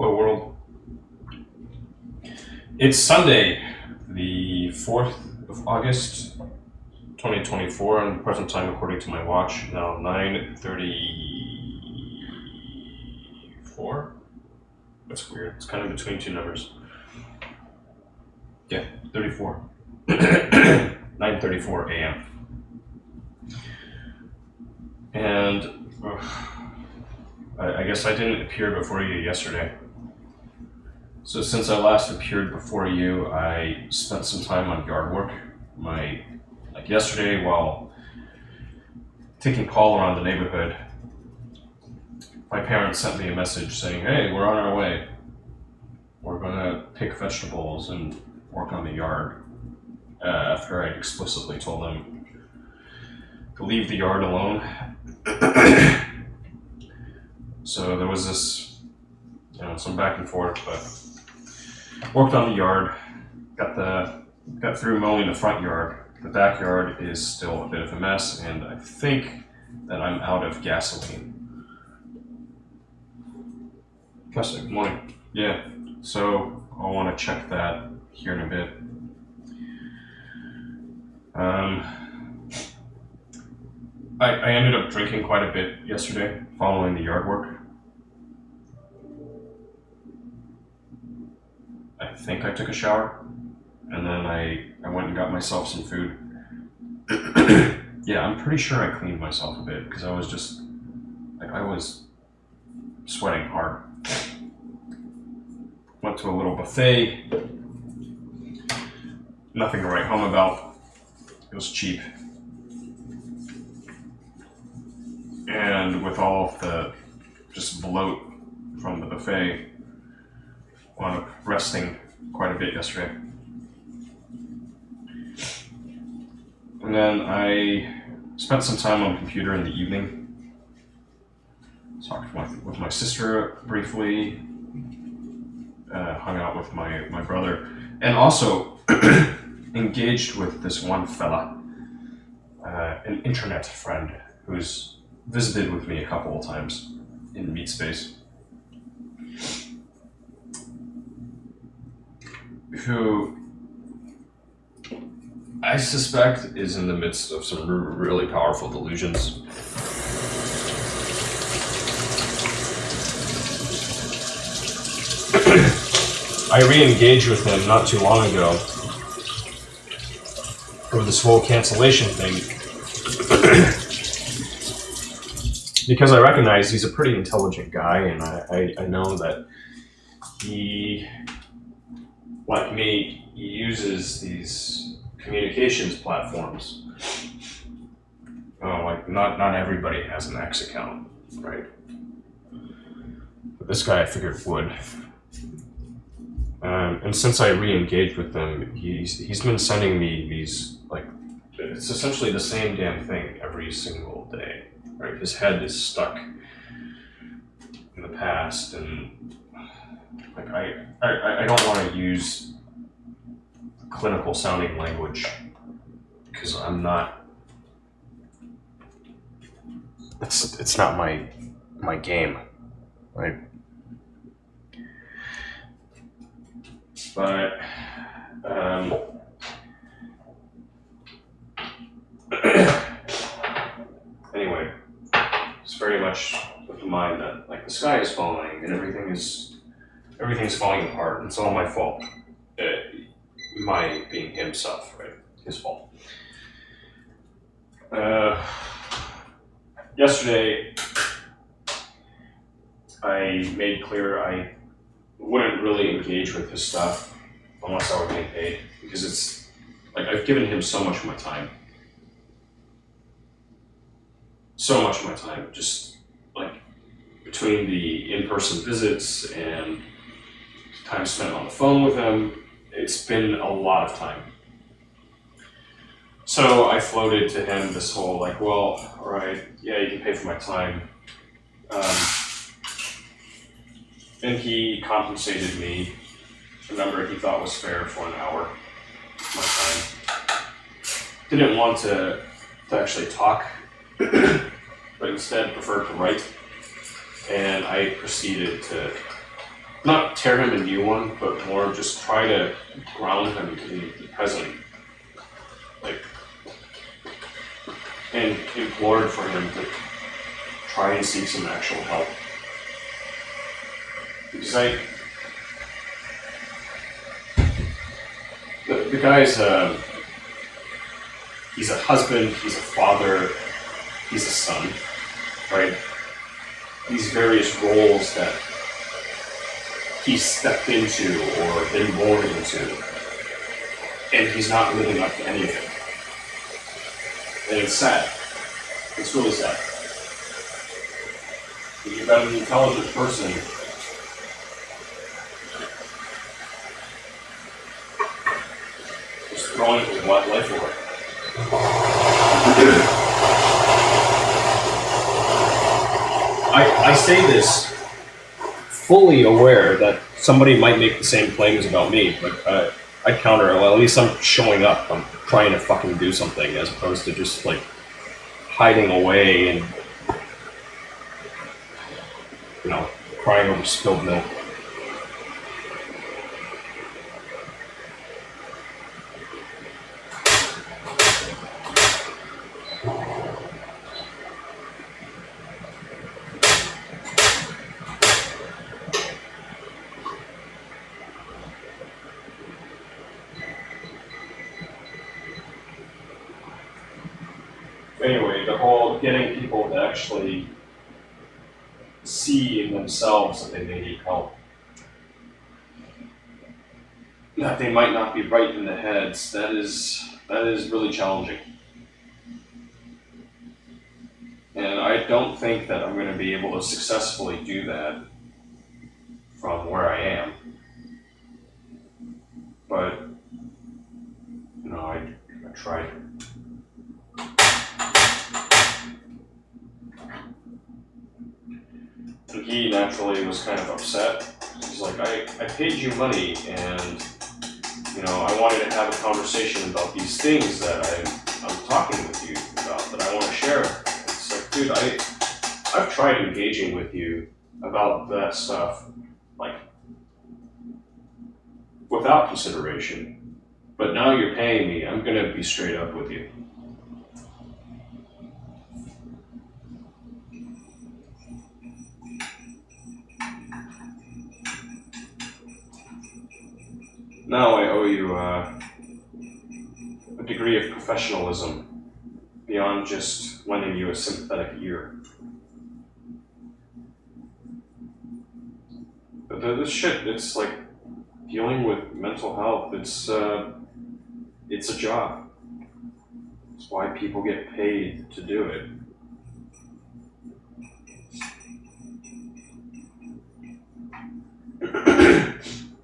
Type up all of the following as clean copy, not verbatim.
Hello, world. It's Sunday, the 4th of August, 2024, and present time according to my watch, now 9:34. That's weird. It's kind of between two numbers. Yeah, 34. 9:34 a.m. And I guess I didn't appear before you yesterday. So since I last appeared before you, I spent some time on yard work. Yesterday, while taking call around the neighborhood, my parents sent me a message saying, "Hey, we're on our way. We're gonna pick vegetables and work on the yard." After I explicitly told them to leave the yard alone. So there was this, some back and forth, but worked on the yard, got through mowing the front yard. The backyard is still a bit of a mess, and I think that I'm out of gasoline. Good morning. Yeah, so I want to check that here in a bit. I ended up drinking quite a bit yesterday following the yard work. I think I took a shower, and then I went and got myself some food. Yeah, I'm pretty sure I cleaned myself a bit because I was just, I was sweating hard. Went to a little buffet. Nothing to write home about. It was cheap. And with all of the just bloat from the buffet, wound up resting quite a bit yesterday. And then I spent some time on the computer in the evening. Talked with my sister briefly, hung out with my brother, and also engaged with this one fella, an internet friend who's visited with me a couple of times in Meatspace, who I suspect is in the midst of some really powerful delusions. I re-engaged with him not too long ago over this whole cancellation thing because I recognize he's a pretty intelligent guy, and I know that he, like me, he uses these communications platforms. Not everybody has an X account, right? But this guy I figured would. And since I re-engaged with him, he's been sending me these, it's essentially the same damn thing every single day, right? His head is stuck in the past, and I don't want to use clinical sounding language because I'm not. It's not my game, right? But anyway, it's very much of the mind that the sky is falling and everything's falling apart, and it's all my fault. My being himself, right? His fault. Yesterday, I made clear I wouldn't really engage with his stuff unless I were getting paid, because it's I've given him so much of my time. Just between the in-person visits and time spent on the phone with him, it's been a lot of time. So I floated to him this whole well, alright, yeah, you can pay for my time. And he compensated me a number he thought was fair for an hour of my time. Didn't want to actually talk, but instead preferred to write. And I proceeded to not tear him a new one, but more just try to ground him in the present. Like, and implored for him to try and seek some actual help. Because the guy's he's a husband, he's a father, he's a son, right? These various roles that he stepped into or been born into, and he's not living up to any of it. And it's sad. It's really sad. You've got an intelligent person just throwing his life away. I say this fully aware that somebody might make the same claims about me, but I'd counter it. Well, at least I'm showing up. I'm trying to fucking do something as opposed to just like hiding away and, you know, crying over spilled milk. Anyway, the whole getting people to actually see in themselves that they may need help, that they might not be right in the heads, that is really challenging. And I don't think that I'm going to be able to successfully do that from where I am. But, you know, I tried. And he naturally was kind of upset. He's like, I paid you money and, you know, I wanted to have a conversation about these things that I'm talking with you about, that I want to share. It's like, dude, I've tried engaging with you about that stuff, like, without consideration. But now you're paying me, I'm going to be straight up with you. Now I owe you a degree of professionalism beyond just lending you a sympathetic ear. But this shit, it's like dealing with mental health. It's a job. It's why people get paid to do it.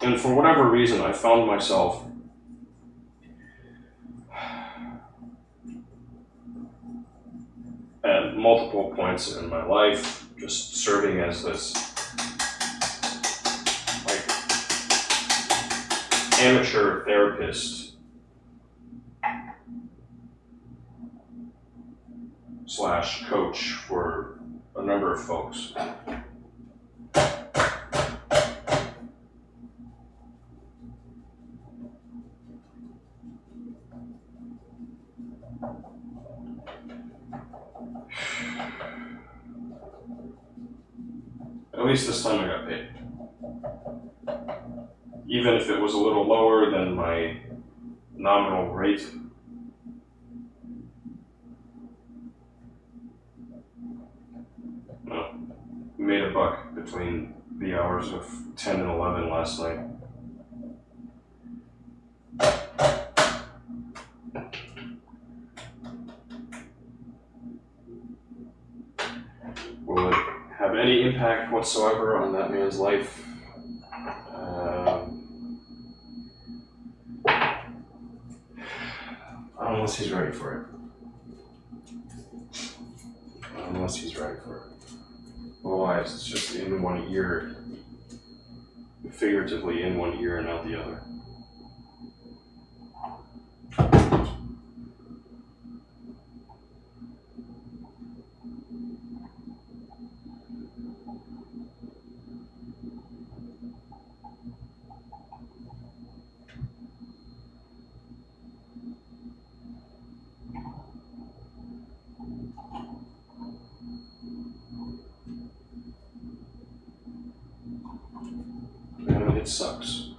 And for whatever reason, I found myself at multiple points in my life just serving as this like amateur therapist / coach for a number of folks. At least this time I got paid. Even if it was a little lower than my nominal rate. No, we made a buck between the hours of 10 and 11 last night. Will it have any impact whatsoever on that man's life? Unless he's ready for it. Unless he's ready for it. Otherwise, it's just in one ear, figuratively in one ear and out the other. it sucks.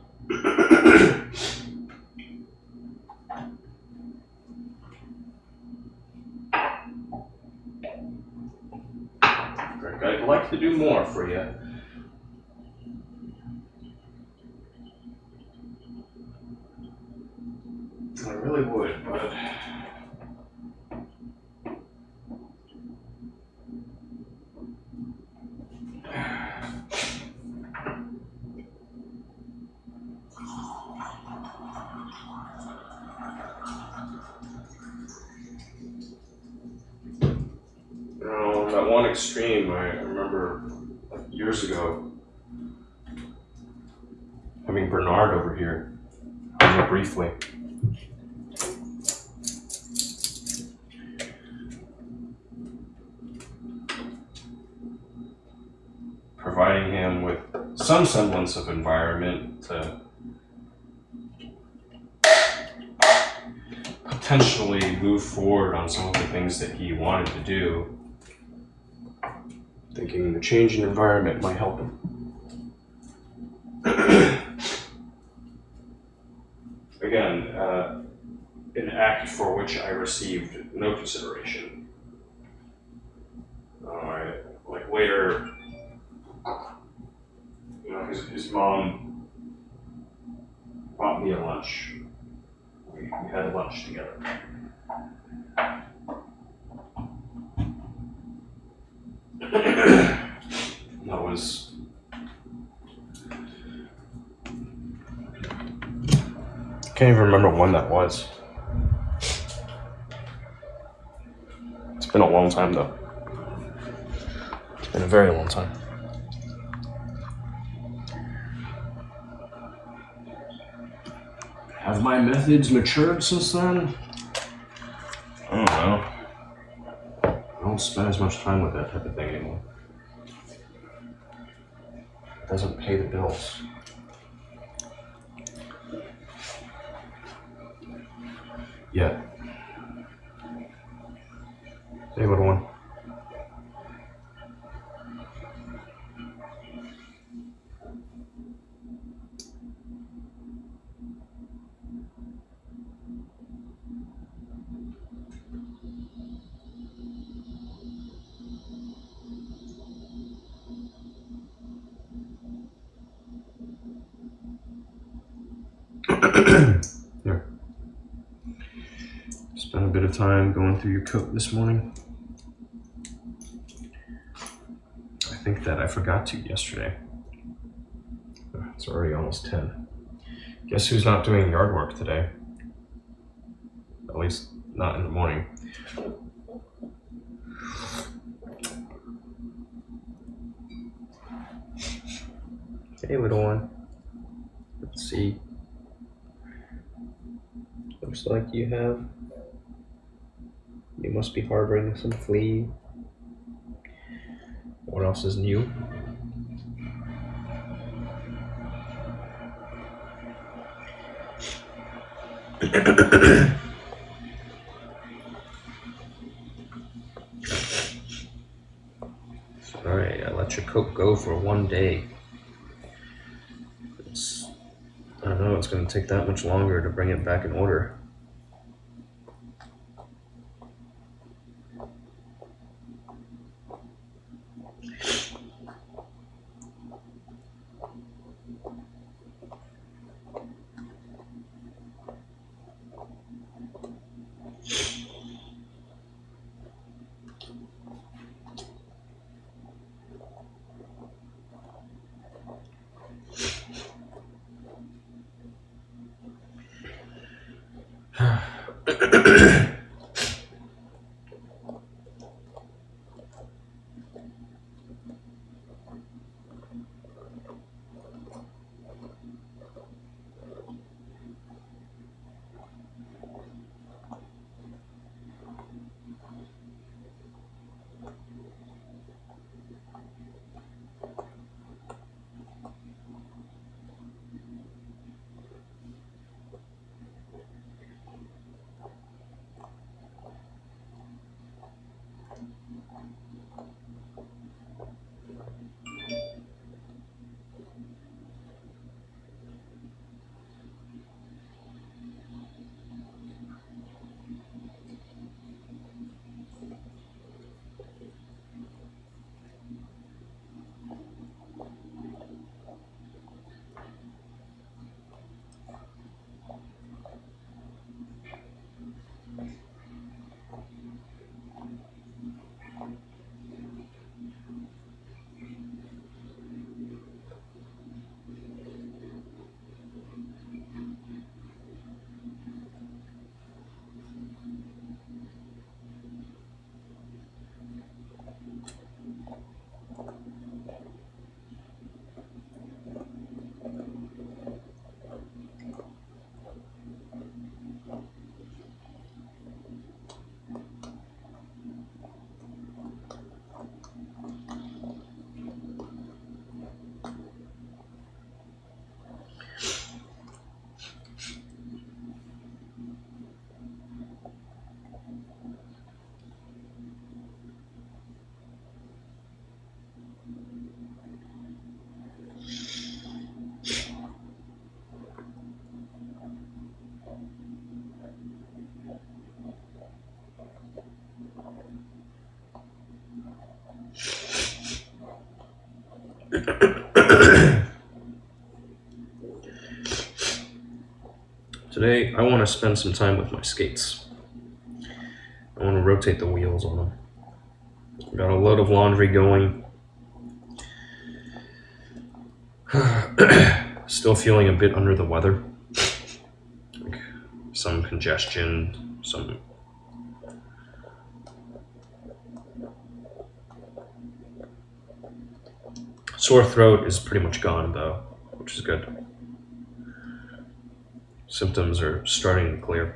Greg, I'd like to do more for you. I really would, but that one extreme, I remember like years ago having Bernard over here, briefly. Providing him with some semblance of environment to potentially move forward on some of the things that he wanted to do, thinking the change in environment might help him. Again, an act for which I received no consideration. Like later, his mom bought me a lunch. We had lunch together. That was can't even remember when that was. It's been a long time though. It's been a very long time. Have my methods matured since then? I don't know. I don't spend as much time with that type of thing anymore. It doesn't pay the bills. Yet. Hey, little one. Here. Spent a bit of time going through your coat this morning. I think that I forgot to yesterday. It's already almost 10. Guess who's not doing yard work today? At least not in the morning. Hey, little one. Let's see. Looks like you must be harboring some flea. What else is new? Alright, I let your coat go for one day. I don't know, it's going to take that much longer to bring it back in order. Today, I want to spend some time with my skates. I want to rotate the wheels on them. Got a load of laundry going. Still feeling a bit under the weather. Like some congestion, some sore throat is pretty much gone though, which is good. Symptoms are starting to clear.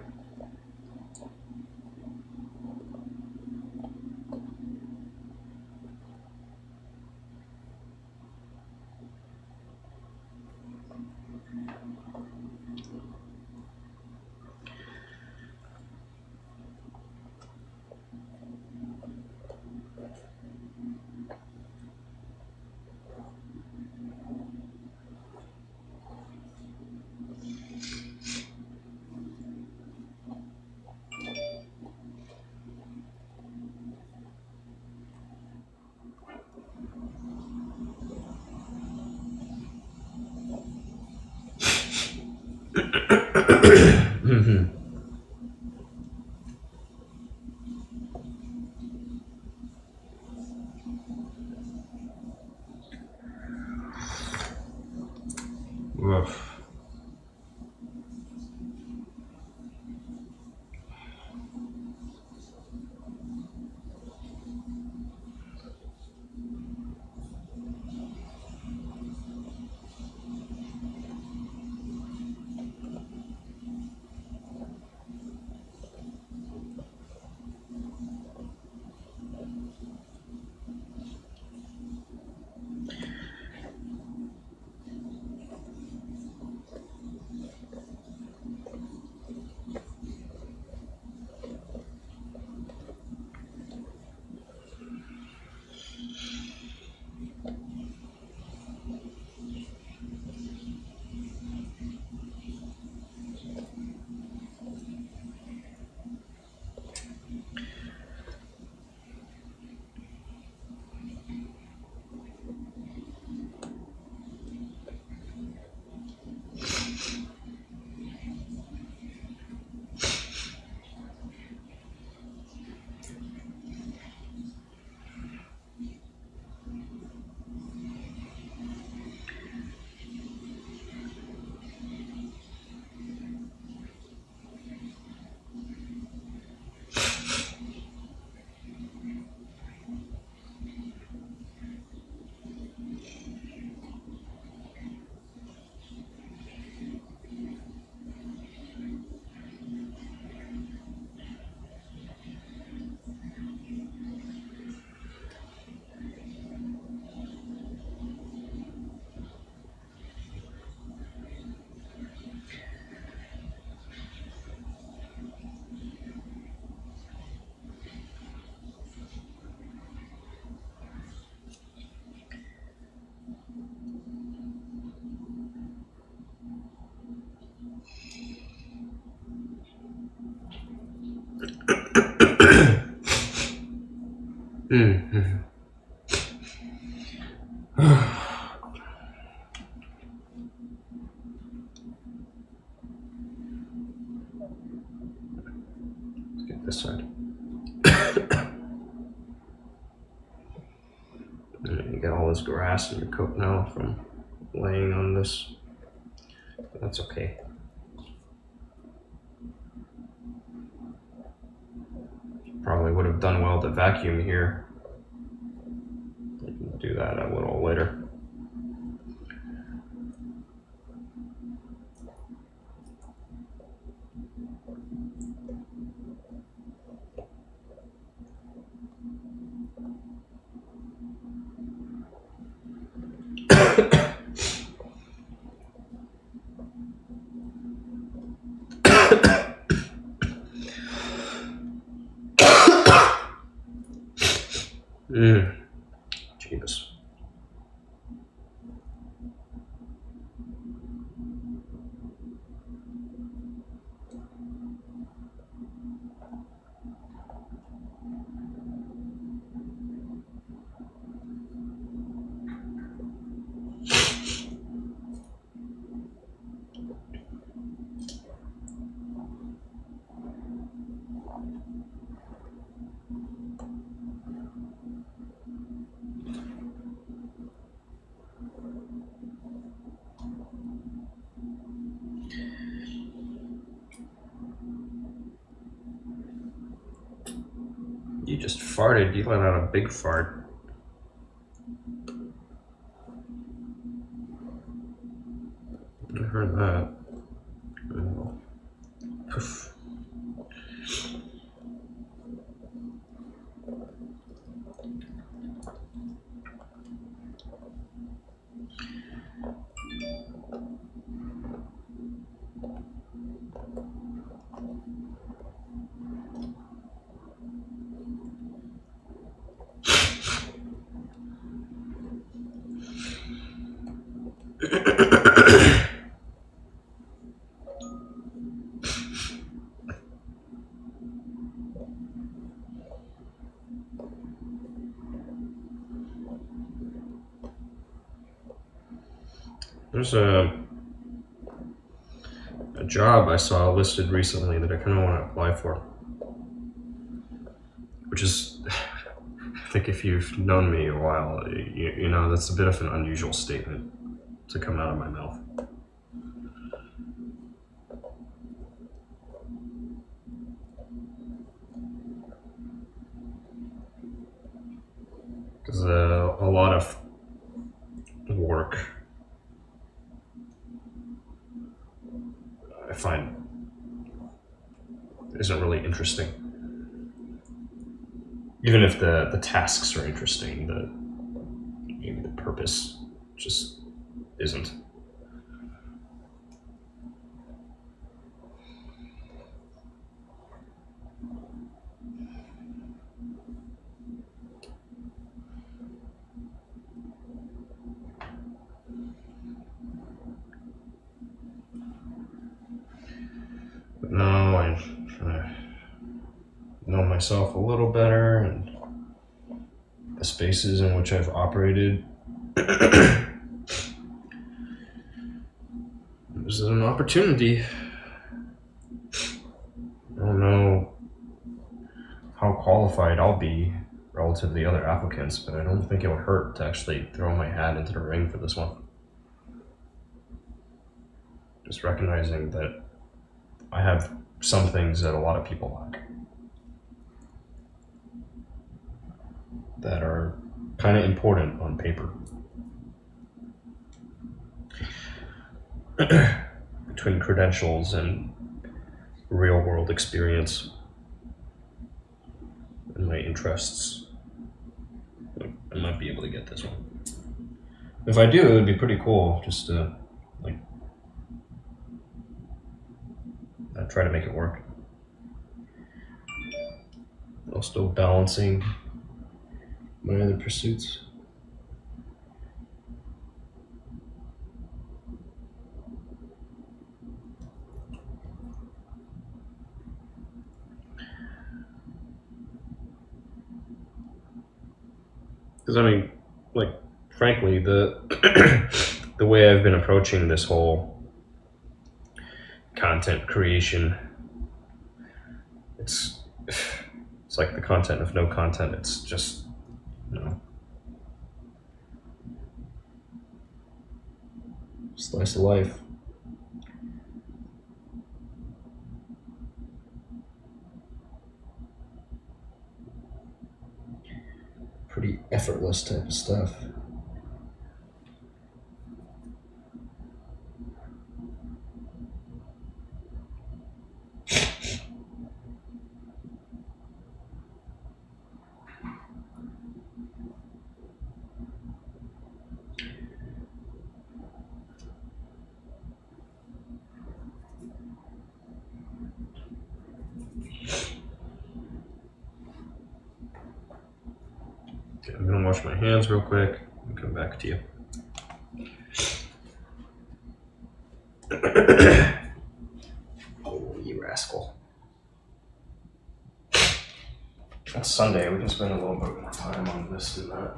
Mhm. Oof. Mhm. Let's get this side. You get all this grass in your coat now from laying on this. That's okay. Probably would have done well to vacuum here. I can do that a little later. Jeebus. farted. You let out a big fart. I heard that. Oh. Poof. There's a job I saw listed recently that I kind of want to apply for, which is, I think if you've known me a while, you know that's a bit of an unusual statement to come out of my mouth. Because a lot of work I find isn't really interesting. Even if the tasks are interesting, maybe the purpose just isn't. But no, I know myself a little better and the spaces in which I've operated. This is an opportunity. I don't know how qualified I'll be relative to the other applicants, but I don't think it would hurt to actually throw my hat into the ring for this one. Just recognizing that I have some things that a lot of people lack, that are kind of important on paper. Between credentials and real world experience and my interests, I might be able to get this one. If I do, it would be pretty cool just to try to make it work. While still balancing my other pursuits. Because I mean, frankly, the the way I've been approaching this whole content creation, it's like the content of no content. It's just, slice of life. Pretty effortless type of stuff. Okay, I'm gonna wash my hands real quick and come back to you. Oh, you rascal. It's Sunday, we can spend a little bit more time on this and that.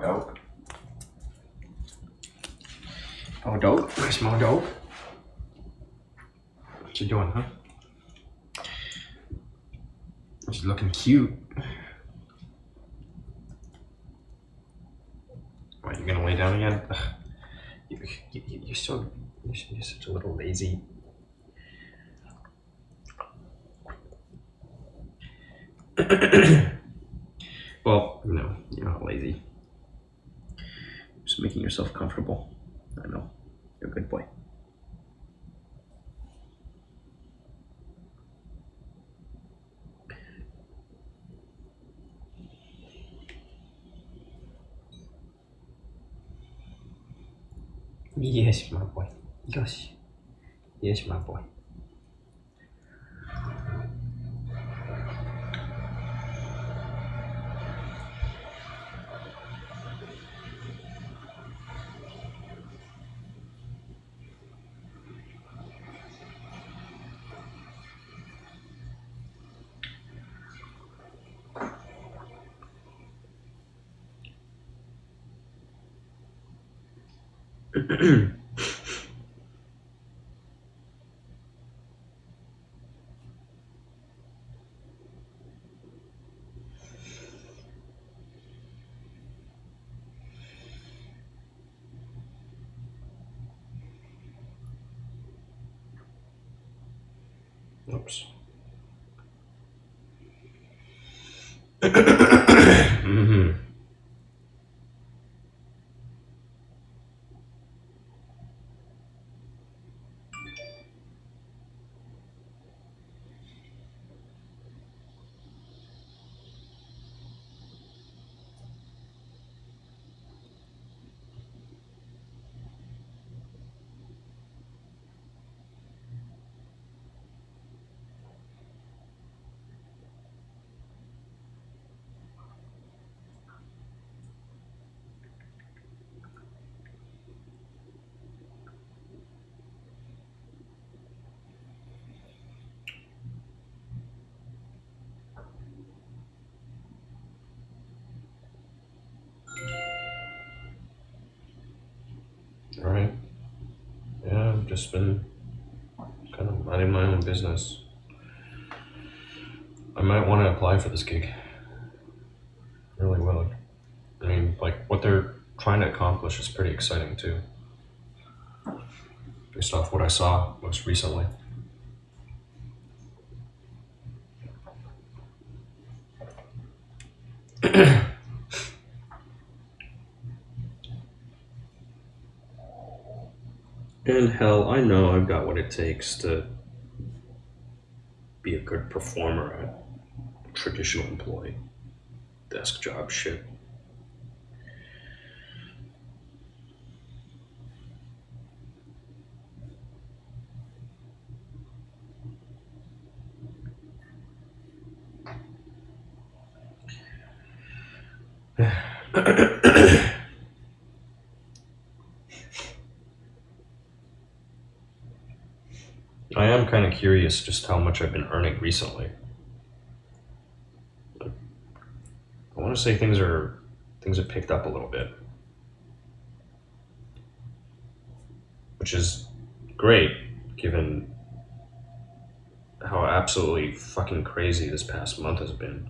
Dope. Oh, Dope. Nice Mo Dope. What you doing, huh? She's looking cute. What, you gonna lay down again? Ugh. You're such a little lazy. Well, no, you're not lazy. Just making yourself comfortable. I know. You're a good boy. Yes, my boy. Yes. Yes, my boy. Oops. Mm-hmm. All right. Yeah, I've just been kind of minding my own business. I might want to apply for this gig. Really will. I mean, like, what they're trying to accomplish is pretty exciting, too. Based off what I saw most recently. And hell, I know I've got what it takes to be a good performer at traditional employee, desk job shit. I am kind of curious just how much I've been earning recently. I want to say things have picked up a little bit, which is great given how absolutely fucking crazy this past month has been.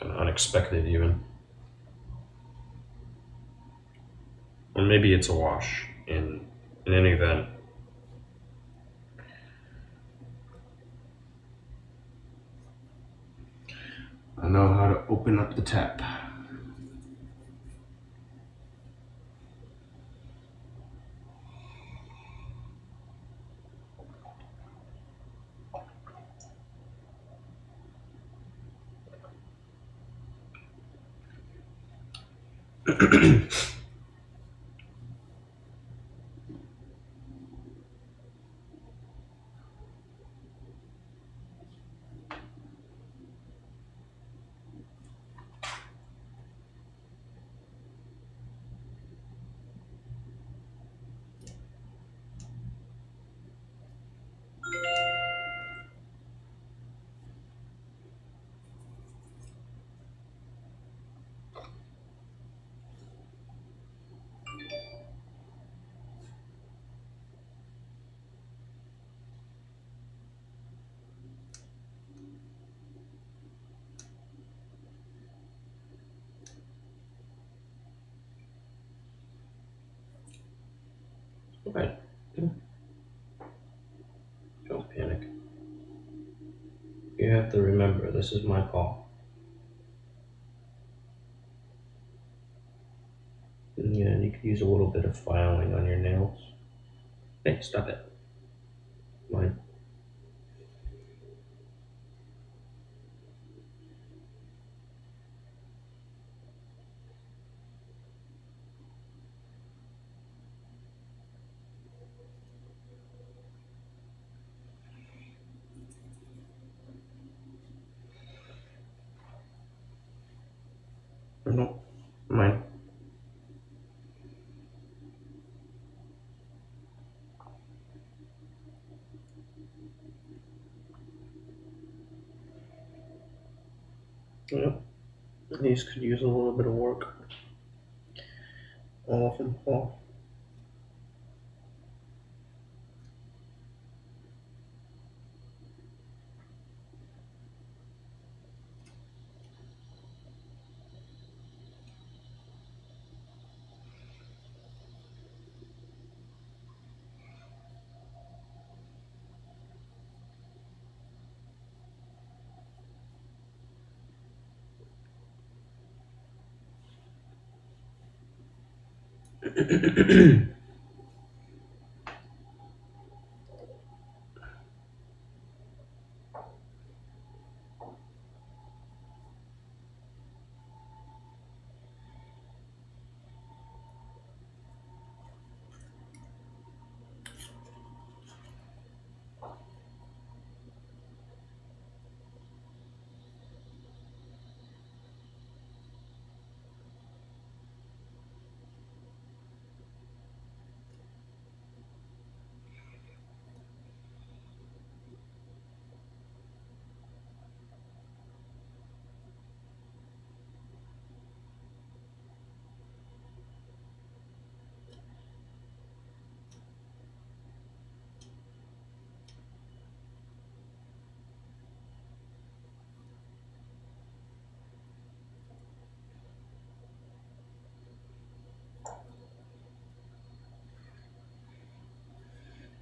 Kind of unexpected, even. Or maybe it's a wash. In any event, I know how to open up the tap. Alright. Don't panic. You have to remember, this is my paw. And yeah, you could use a little bit of filing on your nails. Hey, stop it. Mine. No, mine. Yep. These could use a little bit of work. Elephant paw.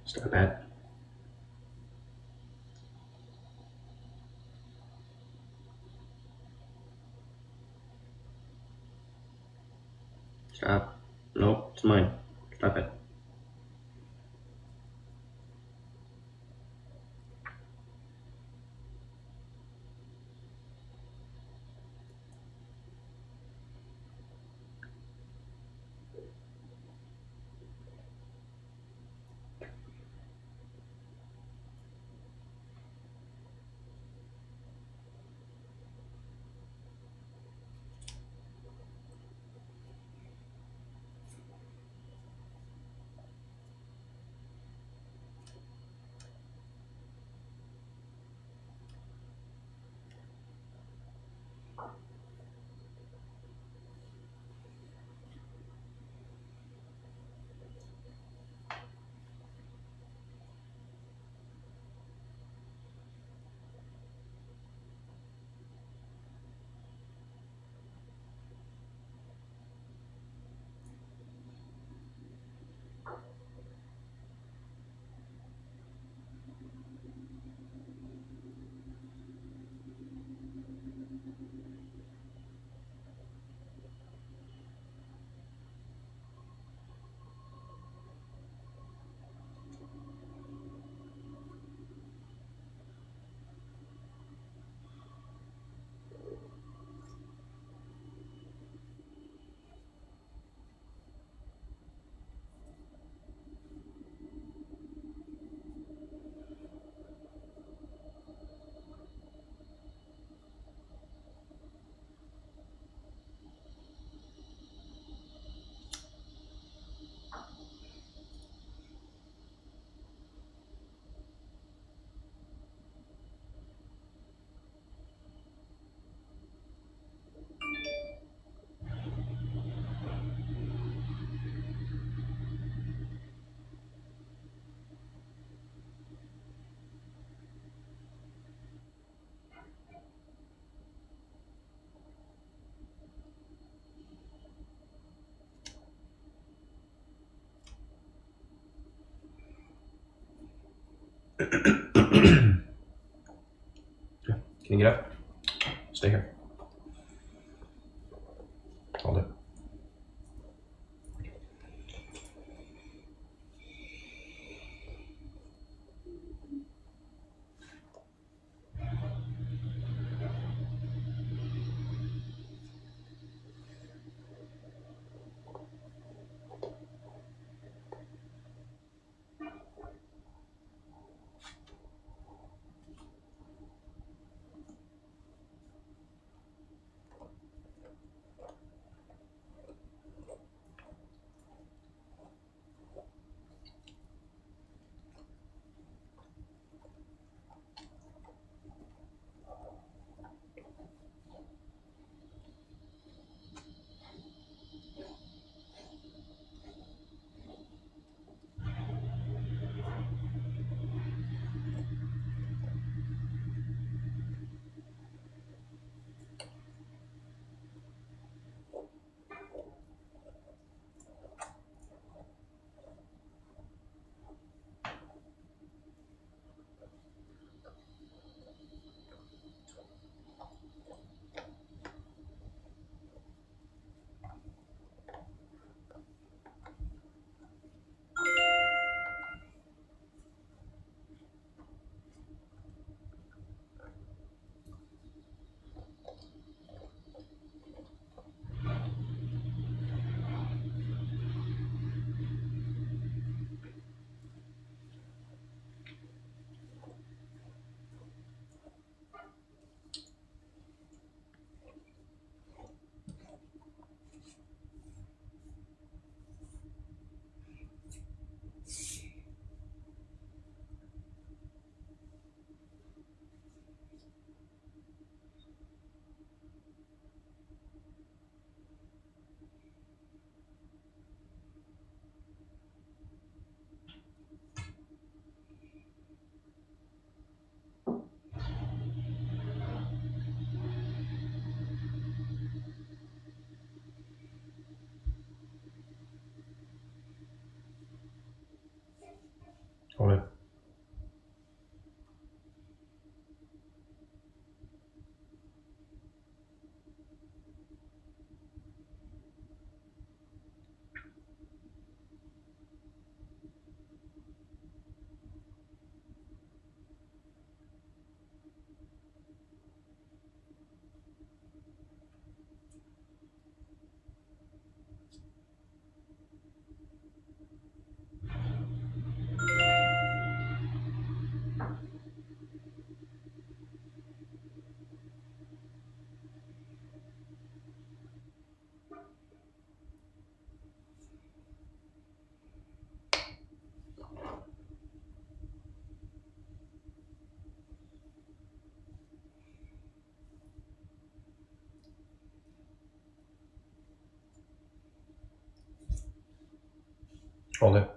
Stop it. Stop. Nope, it's mine. Stop it. Yeah. Can you get up? Stay here. Hold it. Hold it. Hold it.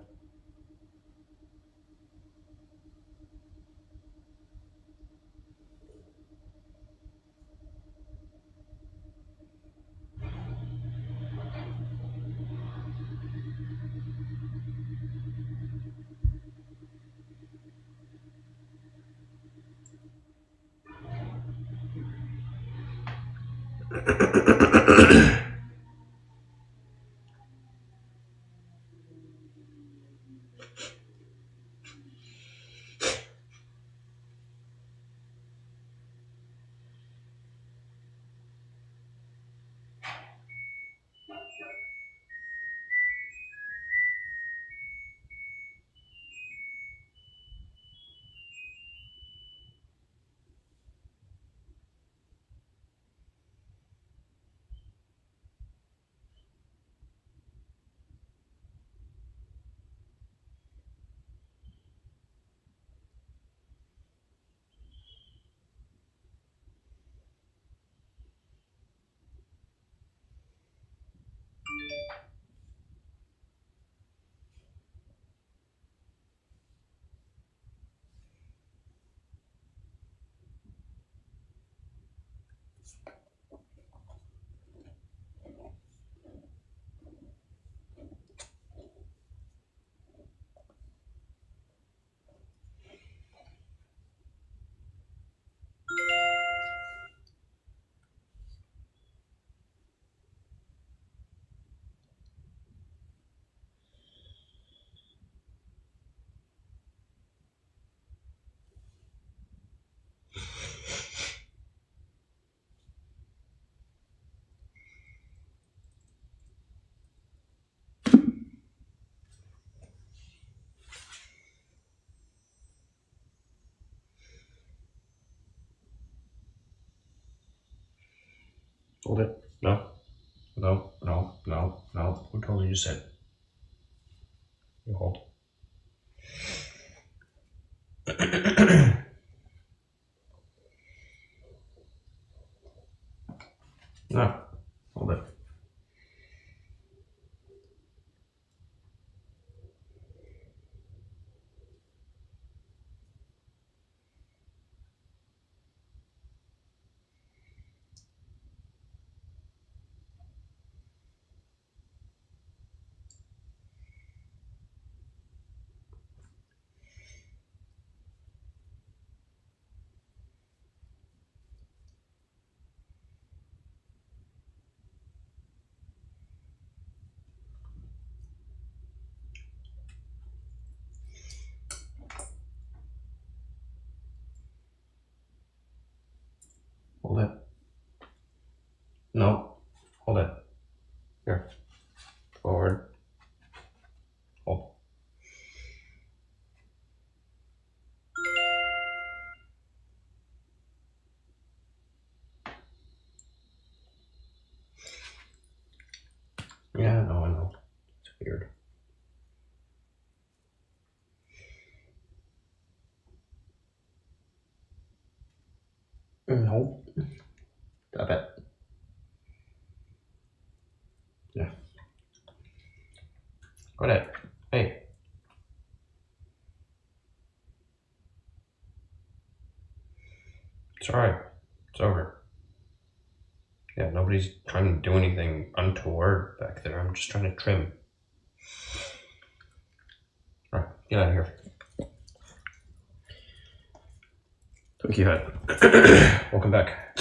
Hold it. No. No. No. No. No. Who told you to sit? You hold. No. Hold it. Hold it. No. Hold it. Here. Forward. Hold. Yeah, no, I know. It's weird. No. Stop it. Yeah. Go ahead. Hey. It's alright. It's over. Yeah, nobody's trying to do anything untoward back there. I'm just trying to trim. Alright, get out of here. Twinkie Hut. Welcome back.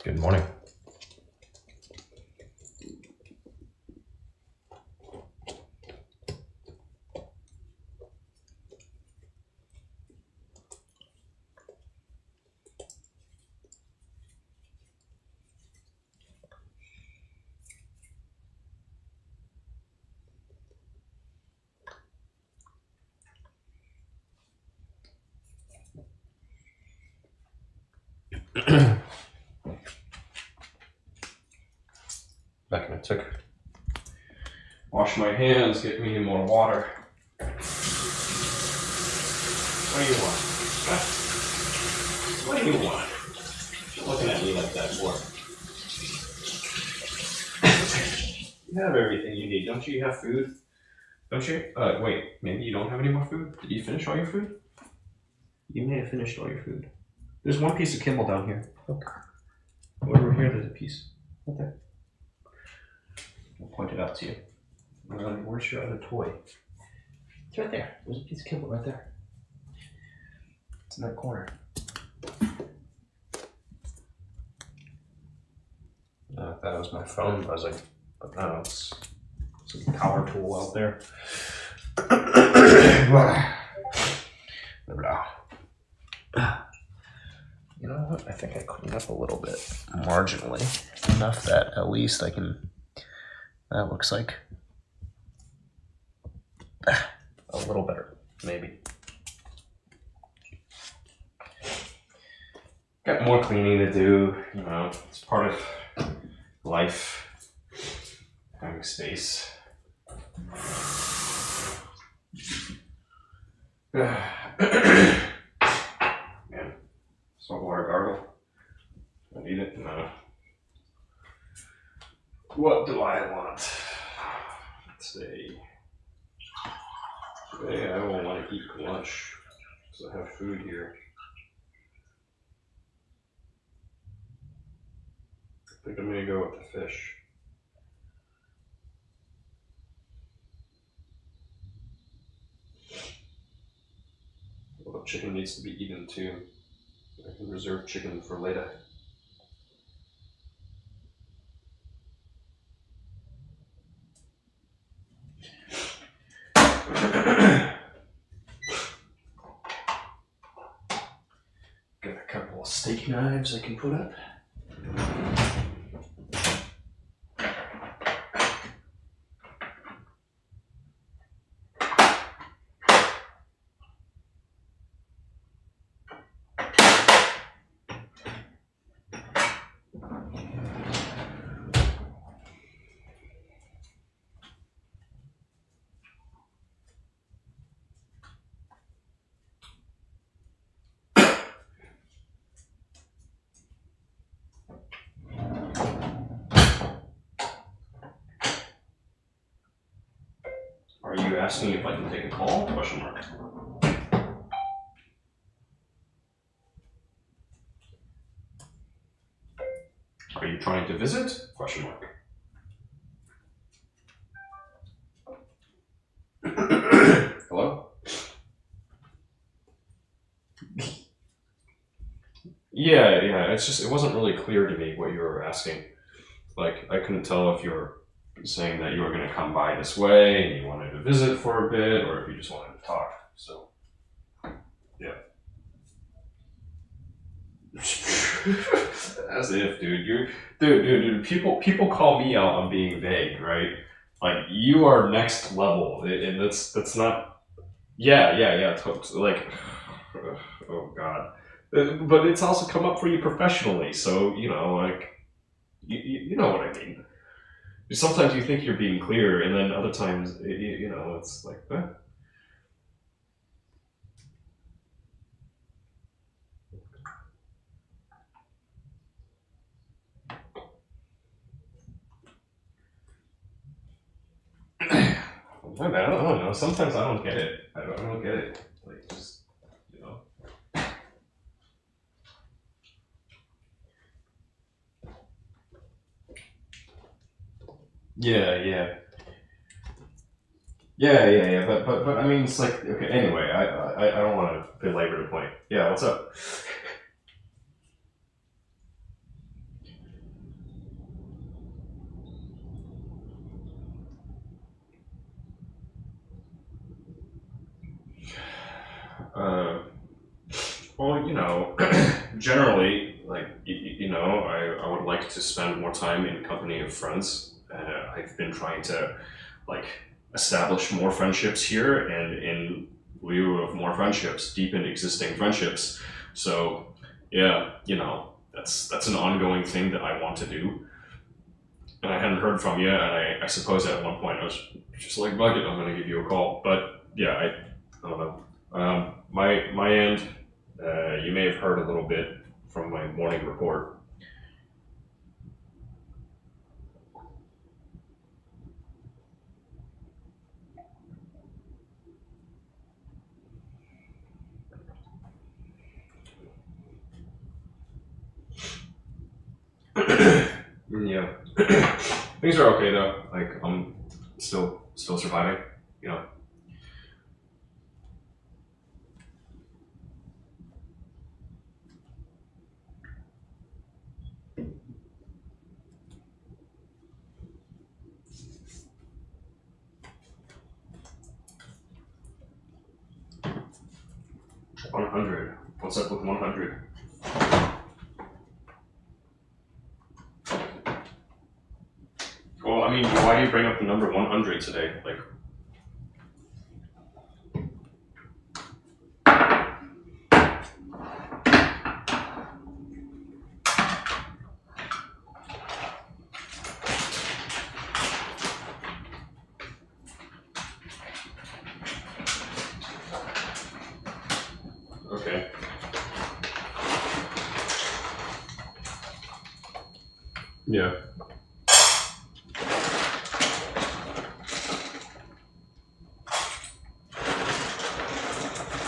Good morning. Back in a tick. Wash my hands, get me more water. What do you want? Huh? What do you want? You're looking at me like that for. You have everything you need, don't you? You have food? Don't you? Wait, maybe you don't have any more food? Did you finish all your food? You may have finished all your food. There's one piece of Kimball down here. Look. Over here, there's a piece. Right there. I'll point it out to you. Where's your other toy? It's right there. There's a piece of Kimball right there. It's in that corner. I thought it was my phone buzzing, but no, it's some power tool out there. You know what? I think I cleaned up a little bit, marginally, enough that at least I can. That looks like a little better, maybe. Got more cleaning to do, you know, it's part of life, having space. Man, saltwater gargle. I need it? No. What do I want? Let's see. Today I will want to eat lunch because I have food here. I think I'm gonna go with the fish. Well, the chicken needs to be eaten too. I can reserve chicken for later. Got a couple of steak knives I can put up. Are you asking if I can take a call? Question mark. Are you trying to visit? Question mark. Hello? Yeah, it's just, it wasn't really clear to me what you were asking. Like, I couldn't tell if you were saying that you were going to come by this way and you wanted to visit for a bit, or if you just wanted to talk. So, yeah. As if, dude. Dude. People call me out on being vague, right? Like, you are next level, and that's not. Yeah. Like, oh god. But it's also come up for you professionally, so like, you know what I mean. Sometimes you think you're being clear, and then other times, it's like, eh. I don't know. Sometimes I don't get it. I don't get it. Like, just, Yeah. But I mean, it's like, okay. Anyway, I don't want to belabor the point. Yeah, what's up? Well, generally, like, I would like to spend more time in company of friends. I've been trying to, like, establish more friendships here, and in lieu of more friendships, deepen existing friendships. So, yeah, that's an ongoing thing that I want to do. And I hadn't heard from you, and I suppose at one point I was just like, "Bug it, I'm going to give you a call." But yeah, I don't know. My end, you may have heard a little bit from my morning report. Yeah, things are okay though. Like, I'm still surviving. You know. 100. What's up with 100? Well, I mean, why do you bring up the number 100 today? Like, okay. Yeah.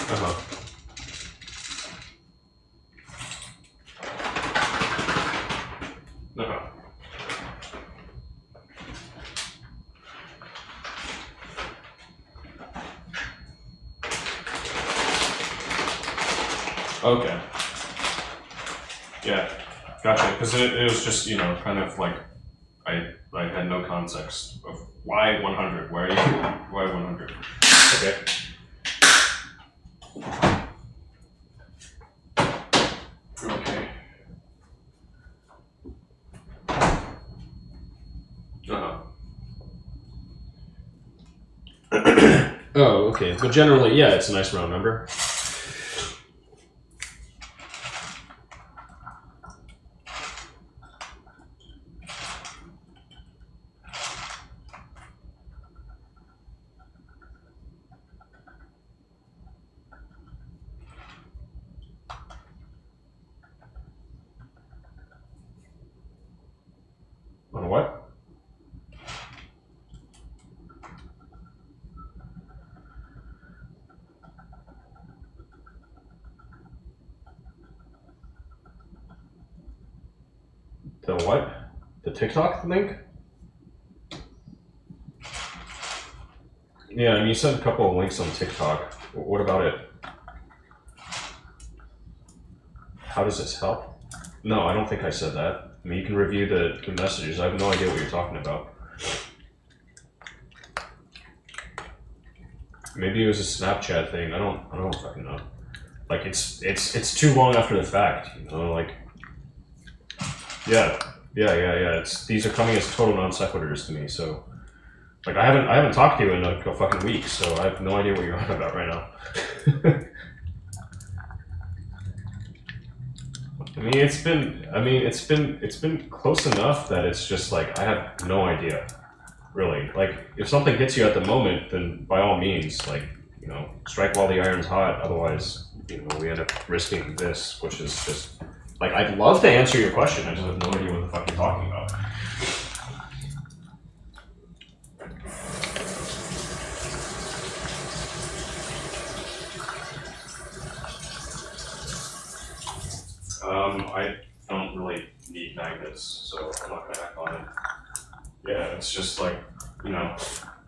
Uh-huh. Uh-huh. Okay. Yeah. Gotcha. Because it was just, kind of like, I had no context of why 100. Why 100? Okay. Okay. Uh-huh. Oh, okay. But generally, yeah, it's a nice round number. On what? TikTok link? Yeah, I mean, you sent a couple of links on TikTok. What about it? How does this help? No, I don't think I said that. I mean, you can review the messages. I have no idea what you're talking about. Maybe it was a Snapchat thing. I don't fucking know. Like it's too long after the fact, you know. Like, yeah. These are coming as total non sequiturs to me. So, like, I haven't talked to you in like a fucking week, so I have no idea what you're on about right now. It's been close enough that it's just like I have no idea, really. Like, if something hits you at the moment, then by all means, like, you know, strike while the iron's hot. Otherwise, you know, we end up risking this, which is just like, I'd love to answer your question. I just have no idea what the fuck you're talking about. I don't really need magnets, so I'm not gonna act on it. Yeah, it's just like, you know,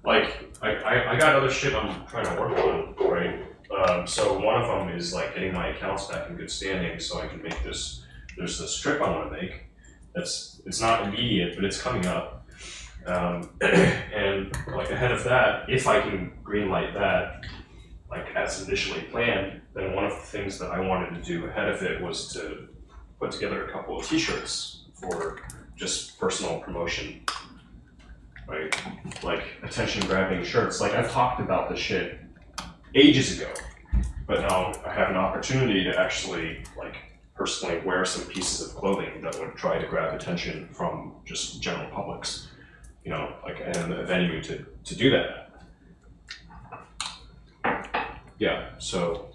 like I got other shit I'm trying to work on, right? So one of them is like getting my accounts back in good standing, so I can make this. There's this trip I want to make. It's not immediate, but it's coming up. And like ahead of that, if I can greenlight that, like as initially planned, then one of the things that I wanted to do ahead of it was to put together a couple of t-shirts for just personal promotion, right? Like attention grabbing shirts. Like I've talked about this shit ages ago, but now I have an opportunity to actually like personally wear some pieces of clothing that would try to grab attention from just general publics, you know, like, and a venue to do that. Yeah, so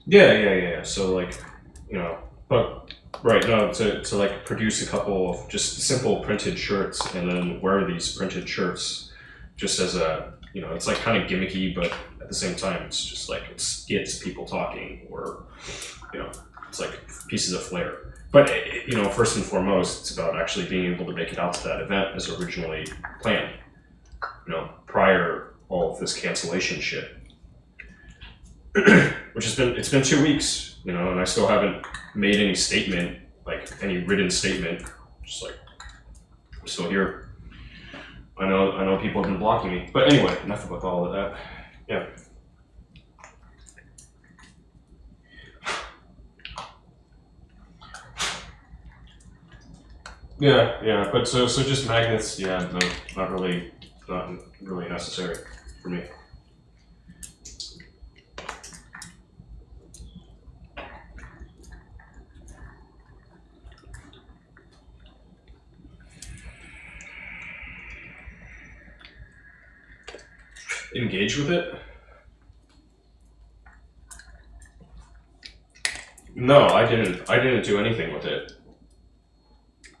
yeah. So like, you know, but right, no, to like produce a couple of just simple printed shirts and then wear these printed shirts just as a, you know, it's like kind of gimmicky, but at the same time, it's just like it gets people talking, or, you know, it's like pieces of flair. But you know, first and foremost, it's about actually being able to make it out to that event as originally planned. You know, prior all of this cancellation shit, which it's been 2 weeks, you know, and I still haven't made any statement, like any written statement. Just like I'm still here. I know people have been blocking me, but anyway, enough about all of that. Yeah. Yeah, but so just magnets, yeah, no, not really necessary for me. Engage with it? No, I didn't do anything with it.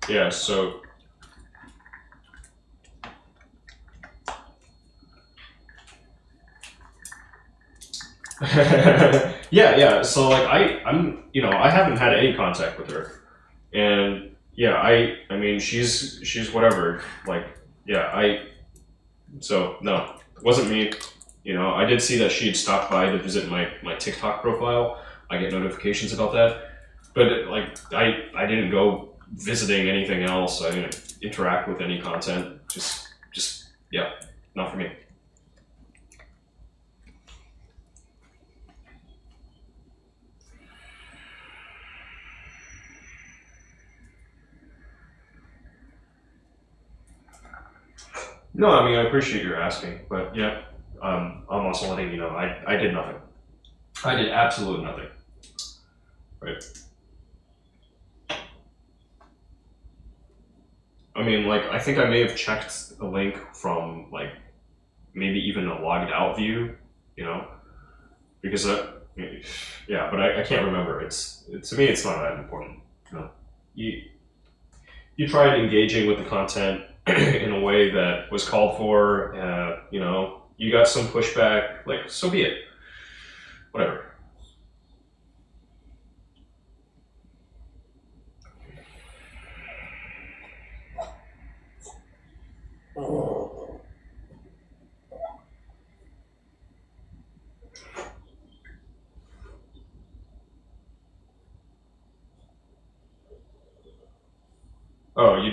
Yeah, so yeah. So like I'm you know, I haven't had any contact with her, and yeah, I mean she's whatever. Like yeah, so no, it wasn't me. You know, I did see that she had stopped by to visit my TikTok profile. I get notifications about that, but like I didn't go visiting anything else. I didn't interact with any content. Just yeah, not for me. No, I mean I appreciate your asking, but yeah, I'm also letting you know I did nothing. I did absolutely nothing. Right. I mean, like, I think I may have checked a link from, like, maybe even a logged out view, you know? Because, yeah, but I can't remember. To me, it's not that important, you know? You tried engaging with the content in a way that was called for, you know? You got some pushback, like, so be it. Whatever.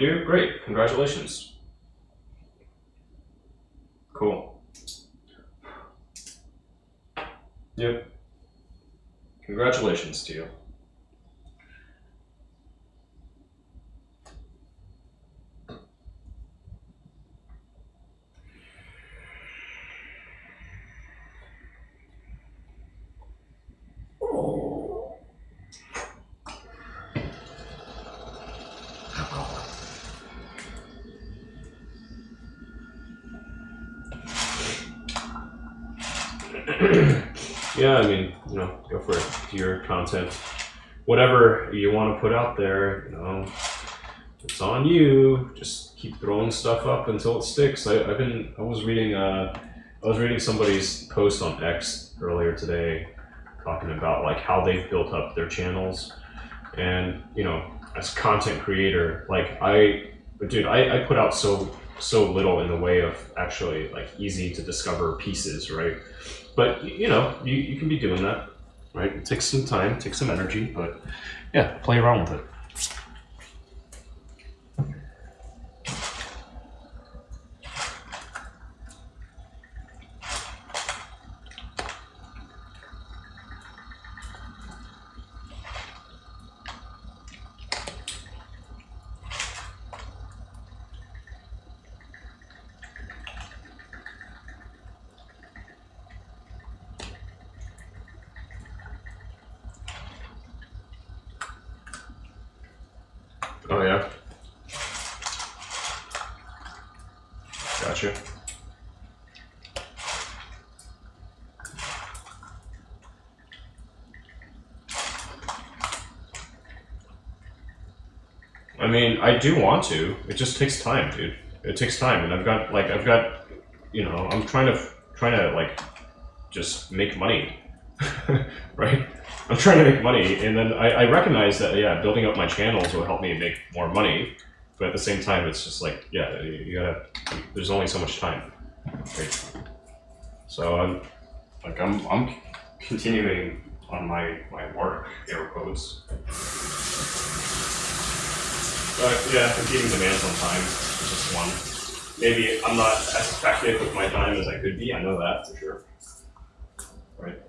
do? Great. Congratulations. Cool. Yep. Congratulations to you. Yeah, I mean, go for it. Do your content. Whatever you want to put out there, it's on you. Just keep throwing stuff up until it sticks. I was reading somebody's post on X earlier today talking about like how they've built up their channels. And, as a content creator, like I put out so little in the way of actually like easy to discover pieces, right? But you can be doing that, right? It takes some time, takes some energy, but yeah, play around with it. Oh yeah. Gotcha. I mean, I do want to. It just takes time, dude. It takes time, and I'm trying to like just make money, right? I'm trying to make money, and then I recognize that, yeah, building up my channels will help me make more money, but at the same time, it's just like, yeah, there's only so much time, right? So I'm continuing on my work, air quotes. But yeah, competing demands on time is just one. Maybe I'm not as effective with my time as I could be, I know that for sure, right?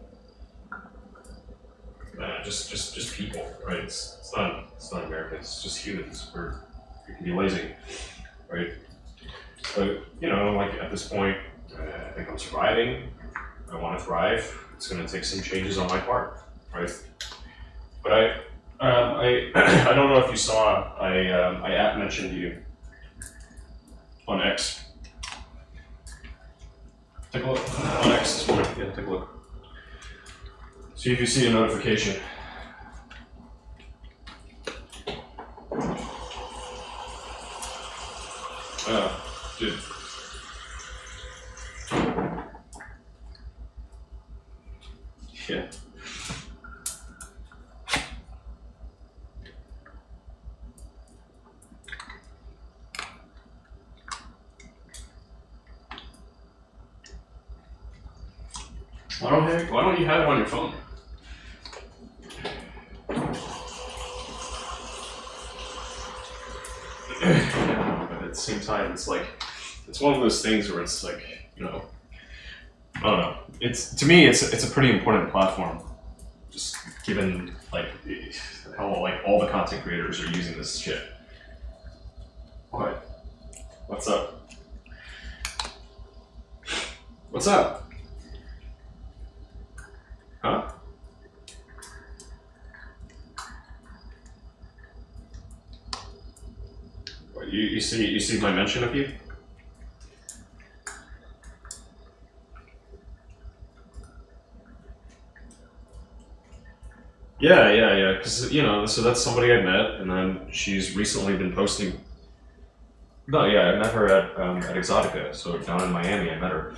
Just people, right? It's not America. It's just humans. We can be lazy, right? But like at this point, I think I'm surviving. I want to thrive. It's going to take some changes on my part, right? But I don't know if you saw. I mentioned you on X. Take a look on X this morning. Yeah, take a look. See if you see a notification. Dude. Yeah. Why don't you have it on your phone? But at the same time, it's one of those things where it's like, I don't know. To me, it's a pretty important platform. Just given like how like all the content creators are using this shit. What? What's up? What's up? Huh? What, you see my mention of you? Yeah. Because so that's somebody I met, and then she's recently been posting. No, yeah, I met her at Exotica, so down in Miami, I met her.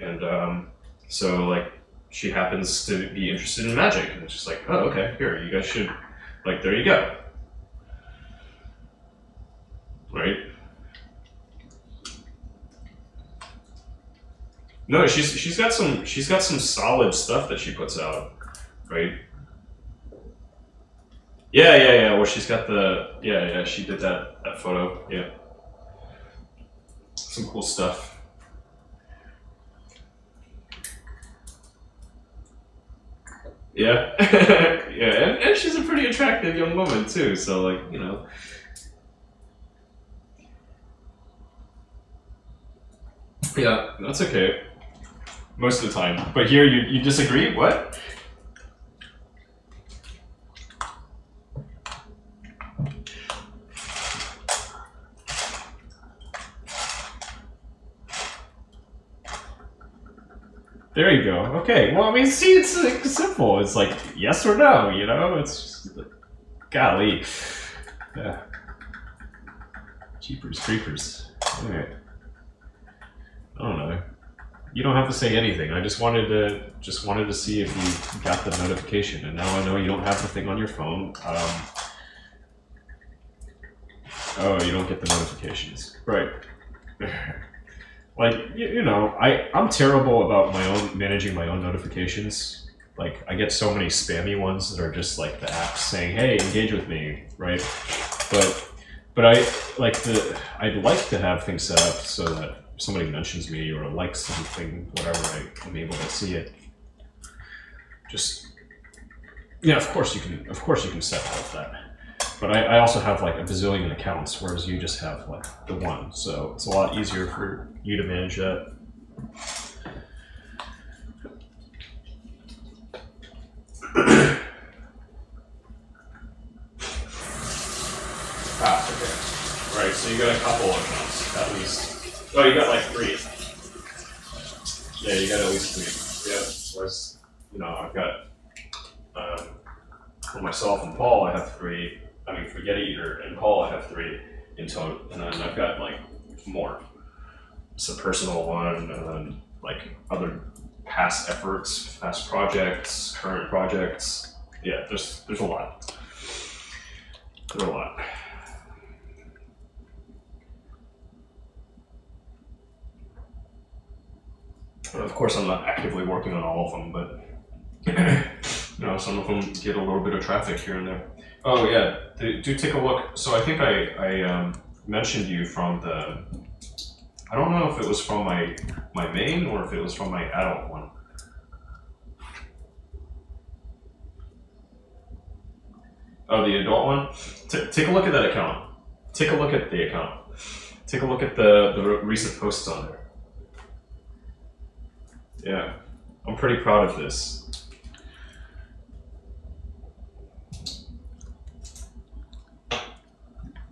And so like she happens to be interested in magic, and it's just like, oh, okay, here, you guys should, like, there you go, right? No, she's got some solid stuff that she puts out, right? Yeah. Well, she's got the She did that photo. Yeah, some cool stuff. Yeah, yeah, and she's a pretty attractive young woman too. So like yeah, that's okay most of the time. But here you disagree? What? There you go. Okay. Well, I mean, see, it's like simple. It's like yes or no. It's just, golly. Yeah. Jeepers creepers. Alright. I don't know. You don't have to say anything. I just wanted to see if you got the notification, and now I know you don't have the thing on your phone. Oh, you don't get the notifications, right? Like I'm terrible about managing my own notifications. Like I get so many spammy ones that are just like the app saying, "Hey, engage with me," right? But I'd like to have things set up so that if somebody mentions me or likes something, whatever, I'm able to see it. Just yeah, of course you can set all of that. But I also have like a bazillion accounts, whereas you just have like the one. So it's a lot easier for you to manage that. Okay. Right, so you got a couple accounts, at least. Oh, you got like 3. Yeah, you got at least 3. Yeah, whereas, I've got, for myself and Paul, I have 3. I mean, for Yeti Eater and Paul, I have 3 in total, and then I've got like more. It's a personal one, and then like other past efforts, past projects, current projects. Yeah, there's a lot. There's a lot. And of course, I'm not actively working on all of them, but some of them get a little bit of traffic here and there. Oh yeah, do take a look. So I think I mentioned you from the. I don't know if it was from my main or if it was from my adult one. Oh, the adult one. Take a look at that account. Take a look at the account. Take a look at the recent posts on there. Yeah, I'm pretty proud of this.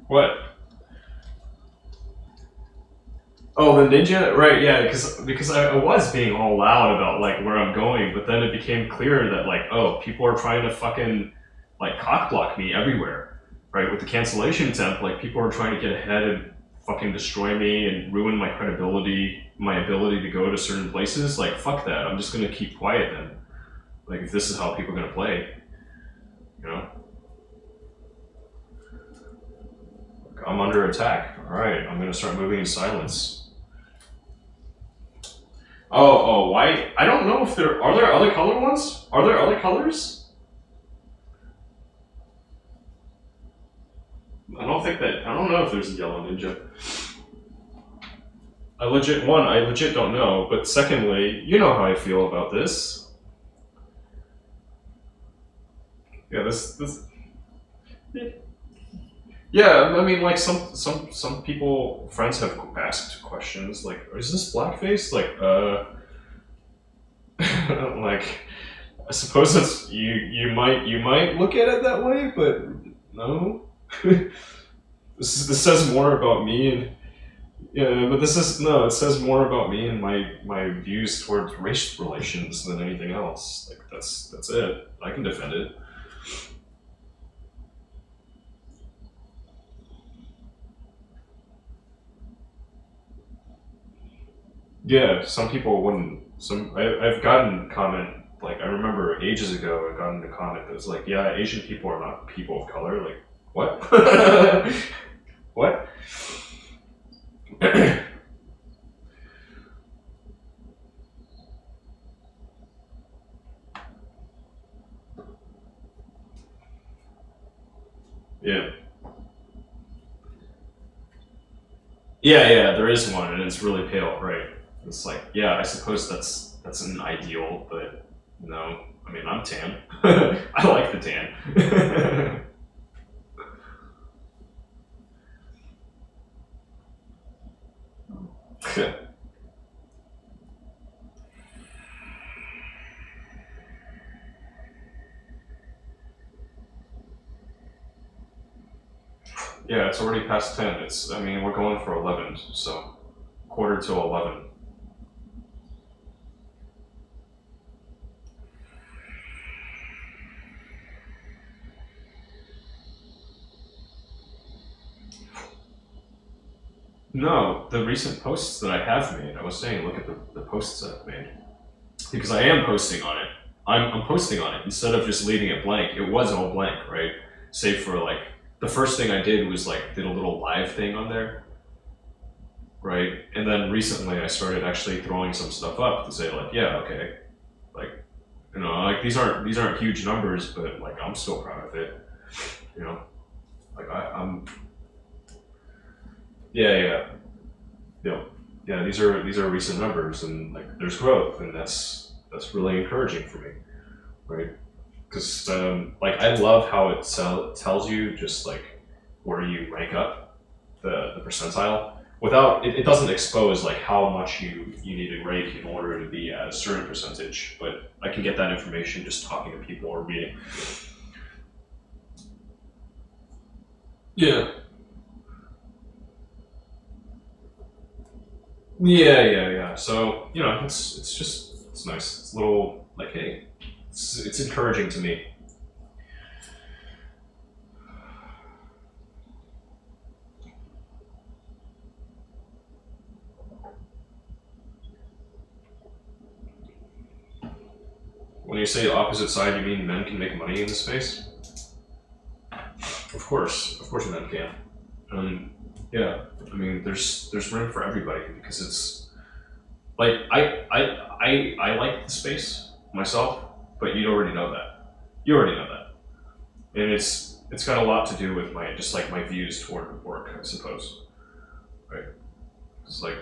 What? Oh, the ninja, right? Yeah, because I was being all loud about like where I'm going, but then it became clear that like, oh, people are trying to fucking like cock block me everywhere, right? With the cancellation attempt, like people are trying to get ahead and fucking destroy me and ruin my credibility, my ability to go to certain places. Like, fuck that. I'm just gonna keep quiet then. Like, if this is how people are gonna play, I'm under attack. All right, I'm gonna start moving in silence. Oh, white. I don't know if there other colored ones. Are there other colors? I don't know if there's a yellow ninja. I legit don't know. But secondly, you know how I feel about this. Yeah, this. Yeah, I mean, like some people, friends have asked questions like, "Is this blackface?" Like, like, I suppose it's you might look at it that way, but no. This says more about me and yeah, but it says more about me and my views towards race relations than anything else. Like that's it. I can defend it. Yeah, some people wouldn't. I've gotten comment like I remember ages ago I got a comment that was like, yeah, Asian people are not people of color. Like what? What? Yeah, there is one, and it's really pale, right? It's like, yeah, I suppose that's an ideal, but no, I mean, I'm tan. I like the tan. Yeah, it's already past 10. I mean, we're going for 11, so quarter to 11. No, the recent posts that I have made, I was saying, look at the posts that I've made. Because I am posting on it. I'm posting on it instead of just leaving it blank. It was all blank, right? Save for like, the first thing I did was like, did a little live thing on there, right? And then recently I started actually throwing some stuff up to say like, yeah, okay. Like, you know, like these aren't huge numbers, but like I'm still proud of it. You know? Like I'm yeah. Yeah, these are recent numbers, and like there's growth, and that's really encouraging for me, right? Because like I love how it tells you just like where you rank up the percentile without it doesn't expose like how much you need to rank in order to be at a certain percentage, but I can get that information just talking to people or reading. Yeah. Yeah. So you know, it's nice. It's a little like, hey, it's encouraging to me. When you say opposite side, you mean men can make money in this space? Of course, men can. Yeah, I mean, there's room for everybody because it's like I like the space myself, but you already know that. You already know that, and it's got a lot to do with my just like my views toward work, I suppose. Right? It's like,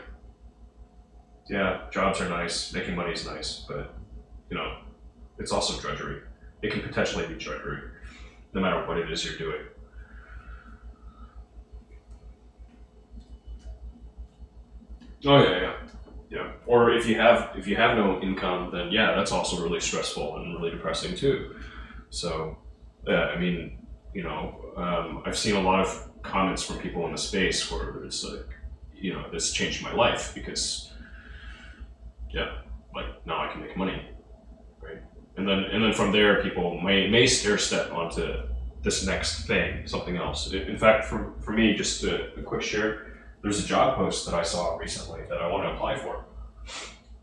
yeah, jobs are nice, making money is nice, but you know, it's also drudgery. It can potentially be drudgery, no matter what it is you're doing. Oh yeah. Or if you have no income, then yeah, that's also really stressful and really depressing too. So yeah, I mean, you know, I've seen a lot of comments from people in the space where it's like, you know, this changed my life because yeah, like now I can make money, right? And then from there, people may stair step onto this next thing, something else. In fact, for me, just a quick share. There's a job post that I saw recently that I want to apply for.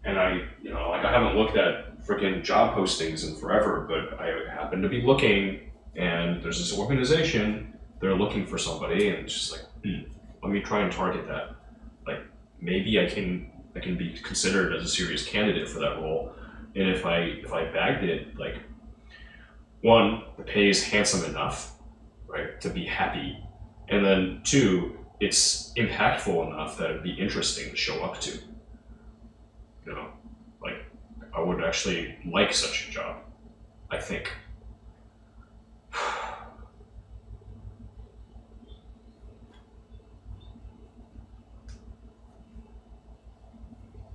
And you know, like I haven't looked at freaking job postings in forever, but I happen to be looking, and there's this organization, they're looking for somebody, and it's just like, let me try and target that. Like maybe I can be considered as a serious candidate for that role. And if I bagged it, like one, the pay is handsome enough, right, to be happy. And then two, it's impactful enough that it'd be interesting to show up to. You know, like I would actually like such a job, I think.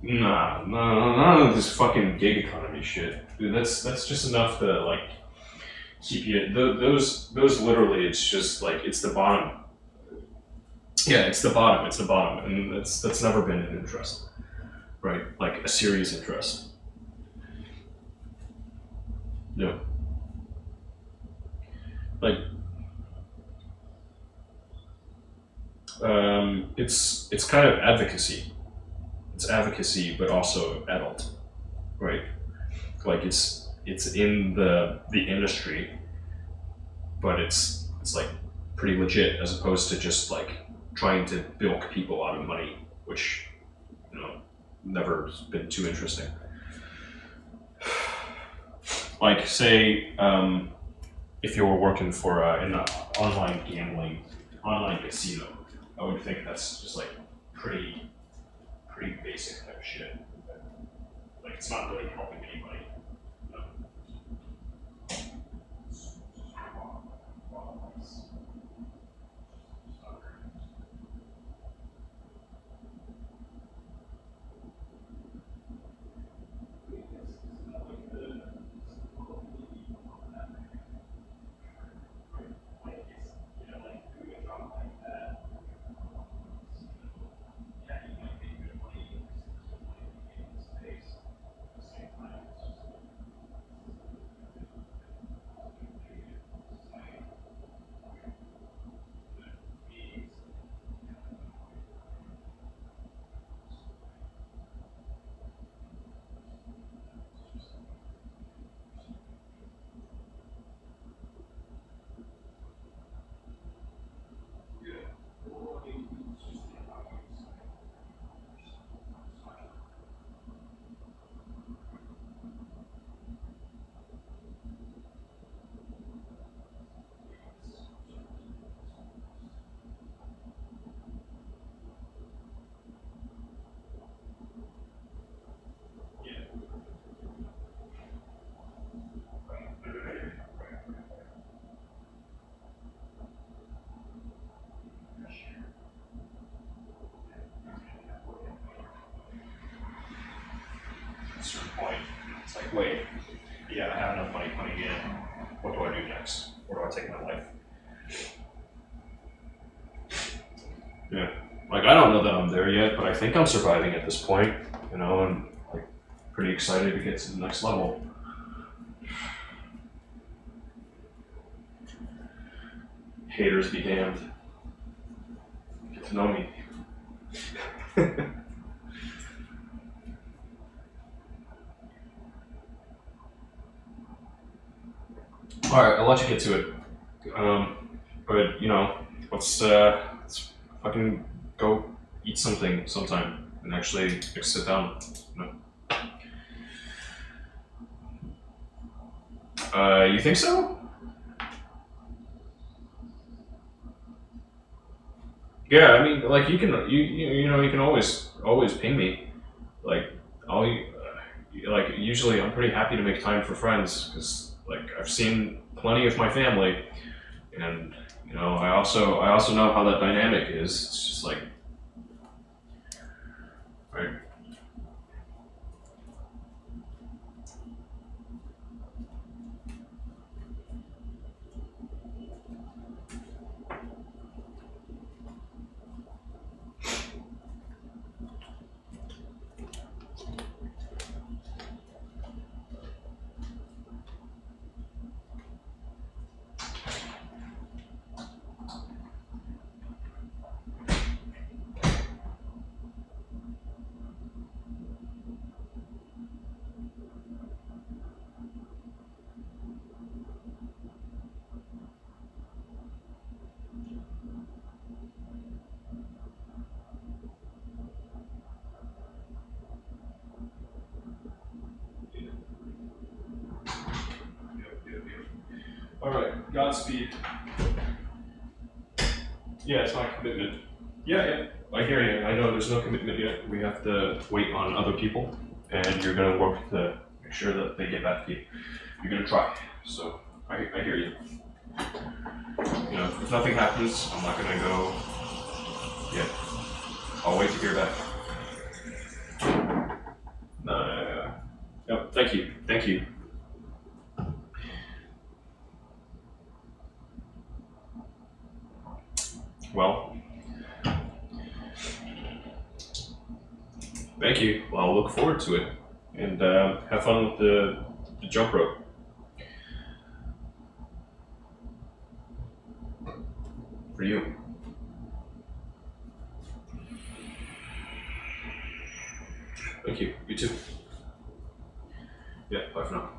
Nah, none of this fucking gig economy shit. Dude, that's just enough to like keep you. Those literally, it's just like it's the bottom. Yeah, it's the bottom. It's the bottom, and that's never been an interest, right? Like a serious interest. Yeah. Like, it's kind of advocacy. It's advocacy, but also adult, right? Like it's in the industry, but it's like pretty legit as opposed to just like trying to bilk people out of money, which, you know, never been too interesting. Like, say, if you were working for an online casino, I would think that's just like pretty basic type shit. Like it's not really helping anybody. No. At a certain point, it's like, wait, yeah, I have enough money coming in. What do I do next? Where do I take my life? Yeah, like I don't know that I'm there yet, but I think I'm surviving at this point, you know, and like pretty excited to get to the next level. Haters be damned. Get to know me. All right, I'll let you get to it. But you know, let's fucking go eat something sometime and actually like, sit down. You know? You think so? Yeah, I mean, like you can, you know, you can always ping me. Like, I'll like usually I'm pretty happy to make time for friends because like I've seen plenty of my family, and you know, I also know how that dynamic is. It's just like, right. All right, Godspeed. Yeah, it's my commitment. Yeah, I hear you. I know there's no commitment yet. We have to wait on other people, and you're gonna work to make sure that they get back to you. You're gonna try. So I hear you. You know, if nothing happens, I'm not gonna go. Yeah, I'll wait to hear back. Yep. Thank you. Thank you. Well, thank you. Well, I'll look forward to it, and have fun with the jump rope. For you. Thank you. You too. Yeah, bye for now.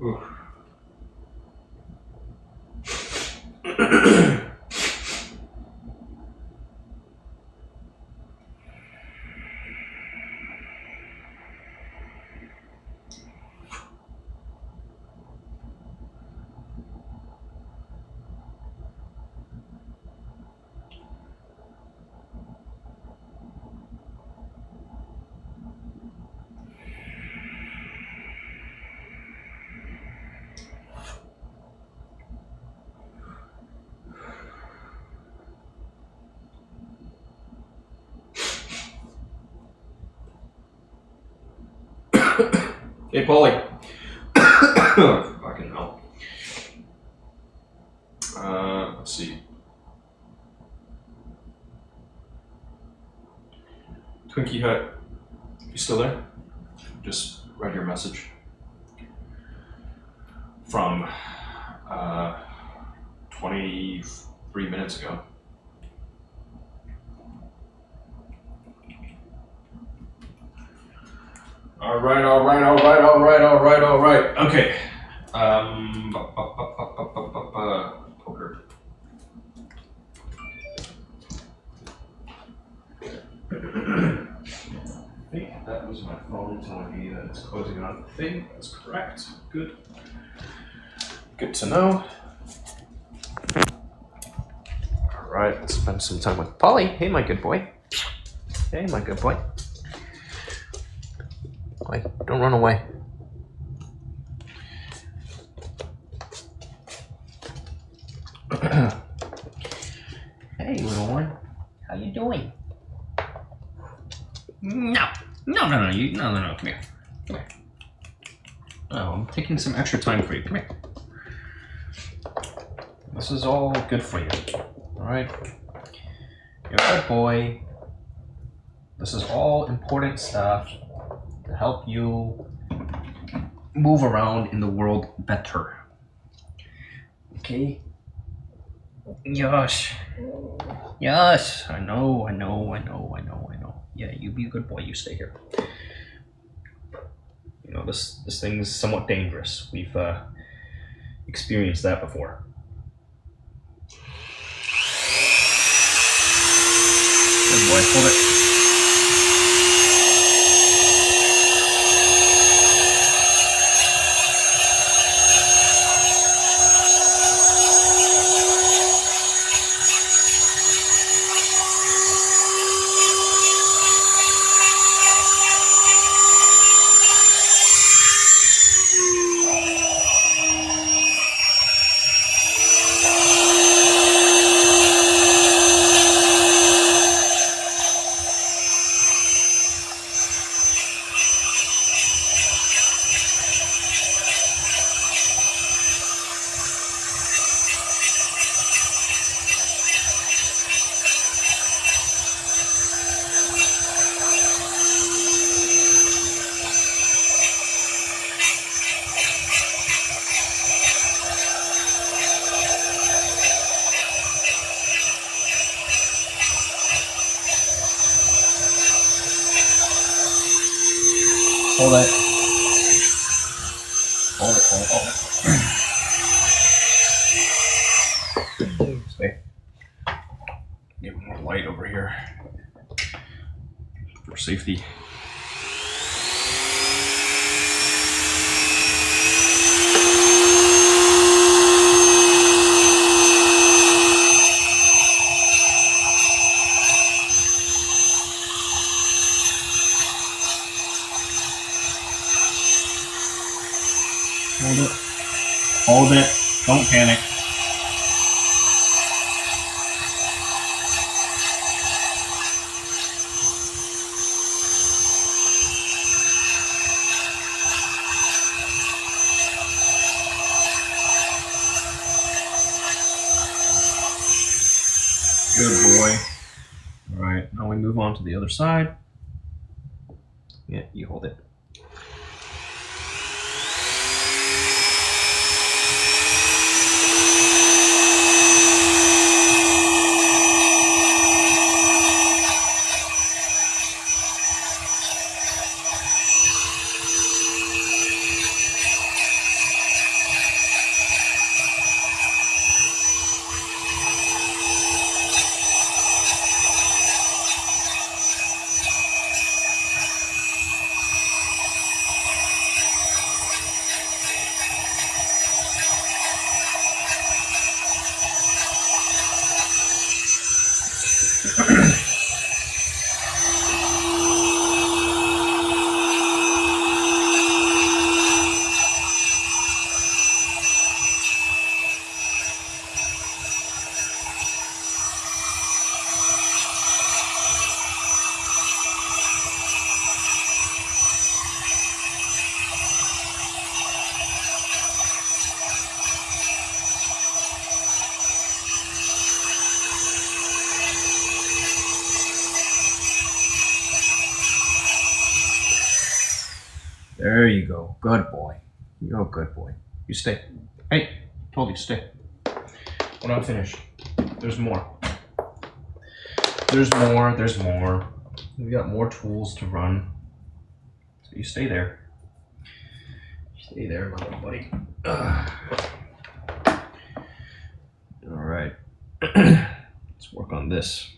Ooh. Hey, Polly. Fucking hell. Let's see. Twinkie Hut, you still there? Just read your message from 23 minutes ago. All right. Okay. Poker. I think that was my phone telling me that it's closing on the thing. That's correct. Good. Good to know. All right, let's spend some time with Polly. Hey, my good boy. Hey, my good boy. Boy, don't run away. Hey, little one. How you doing? No, come here. Oh, I'm taking some extra time for you. Come here. This is all good for you. All right? You're a good boy. This is all important stuff to help you move around in the world better. Okay? Yes. Yes. I know. Yeah, you be a good boy. You stay here. You know, this thing is somewhat dangerous. We've experienced that before. Good boy. Hold it. Hold it. Stay. Get more light over here for safety. Hold it. Don't panic. Good boy. All right, now we move on to the other side. Yeah, you hold it. There you go. Good boy. You're a good boy. You stay. Hey, told you stay. We're not finished. There's more. There's more. There's more. We got more tools to run. So you stay there. Stay there, my little buddy. All right. Let's work on this.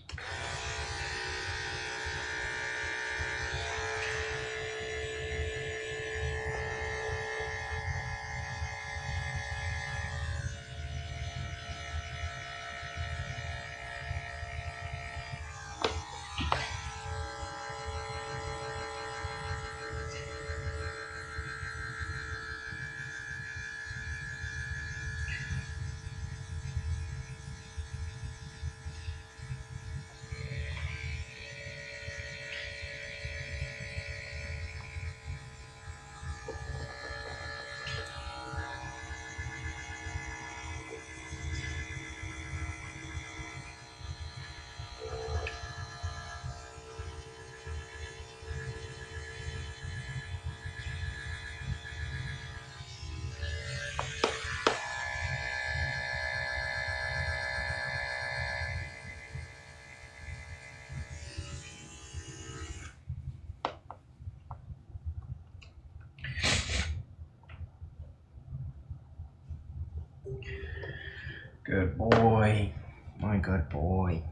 Good boy. My good boy.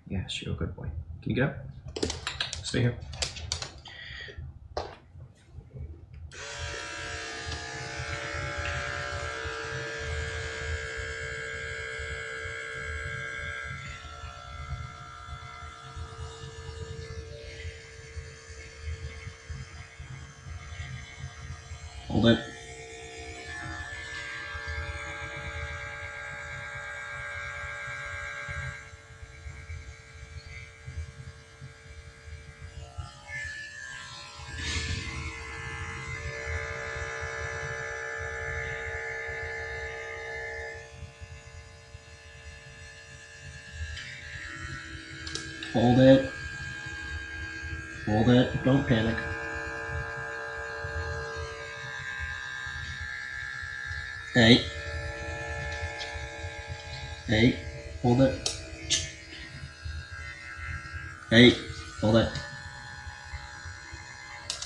Yes, you're a good boy. Can you get up? Stay here. Hold it. Hold it. Hold it. Don't panic. Hey. Hey. Hold it. Hey. Hold it.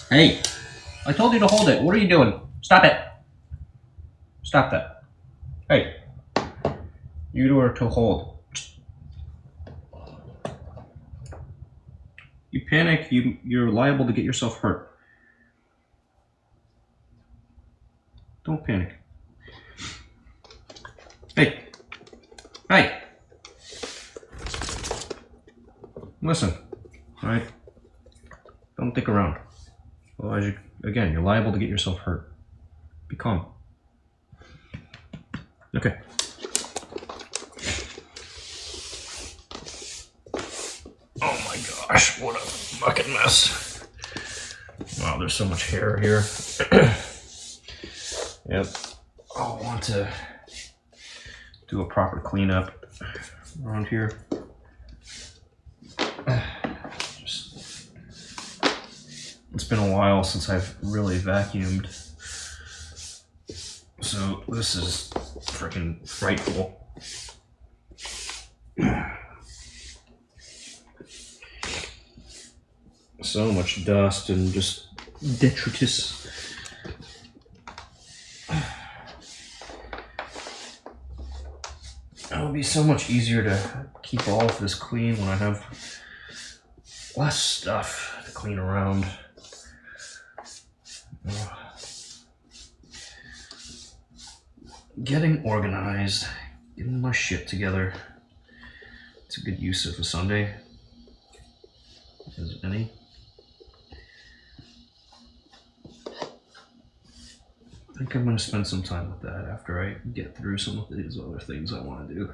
Hey. I told you to hold it. What are you doing? Stop it. Stop that. Hey. You are to hold. You panic, you're liable to get yourself hurt. Don't panic. Hey. Hey. Listen. Alright? Don't dick around. Otherwise, you're liable to get yourself hurt. Be calm. Okay. Oh my gosh, what a fucking mess. Wow, there's so much hair here. Yep. I'll want to do a proper cleanup around here. It's been a while since I've really vacuumed. So this is freaking frightful. So much dust and just detritus. It'll be so much easier to keep all of this clean when I have less stuff to clean around. Getting organized, getting my shit together. It's a good use of a Sunday. Is any? I think I'm going to spend some time with that after I get through some of these other things I want to do.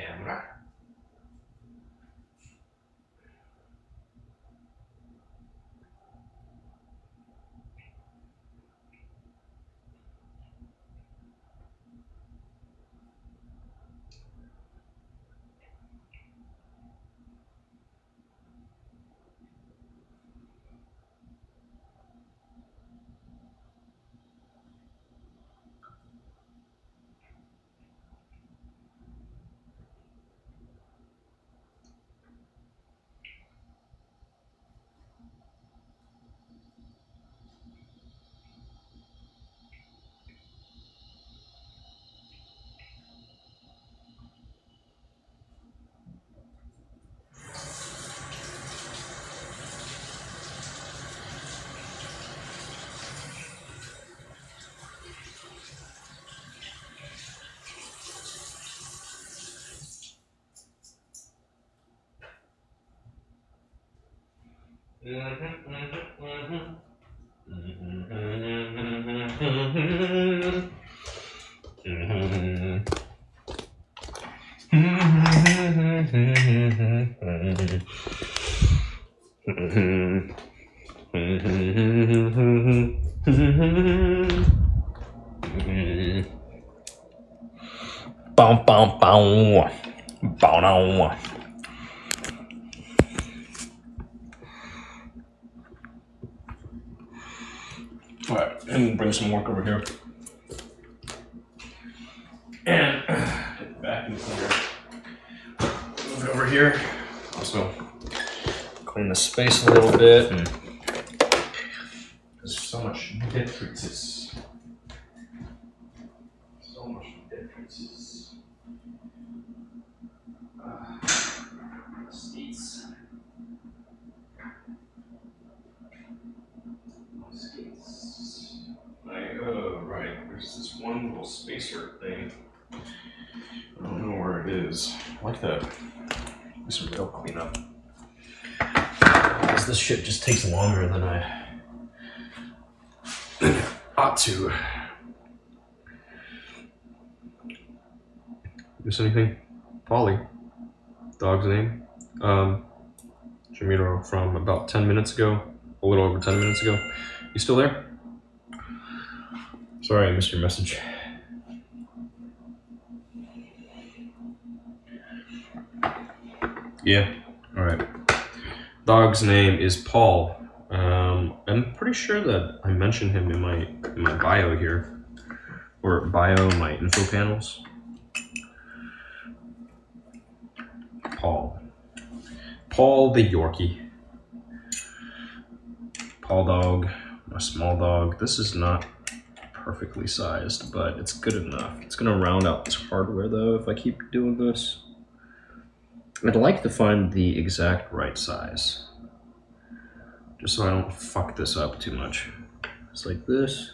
camera. Bow, bow, bow. Bow, now. Alright, and bring some work over here. And get back into here. Move it over here. Also, clean the space a little bit. And there's so much differences. So much differences. Skates. Right, there's this one little spacer thing. I don't know where it is. I like that. Do some real cleanup. Because this shit just takes longer than I ought to. Miss anything? Polly. Dog's name. Jamiro from about 10 minutes ago. A little over 10 minutes ago. You still there? Sorry, I missed your message. Yeah, alright. Dog's name is Paul. I'm pretty sure that I mentioned him in my bio here. Or bio, my info panels. Paul. Paul the Yorkie. Paul dog, my small dog. This is not perfectly sized, but it's good enough. It's gonna round out this hardware though if I keep doing this. I'd like to find the exact right size, just so I don't fuck this up too much. It's like this,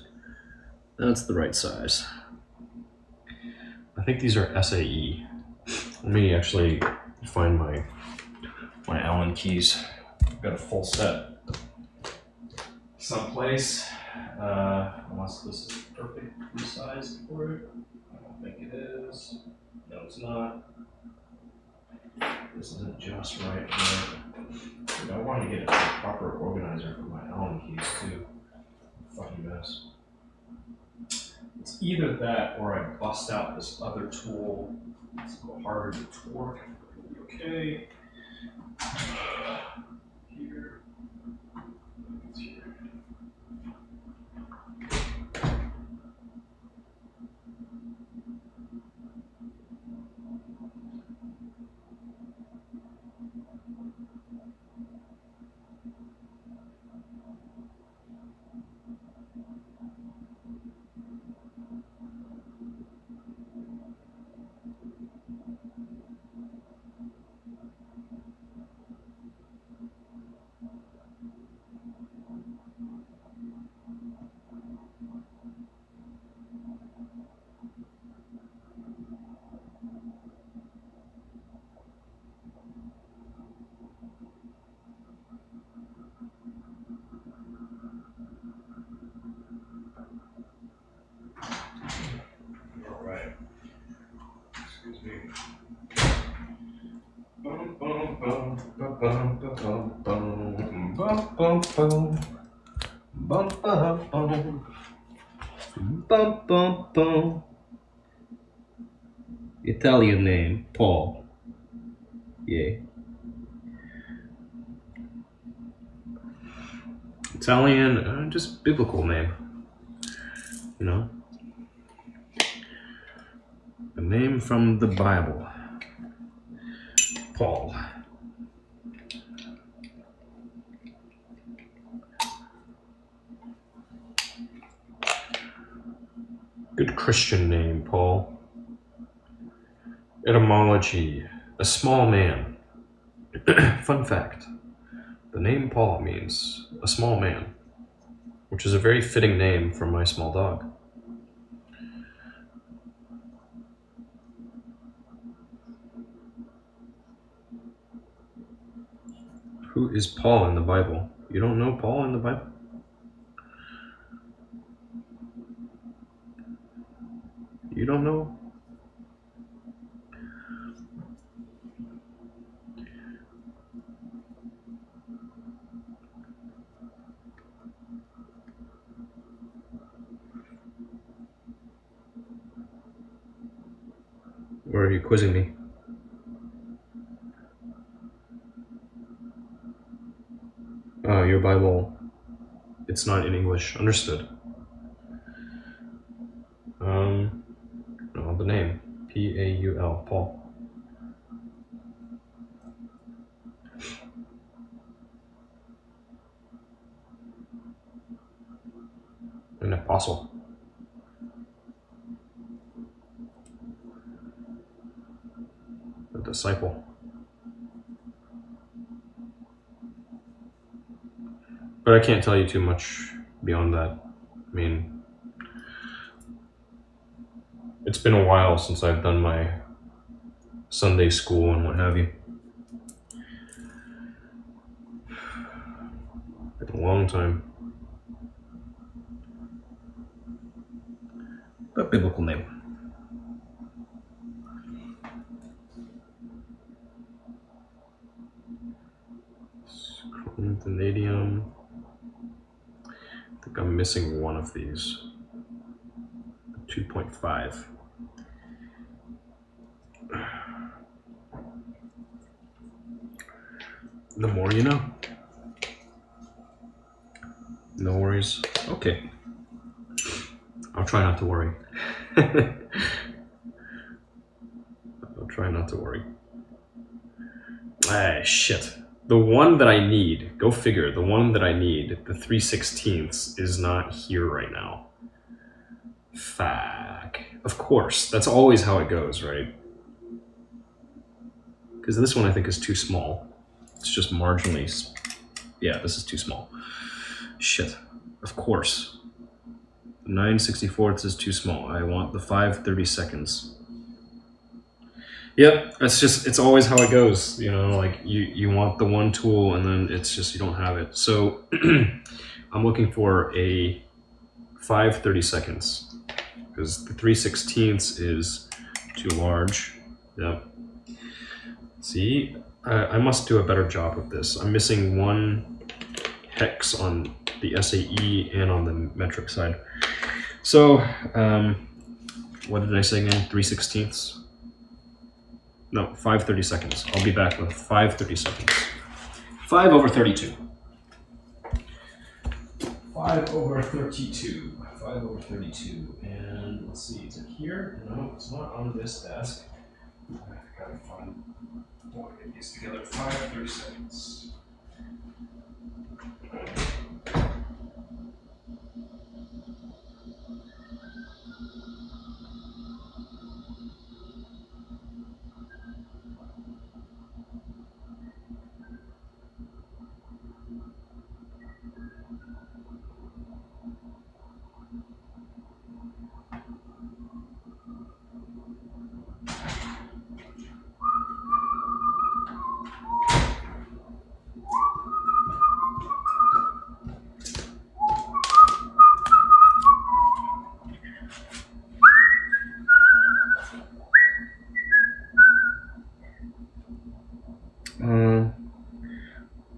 that's the right size. I think these are SAE. Let me actually find my Allen keys. I've got a full set someplace. Unless this is perfectly sized for it. I don't think it is. No, it's not. This isn't just right. Dude, I want to get a proper organizer for my Allen keys too. Fucking mess. It's either that or I bust out this other tool. It's a little harder to torque. It'll be okay. Here. It's here. Italian name, Paul. Yeah. Italian, just biblical name. You know? A name from the Bible. Paul. Good Christian name, Paul. Etymology, a small man. Fun fact, the name Paul means a small man, which is a very fitting name for my small dog. Who is Paul in the Bible? You don't know Paul in the Bible? You don't know? Or are you quizzing me? Your Bible, it's not in English. Understood. No, the name. Paul, Paul. An apostle. A disciple. But I can't tell you too much beyond that. I mean, it's been a while since I've done my Sunday school and what have you. Been a long time. But biblical name. Vanadium. I think I'm missing one of these. 2.5. The more you know. No worries. Okay. I'll try not to worry. I'll try not to worry. Ah, shit. The one that I need, go figure, the one that I need, the 3/16 is not here right now. Fuck. Of course, that's always how it goes, right? Because this one I think is too small. It's just marginally, yeah, this is too small. Shit, of course. 9/64 is too small. I want the 5/32. Yep, it's always how it goes, you know, like you want the one tool and then it's just, you don't have it. So I'm looking for a 5/32 because the 3/16 is too large. Yep. See, I must do a better job of this. I'm missing one hex on the SAE and on the metric side. So, what did I say again? 3/16? No, 5/32. I'll be back with 5/32. 5/32. 5/32. 5/32. And let's see, is it here? No, it's not on this desk. I gotta find one of these together. 5/32.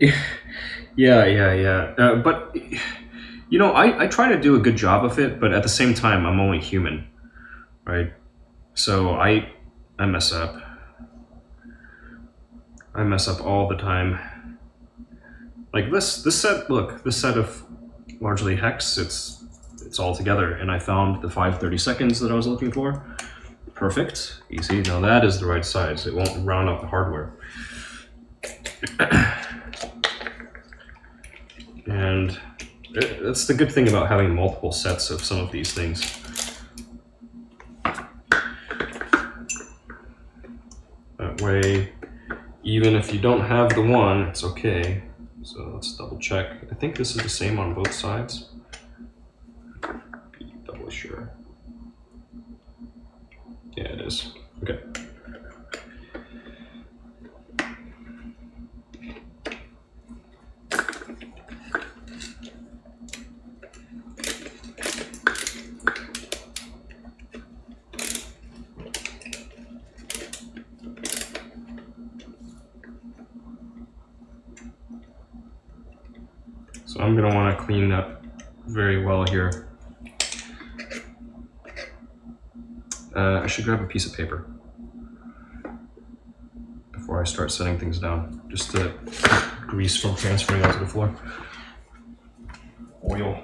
Yeah. But you know, I try to do a good job of it, but at the same time, I'm only human, right? So I mess up. I mess up all the time. Like this set. Look, this set of largely hex. It's all together, and I found the 5/32 that I was looking for. Perfect, easy. Now that is the right size. It won't round out the hardware. And that's the good thing about having multiple sets of some of these things. That way, even if you don't have the one, it's okay. So let's double check. I think this is the same on both sides. Be doubly sure. Yeah, it is. Okay. So I'm going to want to clean up very well here. I should grab a piece of paper before I start setting things down, just to keep grease from transferring onto the floor. Oil.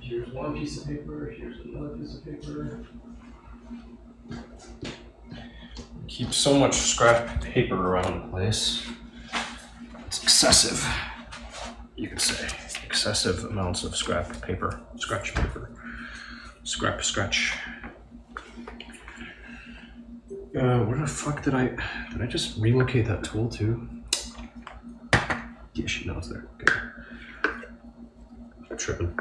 Here's one piece of paper, here's another piece of paper. Keep so much scrap paper around the place. It's excessive, you could say. Excessive amounts of scrap paper. Scratch paper. Scratch. Where the fuck did I just relocate that tool to? Yeah, she knows there. Okay. I'm tripping.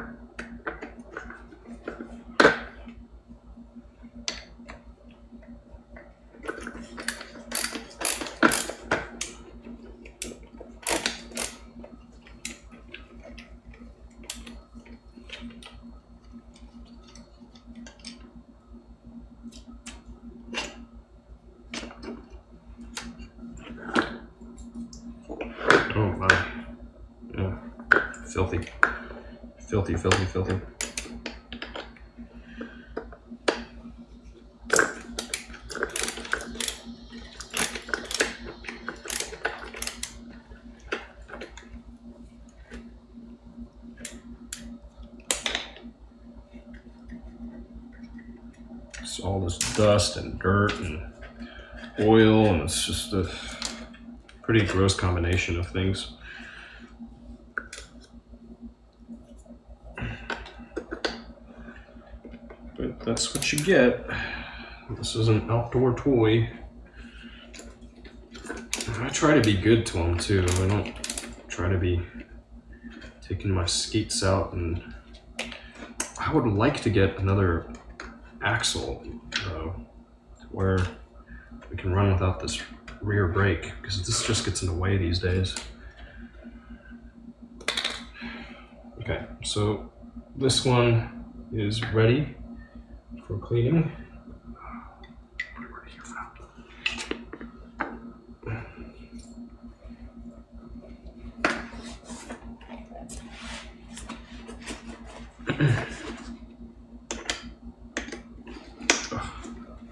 Oh my. Yeah. Filthy. It's all this dust and dirt and oil, and it's just a pretty gross combination of things. But that's what you get. This is an outdoor toy. I try to be good to them too. I don't try to be taking my skates out, and I would like to get another axle where we can run without this rear brake, because this just gets in the way these days. Okay, so this one is ready for cleaning.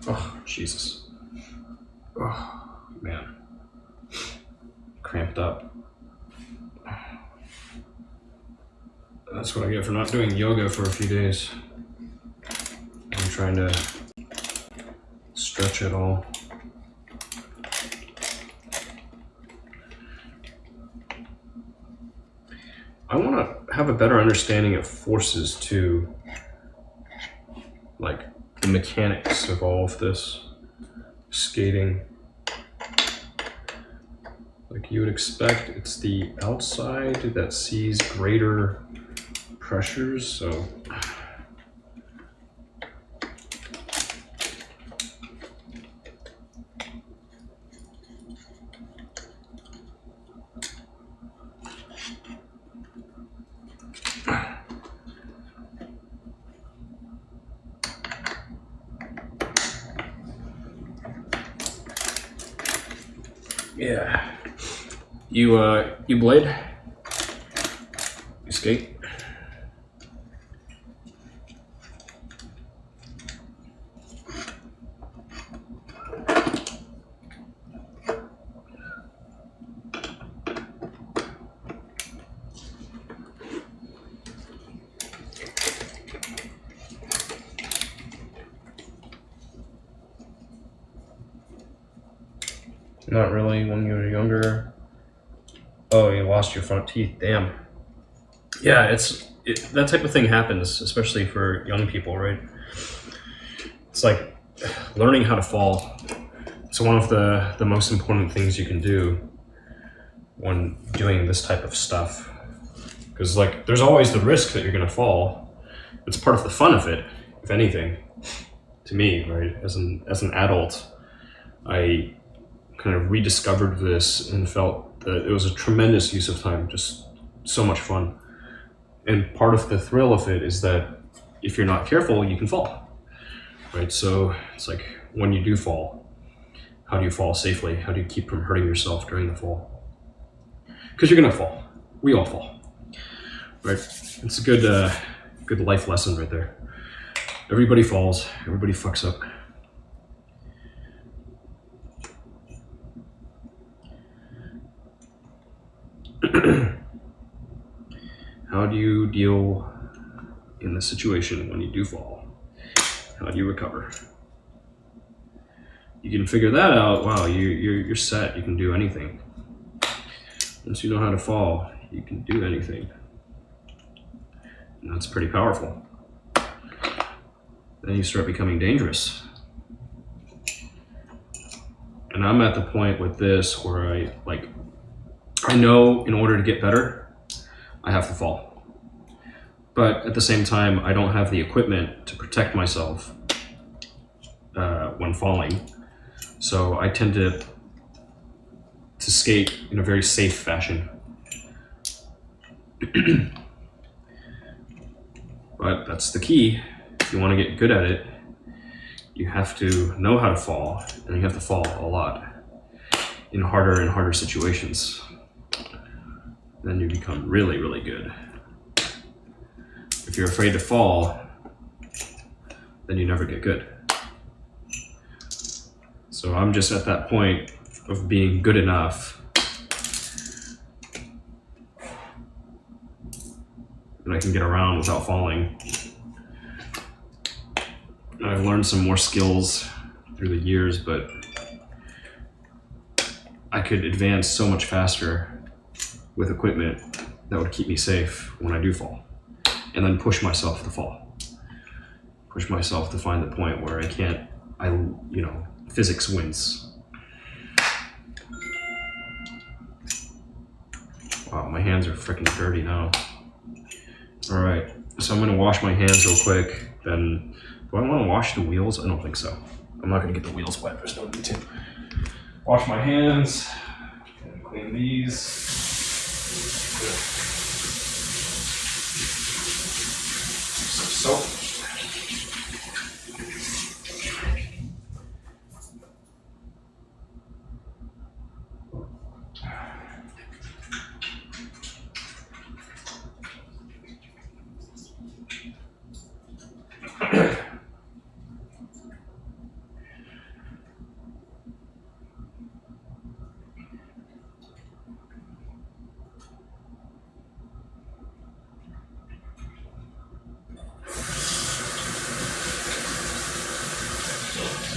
Oh, Jesus. Oh, man. Cramped up. That's what I get for not doing yoga for a few days. I'm trying to stretch it all. I want to have a better understanding of forces too. Like the mechanics of all of this skating. Like you would expect, it's the outside that sees greater pressures, so Yeah. You blade? You skate? Not really. When you were younger. Oh, you lost your front teeth. Damn. Yeah, that type of thing happens, especially for young people, right? It's like learning how to fall. It's one of the most important things you can do when doing this type of stuff. Because like, there's always the risk that you're gonna fall. It's part of the fun of it, if anything. To me, right? As an adult, I kind of rediscovered this and felt that it was a tremendous use of time, just so much fun. And part of the thrill of it is that if you're not careful, you can fall, right? So it's like, when you do fall, how do you fall safely? How do you keep from hurting yourself during the fall? Because you're gonna fall. We all fall, right? It's a good life lesson right there. Everybody falls, everybody fucks up. How do you deal in the situation when you do fall? How do you recover? You can figure that out. Wow, you're set. You can do anything. Once you know how to fall, you can do anything. And that's pretty powerful. Then you start becoming dangerous. And I'm at the point with this where I know in order to get better, I have to fall. But at the same time, I don't have the equipment to protect myself when falling. So I tend to skate in a very safe fashion. But that's the key. If you want to get good at it, you have to know how to fall, and you have to fall a lot in harder and harder situations. Then you become really, really good. If you're afraid to fall, then you never get good. So I'm just at that point of being good enough that I can get around without falling. And I've learned some more skills through the years, but I could advance so much faster with equipment that would keep me safe when I do fall. And then push myself to fall. Push myself to find the point where physics wins. Wow, my hands are freaking dirty now. All right, so I'm gonna wash my hands real quick. Then, do I wanna wash the wheels? I don't think so. I'm not gonna get the wheels wet, there's no need to. Wash my hands, and clean these. Some soap.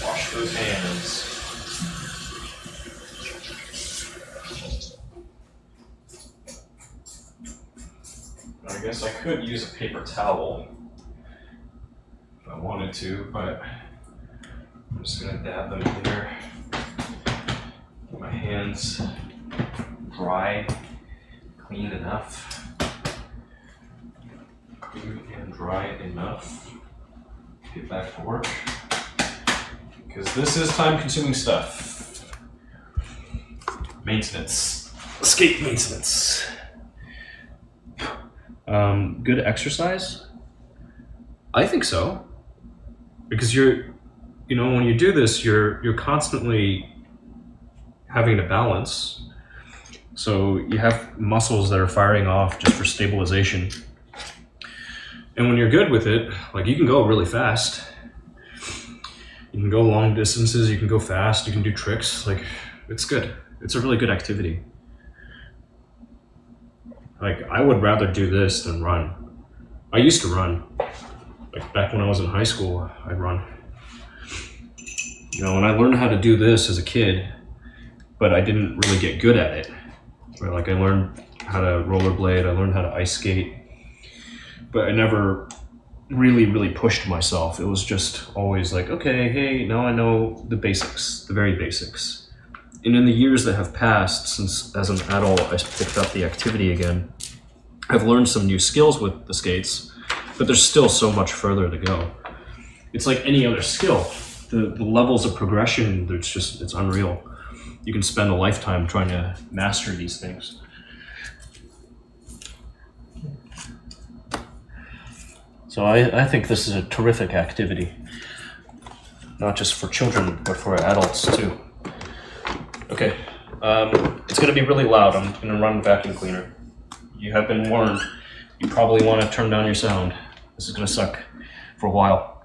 Wash those hands. I guess I could use a paper towel if I wanted to, but I'm just gonna dab them here. Get my hands dry, clean enough. Clean and dry enough. Get back to work. Because this is time-consuming stuff. Maintenance. Skate maintenance. Good exercise? I think so. Because when you do this, you're constantly having to balance. So you have muscles that are firing off just for stabilization. And when you're good with it, like you can go really fast. You can go long distances, you can go fast, you can do tricks. Like, it's good. It's a really good activity. Like, I would rather do this than run. I used to run. Like, back when I was in high school, I'd run. You know, and I learned how to do this as a kid, but I didn't really get good at it. Where, like, I learned how to rollerblade, I learned how to ice skate, but I never really pushed myself. It was just always like, okay, hey, now I know the basics, the very basics. And in the years that have passed since as an adult I picked up the activity again, I've learned some new skills with the skates, but there's still so much further to go. It's like any other skill. The levels of progression, it's unreal. You can spend a lifetime trying to master these things. So I think this is a terrific activity, not just for children, but for adults too. Okay, it's gonna be really loud. I'm gonna run the vacuum cleaner. You have been warned. You probably want to turn down your sound. This is gonna suck for a while.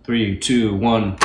3, 2, 1.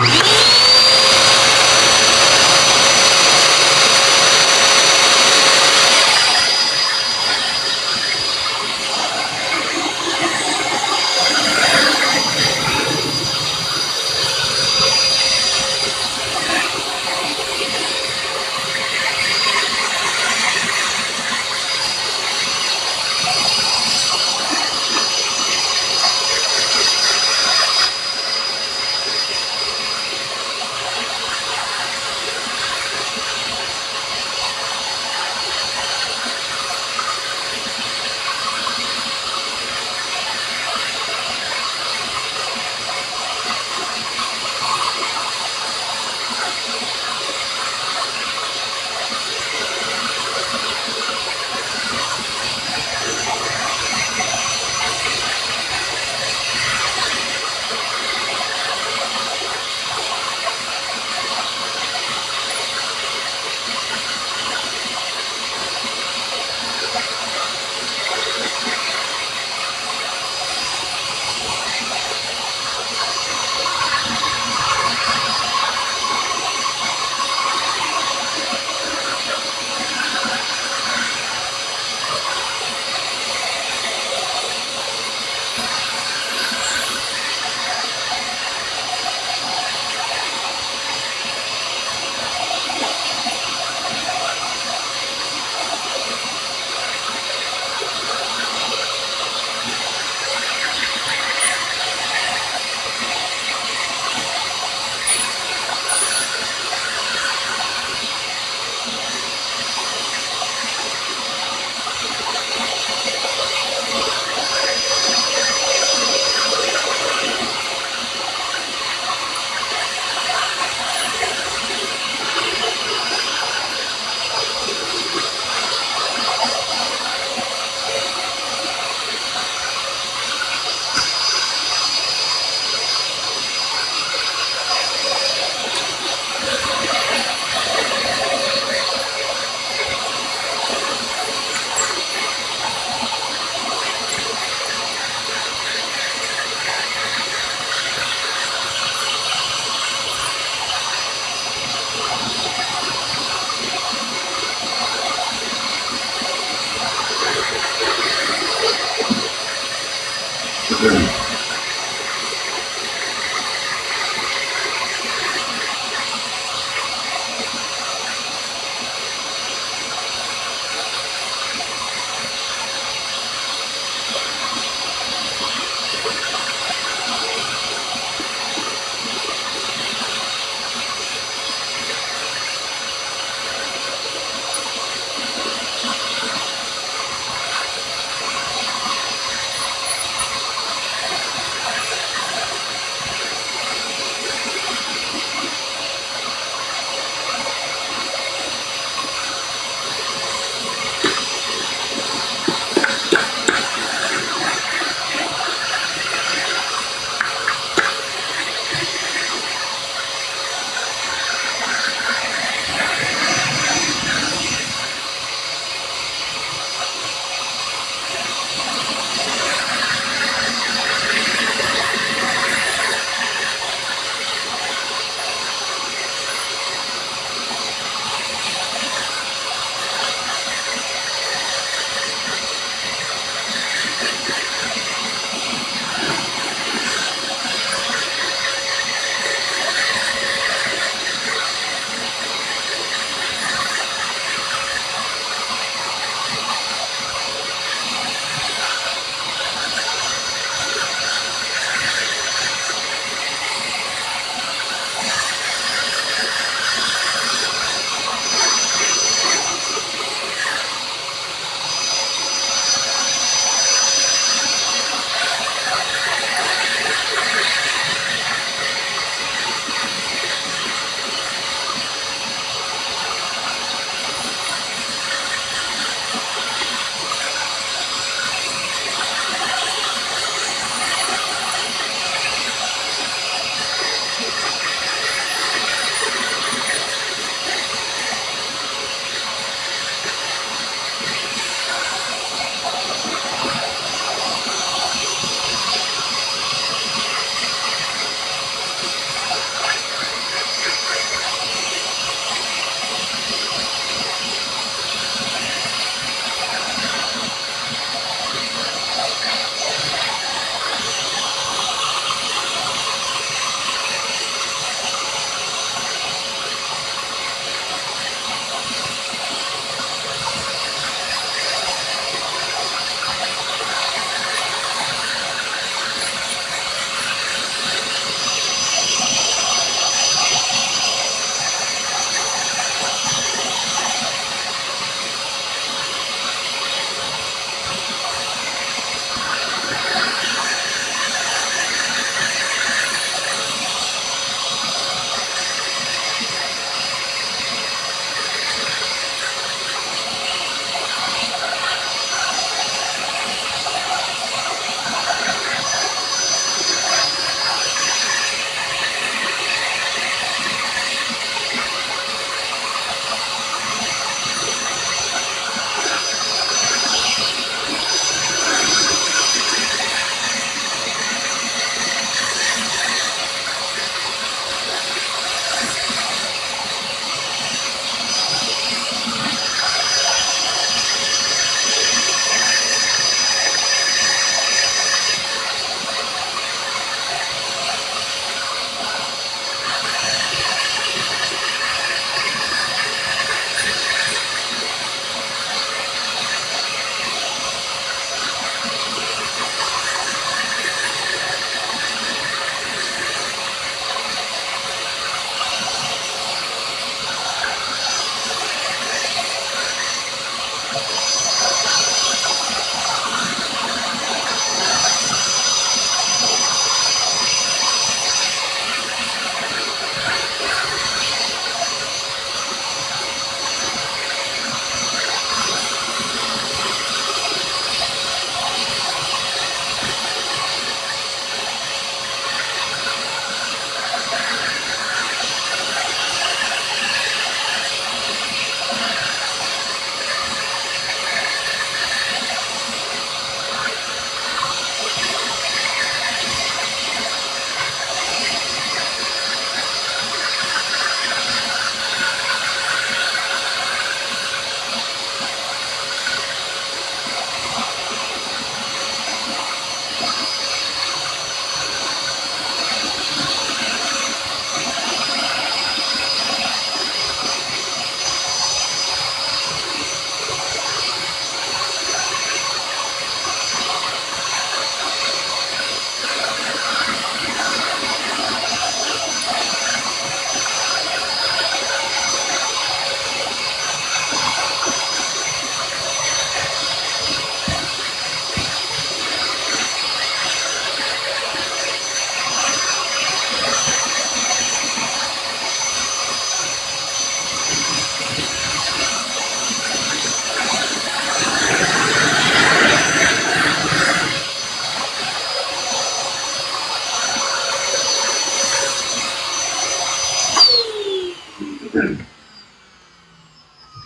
Okay,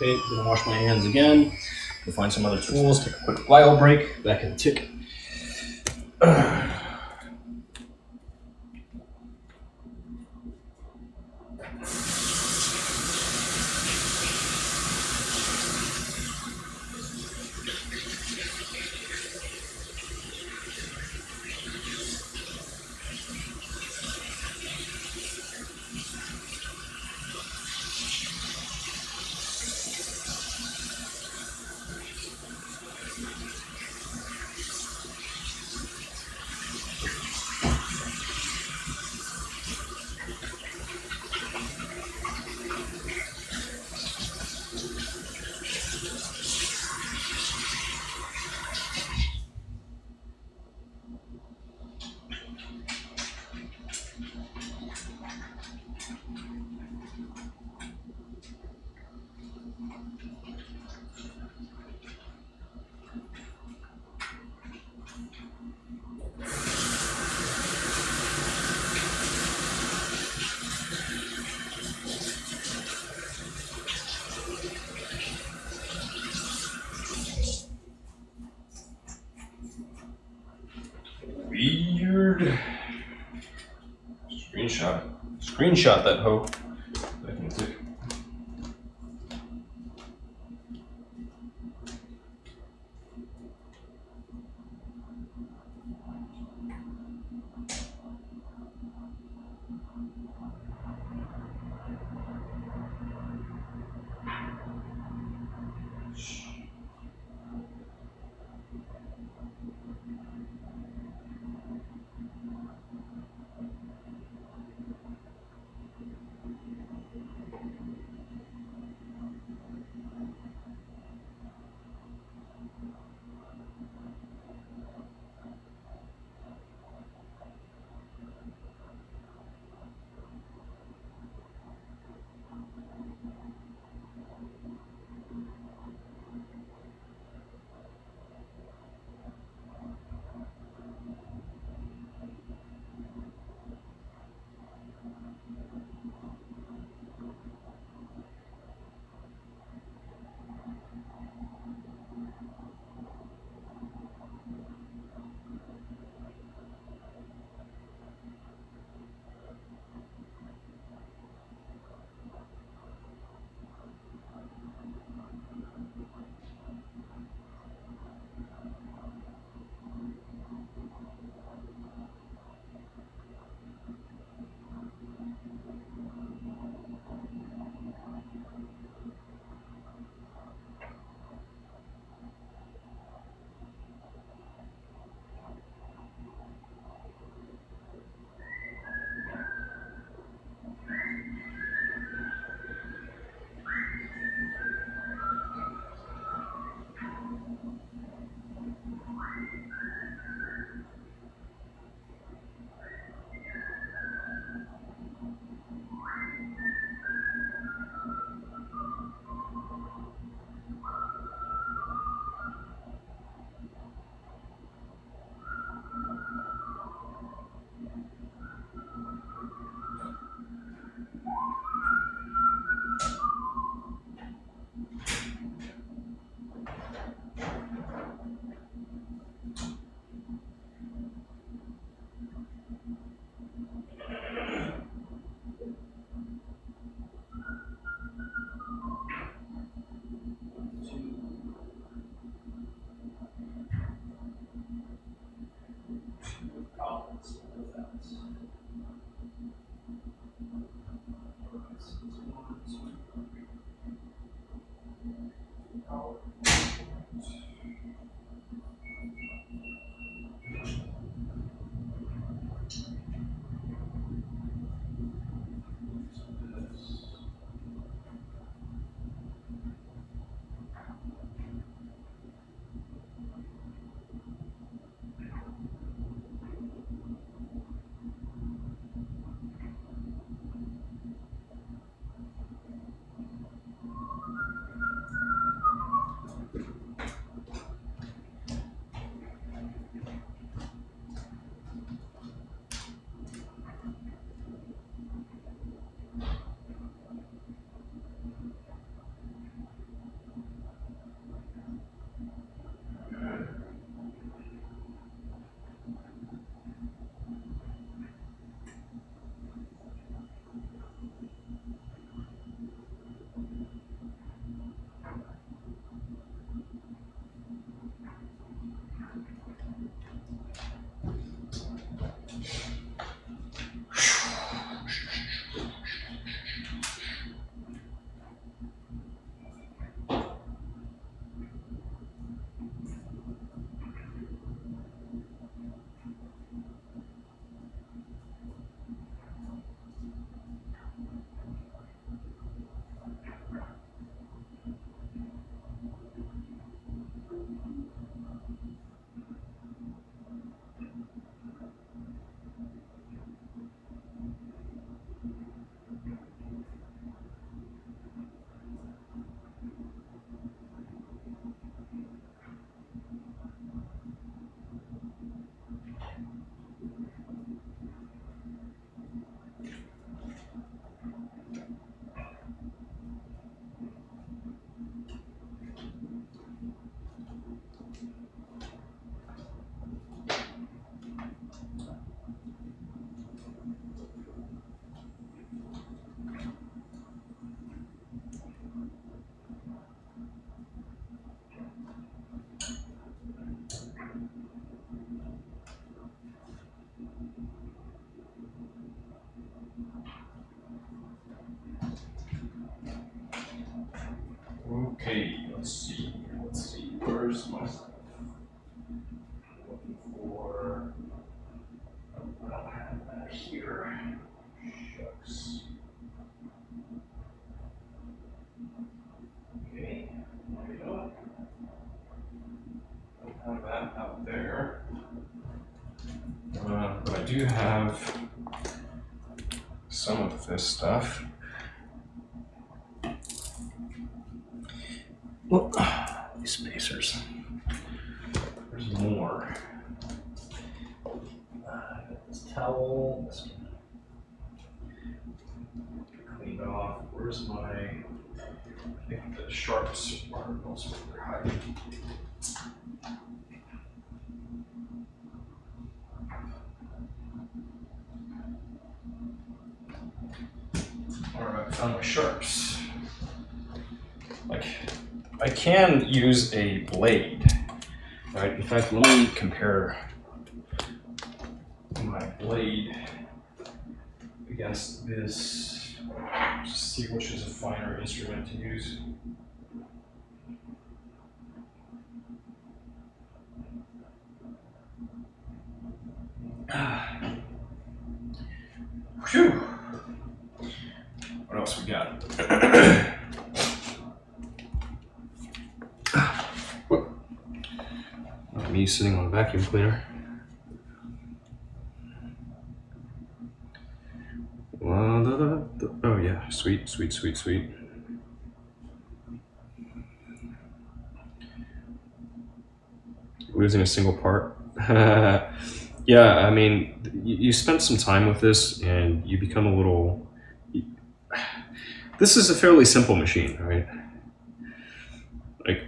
gonna wash my hands again. Go find some other tools. Take a quick bio break. Back in the tick. Weird. Screenshot that hoe. Back in the tick. Okay, let's see. Where's my stuff? Looking for. I don't have that here. Shucks. Okay, there we go. Don't have that out there. But I do have some of this stuff. Well, these spacers. There's more. This towel. This cleaned off. Where's my? I think the sharps are also where they're hiding. Alright, found my sharps. Like, I can use a blade. Alright, in fact, let me compare my blade against this. Just see which is a finer instrument to use. Phew. What else we got? Not me sitting on a vacuum cleaner. Oh yeah, sweet. Losing a single part. Yeah, I mean, you spend some time with this and you become a little... This is a fairly simple machine, right? Like,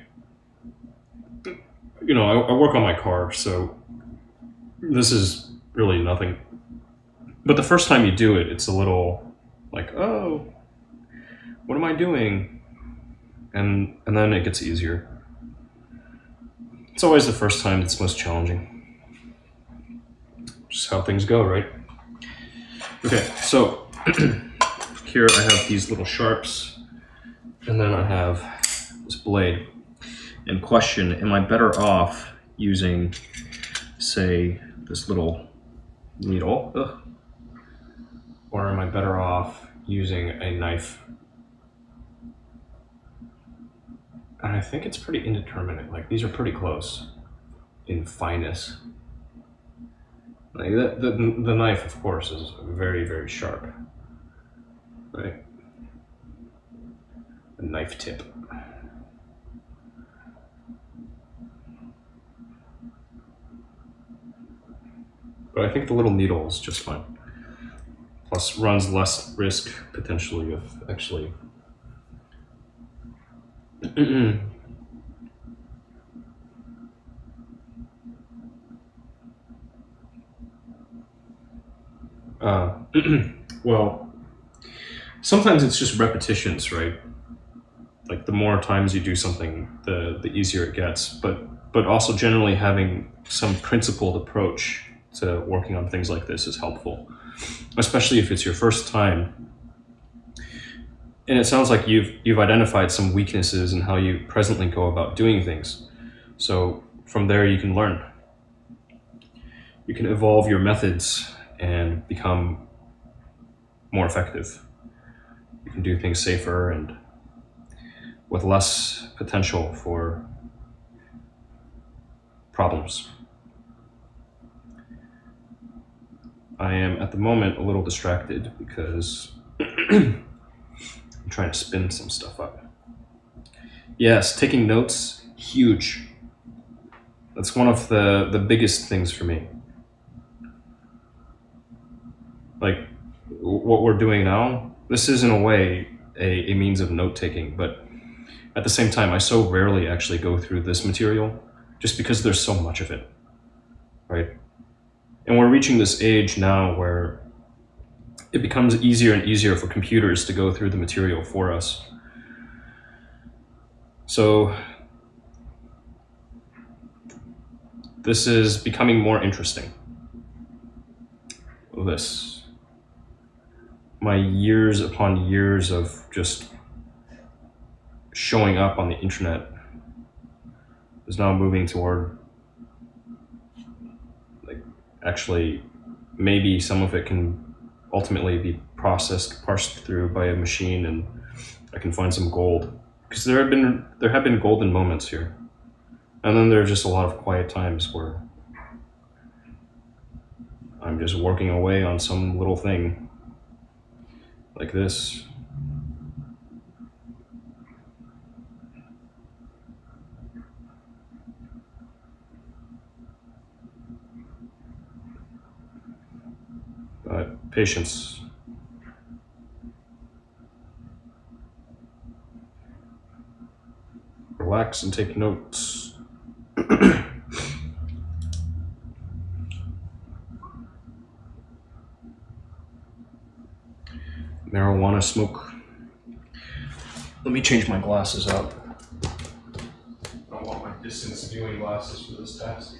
you know, I work on my car, so this is really nothing. But the first time you do it, it's a little like, oh, what am I doing? And then it gets easier. It's always the first time that's most challenging. Just how things go, right? Okay, so here I have these little sharps, and then I have this blade. And question, am I better off using, say, this little needle? Ugh. Or am I better off using a knife? And I think it's pretty indeterminate. Like, these are pretty close in fineness. Like the knife, of course, is very, very sharp. Right? A knife tip. But I think the little needle is just fine. Plus, runs less risk, potentially, of actually... Well, sometimes it's just repetitions, right? Like, the more times you do something, the easier it gets. But also generally having some principled approach to working on things like this is helpful, especially if it's your first time. And it sounds like you've identified some weaknesses in how you presently go about doing things. So from there you can learn. You can evolve your methods and become more effective. You can do things safer and with less potential for problems. I am at the moment a little distracted because I'm trying to spin some stuff up. Yes, taking notes, huge. That's one of the biggest things for me. Like, what we're doing now, this is in a way a means of note-taking, but at the same time, I so rarely actually go through this material just because there's so much of it, right? And we're reaching this age now where it becomes easier and easier for computers to go through the material for us. So this is becoming more interesting. My years upon years of just showing up on the internet is now moving toward, like, actually maybe some of it can ultimately be parsed through by a machine, and I can find some gold. Because there have been golden moments here. And then there are just a lot of quiet times where I'm just working away on some little thing like this. But patience. Relax and take notes. Marijuana smoke. Let me change my glasses out. I don't want my distance viewing glasses for this task.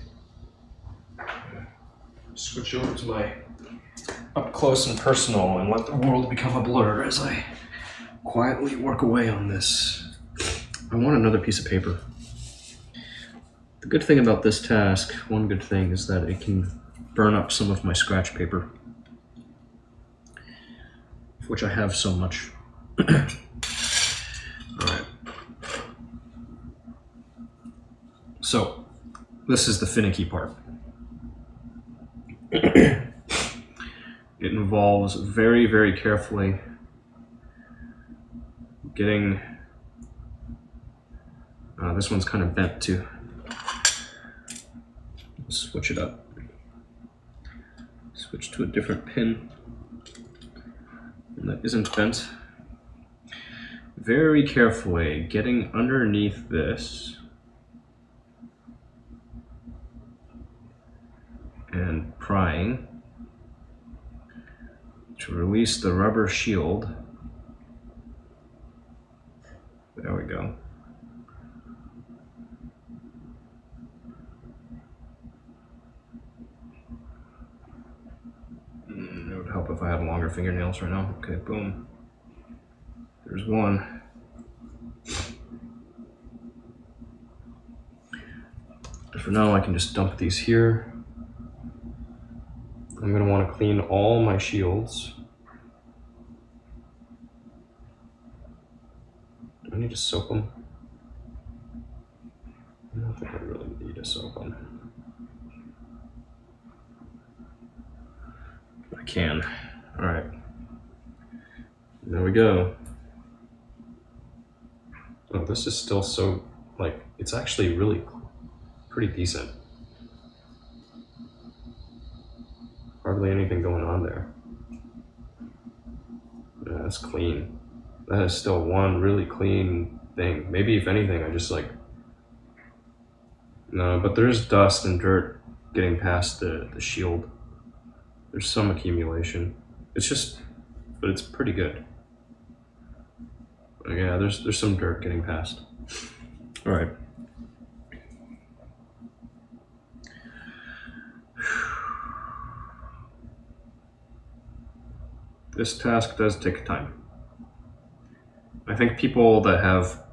Switch over to my up close and personal and let the world become a blur as I quietly work away on this. I want another piece of paper. The good thing about this task, one good thing, is that it can burn up some of my scratch paper, of which I have so much. Alright. So, this is the finicky part. It involves very, very carefully getting... this one's kind of bent too. Switch it up. Switch to a different pin. And that isn't bent. Very carefully getting underneath this and prying to release the rubber shield. There we go. It would help if I had longer fingernails right now. Okay, boom. There's one. For now, I can just dump these here. I'm going to want to clean all my shields. Do I need to soak them? I don't think I really need to soak them. I can. Alright. There we go. Oh, this is still so, like, it's actually really pretty decent. Hardly anything going on there. Yeah, that's clean. That is still one really clean thing. Maybe if anything, I just like... No, but there's dust and dirt getting past the shield. There's some accumulation. It's just, but it's pretty good. But yeah, there's some dirt getting past. All right. This task does take time. I think people that have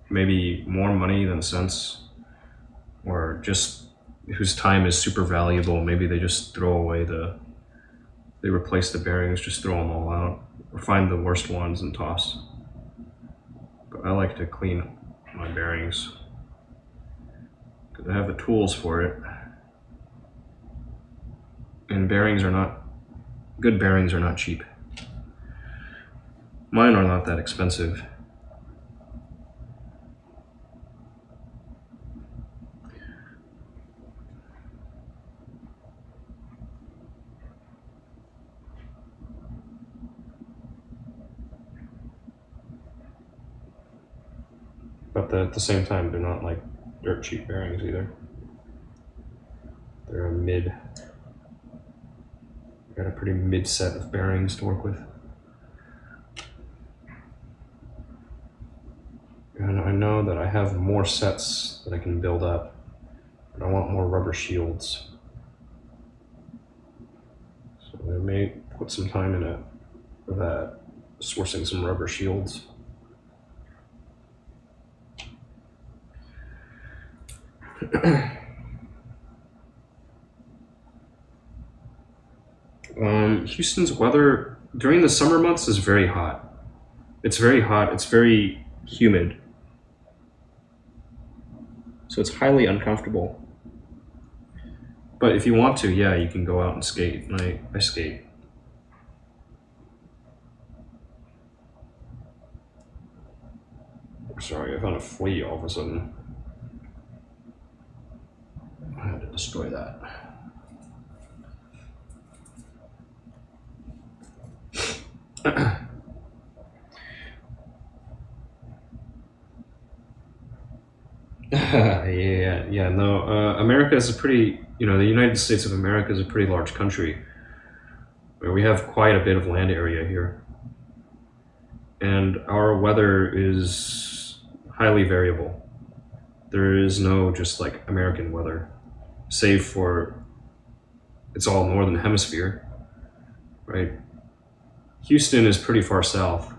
maybe more money than sense, or just whose time is super valuable, maybe they just throw away they replace the bearings, just throw them all out, or find the worst ones and toss. But I like to clean my bearings, because I have the tools for it. And good bearings are not cheap. Mine are not that expensive. But at the same time, they're not like dirt cheap bearings either. They're a mid. I got a pretty mid set of bearings to work with. And I know that I have more sets that I can build up, but I want more rubber shields. So I may put some time in it for that, sourcing some rubber shields. Houston's weather during the summer months is very hot. It's very hot. It's very humid. So it's highly uncomfortable. But if you want to, yeah, you can go out and skate. And I skate. Sorry, I found a flea all of a sudden. I had to destroy that. No. America is a pretty, the United States of America is a pretty large country. Where we have quite a bit of land area here. And our weather is highly variable. There is no just like American weather, save for it's all northern hemisphere, right? Houston is pretty far south.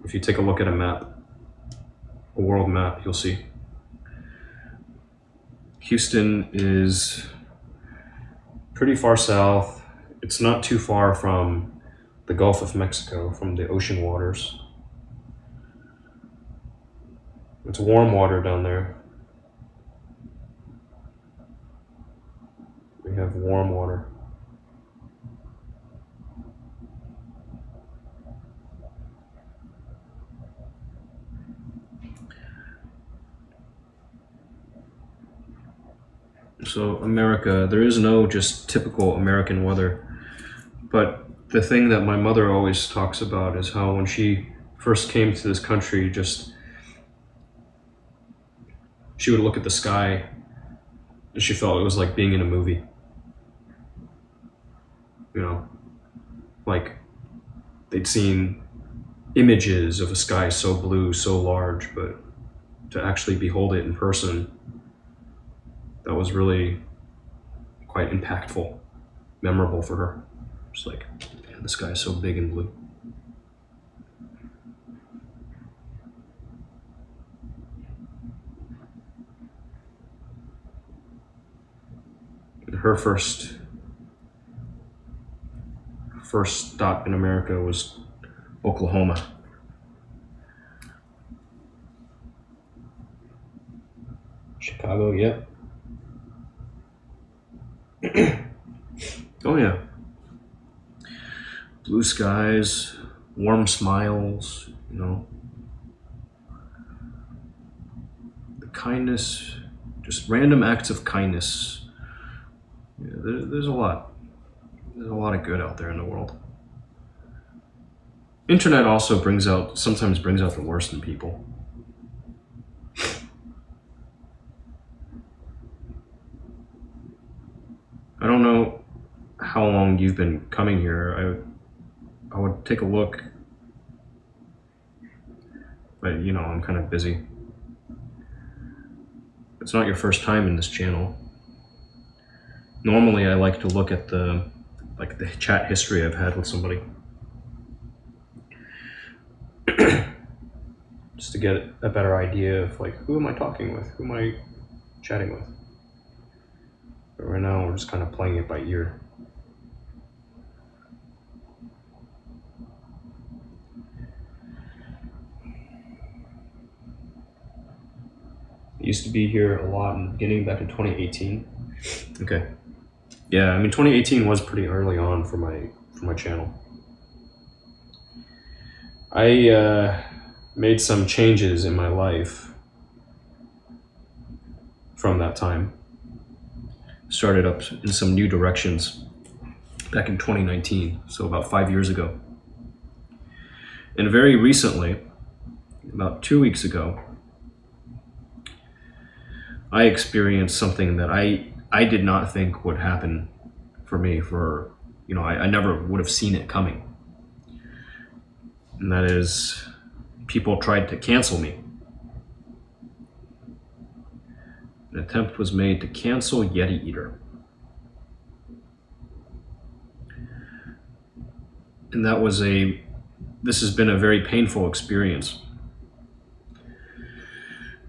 If you take a look at a map, a world map, you'll see. Houston is pretty far south. It's not too far from the Gulf of Mexico, from the ocean waters. It's warm water down there. We have warm water. So America, there is no just typical American weather. But the thing that my mother always talks about is how when she first came to this country, she would look at the sky and she felt it was like being in a movie. Like they'd seen images of a sky so blue, so large, but to actually behold it in person, that was really quite impactful, memorable for her. Just like, man, the sky is so big and blue. Her first stop in America was Oklahoma. Chicago, yep. Oh yeah. Blue skies, warm smiles, the kindness, just random acts of kindness. Yeah, there's a lot. There's a lot of good out there in the world. Internet also sometimes brings out the worst in people. I don't know how long you've been coming here. I would take a look, but I'm kind of busy. It's not your first time in this channel. Normally I like to look at the chat history I've had with somebody. Just to get a better idea of who am I talking with? Who am I chatting with? But right now we're just kind of playing it by ear. I used to be here a lot in the beginning, back in 2018. Okay. Yeah, 2018 was pretty early on for my channel. I made some changes in my life from that time. Started up in some new directions back in 2019, so about 5 years ago. And very recently, about 2 weeks ago, I experienced something that I did not think would happen for me I never would have seen it coming. And that is, people tried to cancel me. An attempt was made to cancel Yeti Eater. And this has been a very painful experience.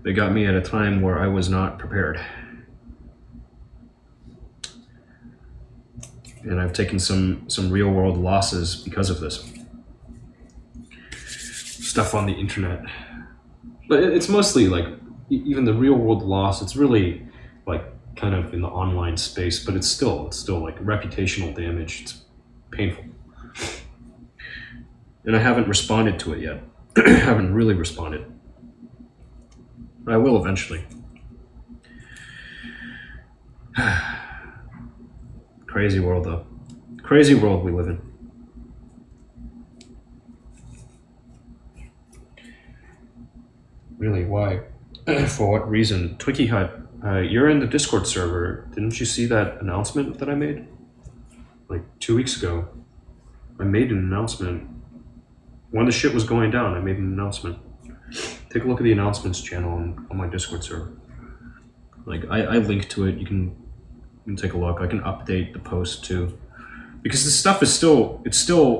They got me at a time where I was not prepared. And I've taken some real world losses because of this. Stuff on the internet. But it's mostly like, even the real world loss, it's really like kind of in the online space, but it's still like reputational damage. It's painful. And I haven't responded to it yet. I haven't really responded. I will eventually. Crazy world, though. Crazy world we live in. Really, why? For what reason? Twiki Hut, you're in the Discord server. Didn't you see that announcement that I made? Like 2 weeks ago. I made an announcement. When the shit was going down, I made an announcement. Take a look at the announcements channel on my Discord server. Like, I link to it. You can take a look. I can update the post too. Because this stuff is still,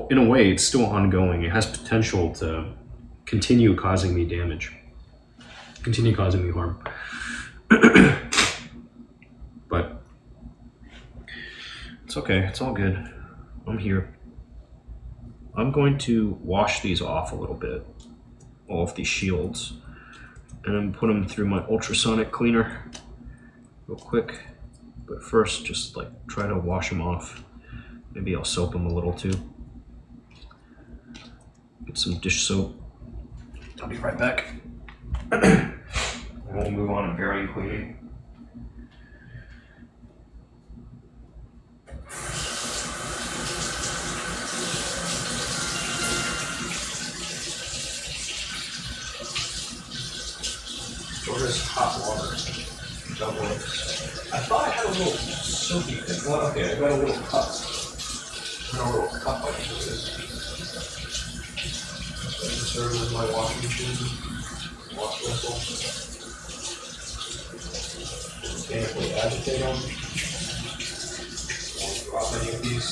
in a way, it's still ongoing. It has potential to continue causing me damage. Continue causing me harm. But it's okay. It's all good. I'm here. I'm going to wash these off a little bit. All of these shields. And then put them through my ultrasonic cleaner real quick. But first, just like try to wash them off. Maybe I'll soap them a little too. Get some dish soap. I'll be right back. And we'll move on to bearing cleaning. Where's hot water? That works. I thought I had a little soapy thing. Well, okay, I got a little cup. I got a little cup I can use. I can serve with my washing machine. Wash vessel. Mechanically agitate them. Won't drop any of these.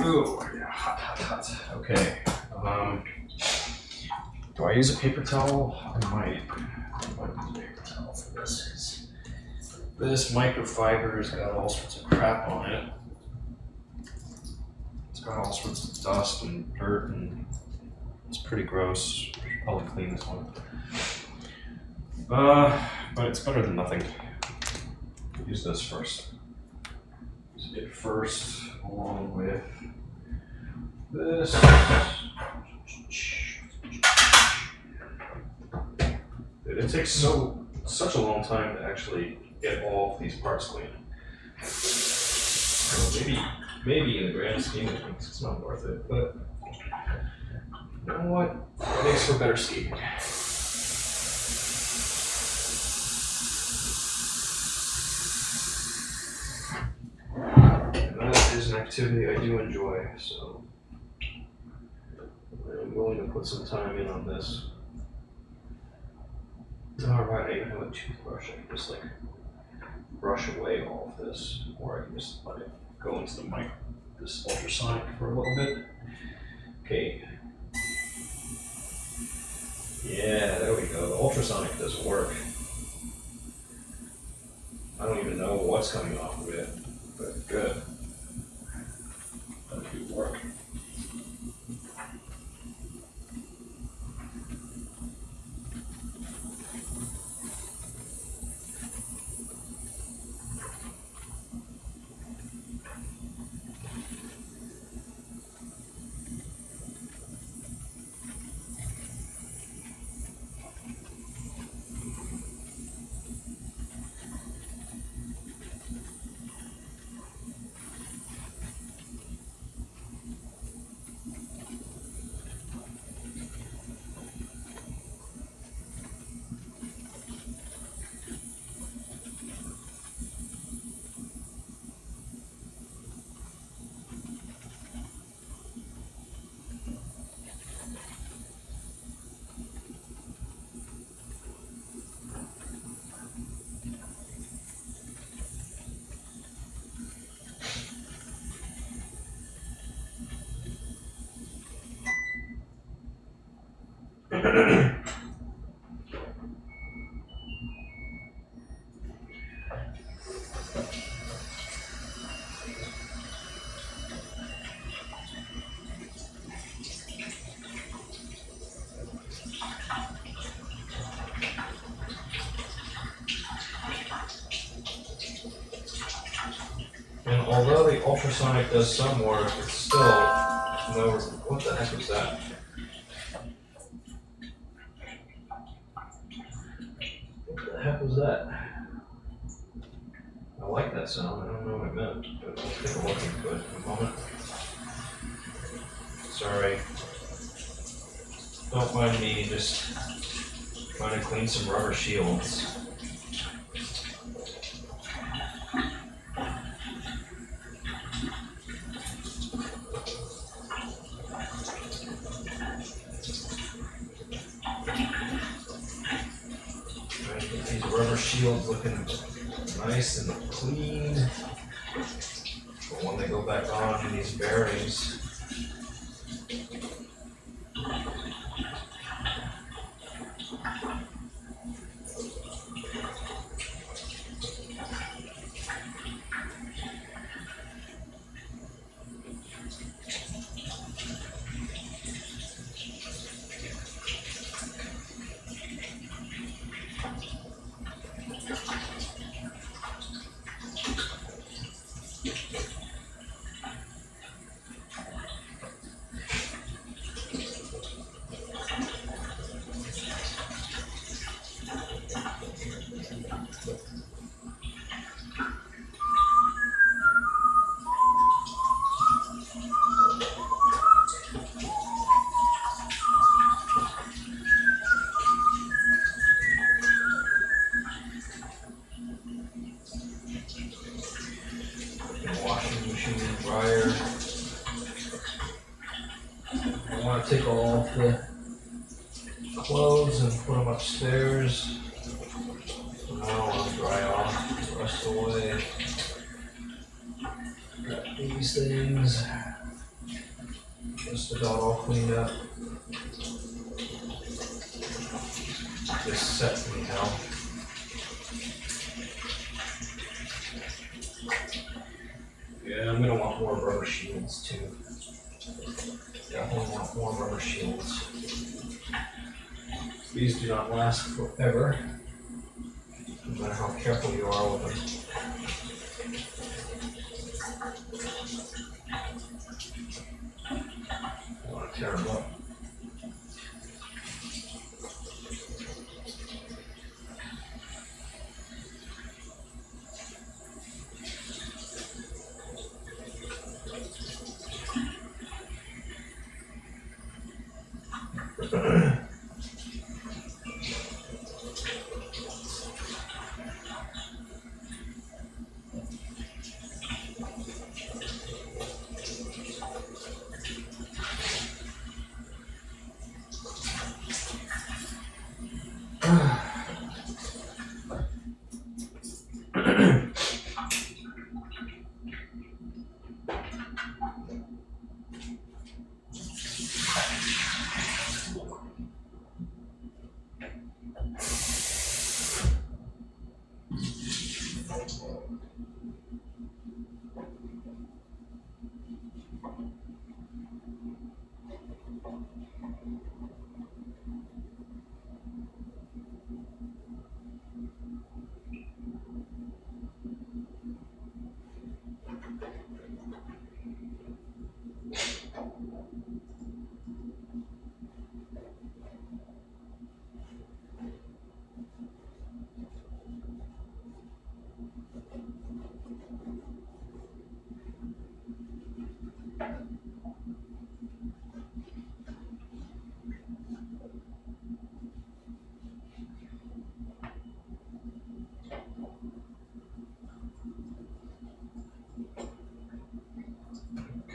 Ooh, yeah, hot. Okay. Do I use a paper towel? I might use a paper towel for this. This microfiber's got all sorts of crap on it. It's got all sorts of dust and dirt, and it's pretty gross. I should probably clean this one. But it's better than nothing. Use this first. Use it first, along with this. It takes such a long time to actually get all of these parts clean. So maybe in the grand scheme of things, it's not worth it. But you know what? It makes for better skating. That is an activity I do enjoy, so I'm willing to put some time in on this. Alright, I even have a toothbrush. I can just like brush away all of this, or I can just let it go into the this ultrasonic for a little bit. Okay. Yeah, there we go. The ultrasonic does work. I don't even know what's coming off of it, but good. That'll do work. And although the ultrasonic does some work, it's still no. What the heck was that? What the heck was that? I like that sound. I don't know what it meant, but I'll take a look into it in a moment. Sorry. Don't mind me just trying to clean some rubber shields. Get these rubber shields looking nice and clean. But when they go back on in these bearings, washing machine, dryer. I want to take all the clothes and put them upstairs. So now I want to dry off the rest of the way. Got these things just about all cleaned up. This set anyhow. Yeah, I'm gonna want more rubber shields too. Definitely want more rubber shields. These do not last forever, no matter how careful you are with them. I want to tear them up.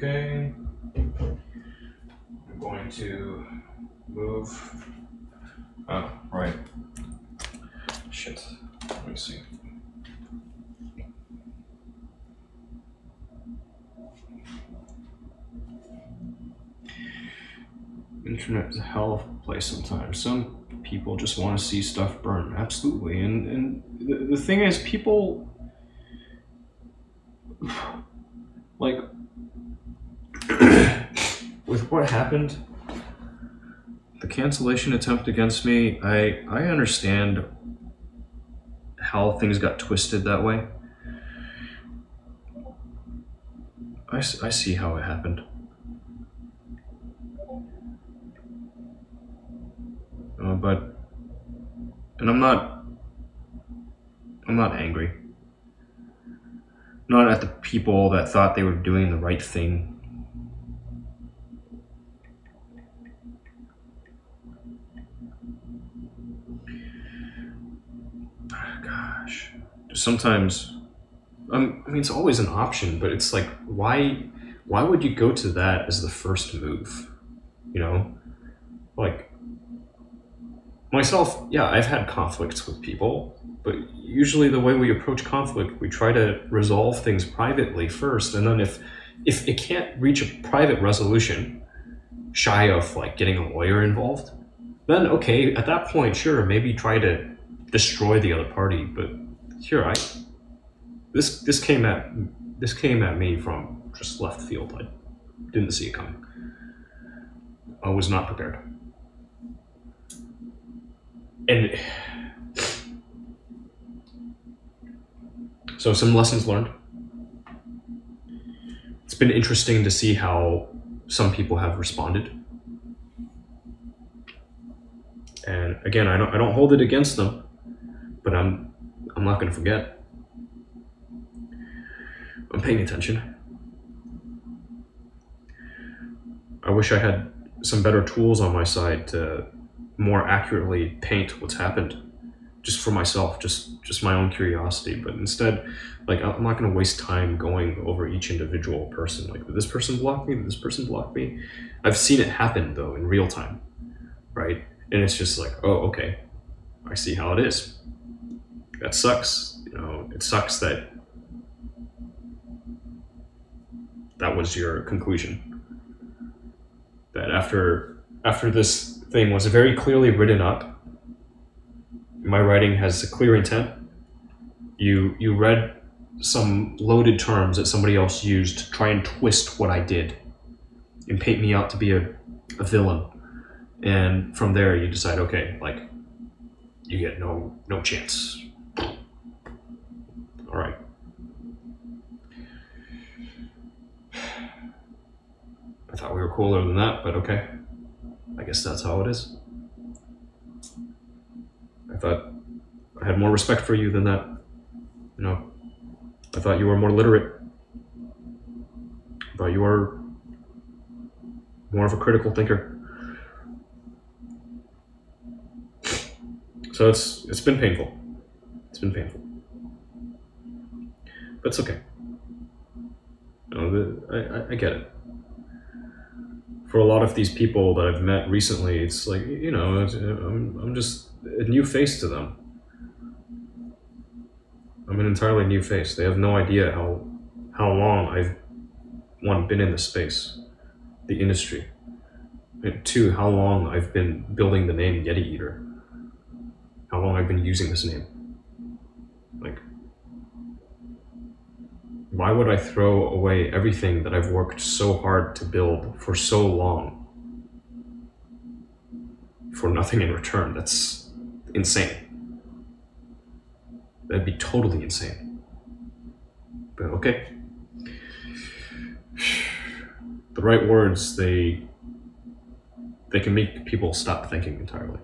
Okay, I'm going to move. Oh, right. Shit. Let me see. internet is a hell of a place sometimes. Some people just want to see stuff burn, absolutely. And the thing is, people, like, with what happened, the cancellation attempt against me, I understand how things got twisted that way. I see how it happened. And I'm not angry. Not at the people that thought they were doing the right thing. Gosh, sometimes, I mean, it's always an option, but it's like, why would you go to that as the first move? You know, like, myself, yeah, I've had conflicts with people, but usually the way we approach conflict, we try to resolve things privately first, and then if it can't reach a private resolution, shy of like getting a lawyer involved, then okay, at that point, sure, maybe try to destroy the other party. But here, this came at me from just left field. I didn't see it coming. I was not prepared. And so some lessons learned. It's been interesting to see how some people have responded. And again, I don't hold it against them, but I'm not going to forget. I'm paying attention. I wish I had some better tools on my side to more accurately paint what's happened, just for myself, just my own curiosity. But instead, like, I'm not going to waste time going over each individual person. Like, did this person block me? Did this person block me? I've seen it happen though in real time, right? And it's just like, oh, okay, I see how it is. That sucks. You know, it sucks that was your conclusion. That after this thing was very clearly written up, my writing has a clear intent. You read some loaded terms that somebody else used to try and twist what I did and paint me out to be a villain. And from there you decide, okay, like, you get no chance. All right. I thought we were cooler than that, but okay. I guess that's how it is. I thought I had more respect for you than that. You know, I thought you were more literate. I thought you were more of a critical thinker. So it's been painful. It's been painful. But it's okay. You know, I get it. For a lot of these people that I've met recently, it's like, you know, I'm just a new face to them. I'm an entirely new face. They have no idea how long I've been in the space, the industry. And two, how long I've been building the name Yeti Eater. How long I've been using this name. Like, why would I throw away everything that I've worked so hard to build for so long for nothing in return? That's insane. That'd be totally insane. But okay. The right words, they can make people stop thinking entirely.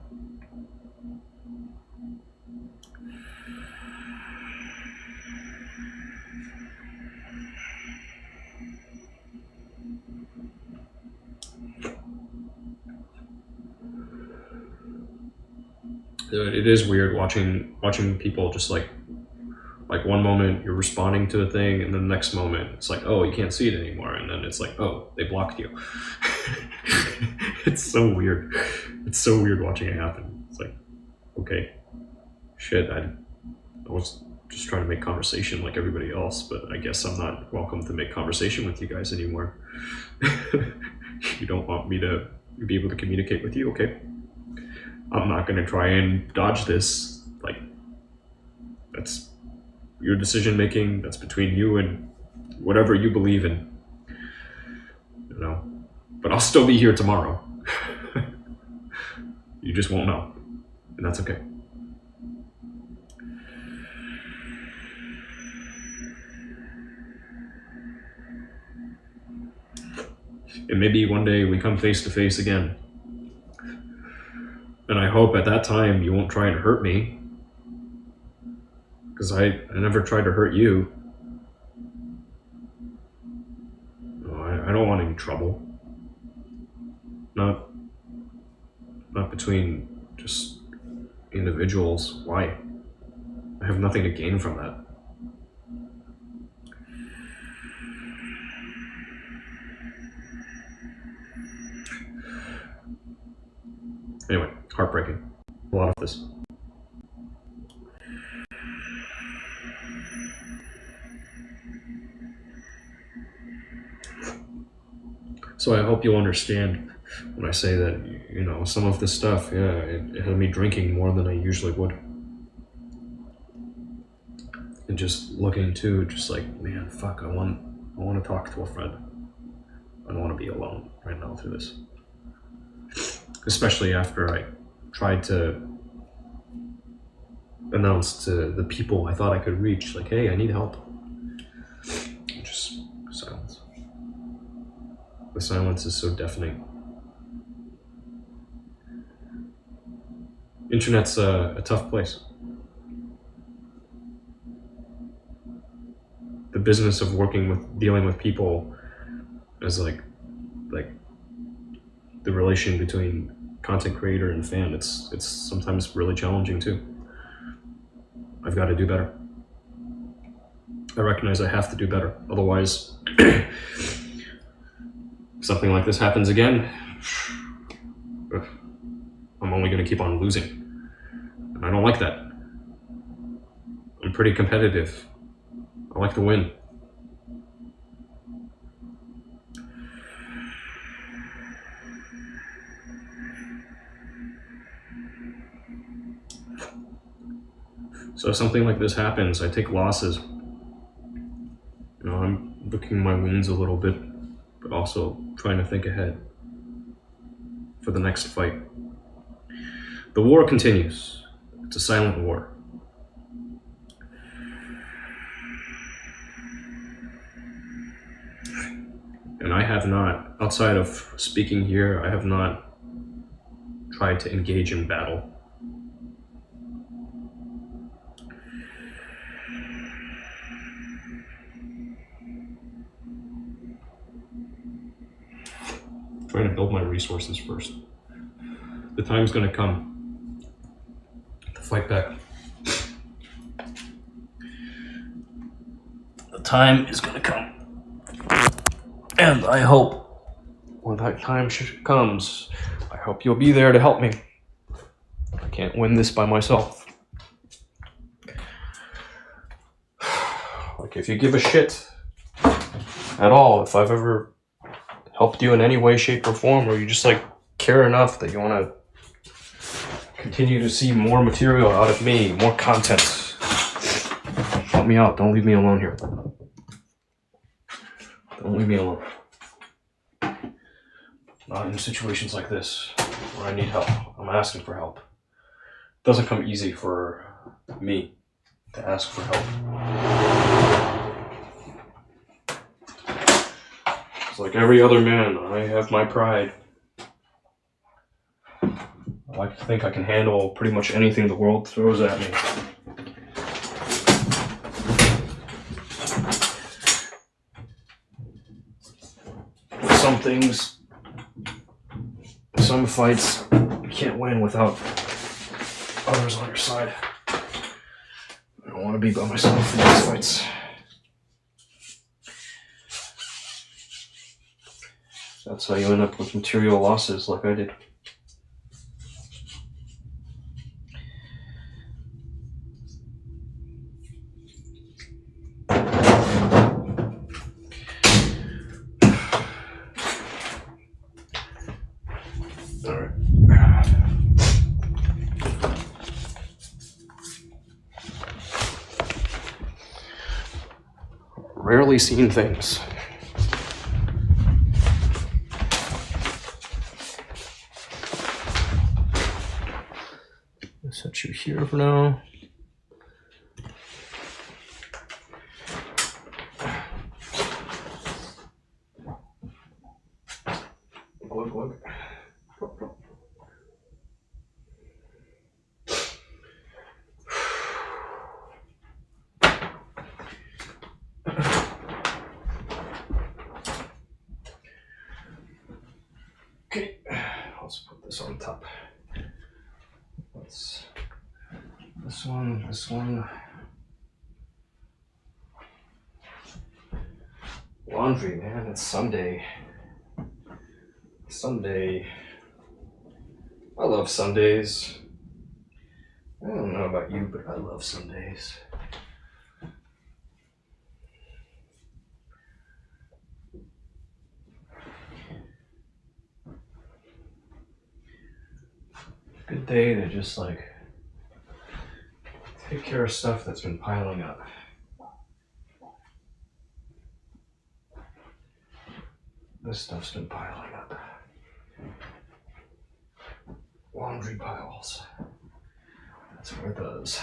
It is weird watching people just like one moment you're responding to a thing, and then the next moment it's like, oh, you can't see it anymore, and then it's like, oh, they blocked you. It's so weird. It's so weird watching it happen. It's like, okay, shit, I was just trying to make conversation like everybody else, but I guess I'm not welcome to make conversation with you guys anymore. You don't want me to be able to communicate with you, okay? I'm not gonna try and dodge this. Like, that's your decision making. That's between you and whatever you believe in. You know, but I'll still be here tomorrow. You just won't know, and that's okay. And maybe one day we come face to face again. And I hope at that time you won't try and hurt me. Because I never tried to hurt you. No, I don't want any trouble. Not between just individuals. Why? I have nothing to gain from that. Anyway, heartbreaking. A lot of this. So I hope you'll understand when I say that, you know, some of this stuff, yeah, it had me drinking more than I usually would. And just looking too, just like, man, fuck, I want to talk to a friend. I don't want to be alone right now through this. Especially after I tried to announce to the people I thought I could reach, like, hey, I need help. Just silence. The silence is so deafening. Internet's a tough place. The business of dealing with people is like the relation between content creator and fan. It's sometimes really challenging too. I've got to do better. I recognize I have to do better. Otherwise, something like this happens again, I'm only going to keep on losing. And I don't like that. I'm pretty competitive. I like to win. So if something like this happens, I take losses. You know, I'm licking my wounds a little bit, but also trying to think ahead for the next fight. The war continues. It's a silent war. And I have not, outside of speaking here, I have not tried to engage in battle. Trying to build my resources first. The time's gonna come to fight back. The time is gonna come. And I hope when that time comes, I hope you'll be there to help me. I can't win this by myself. Like, if you give a shit at all, if I've ever helped you in any way, shape, or form, or you just like care enough that you want to continue to see more material out of me, more content, help me out. Don't leave me alone here. Don't leave me alone. Not in situations like this where I need help. I'm asking for help. It doesn't come easy for me to ask for help. It's like every other man, I have my pride. I like to think I can handle pretty much anything the world throws at me. Some things, some fights, you can't win without others on your side. I don't want to be by myself in these fights. That's how you end up with material losses like I did. rarely seen things. I'll set you here for now. Look. Okay, let's put this on top. Let's this one. Laundry, man, it's Sunday. I love Sundays. I don't know about you, but I love Sundays. Good day to just like take care of stuff that's been piling up. This stuff's been piling up. Laundry piles. That's what it does.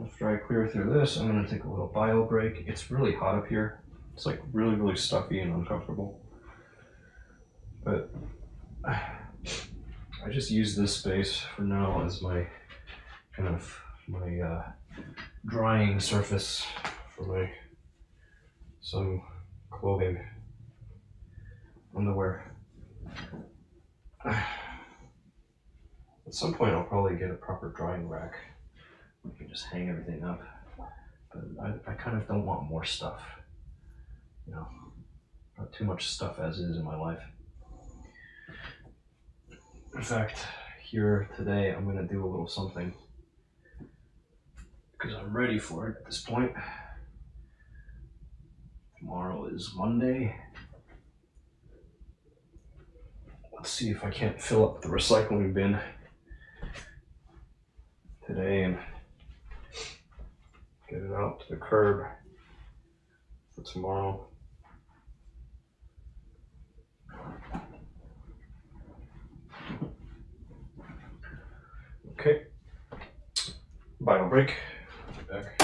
After I clear through this, I'm going to take a little bio break. It's really hot up here. It's like really, really stuffy and uncomfortable. But I just use this space for now as my kind of my drying surface for some clothing, underwear. At some point I'll probably get a proper drying rack. We can just hang everything up. But I kind of don't want more stuff. You know, not too much stuff as is in my life. In fact, here today I'm gonna do a little something because I'm ready for it at this point. Tomorrow is Monday. Let's see if I can't fill up the recycling bin today and get it out to the curb for tomorrow. Okay, bio break. Back.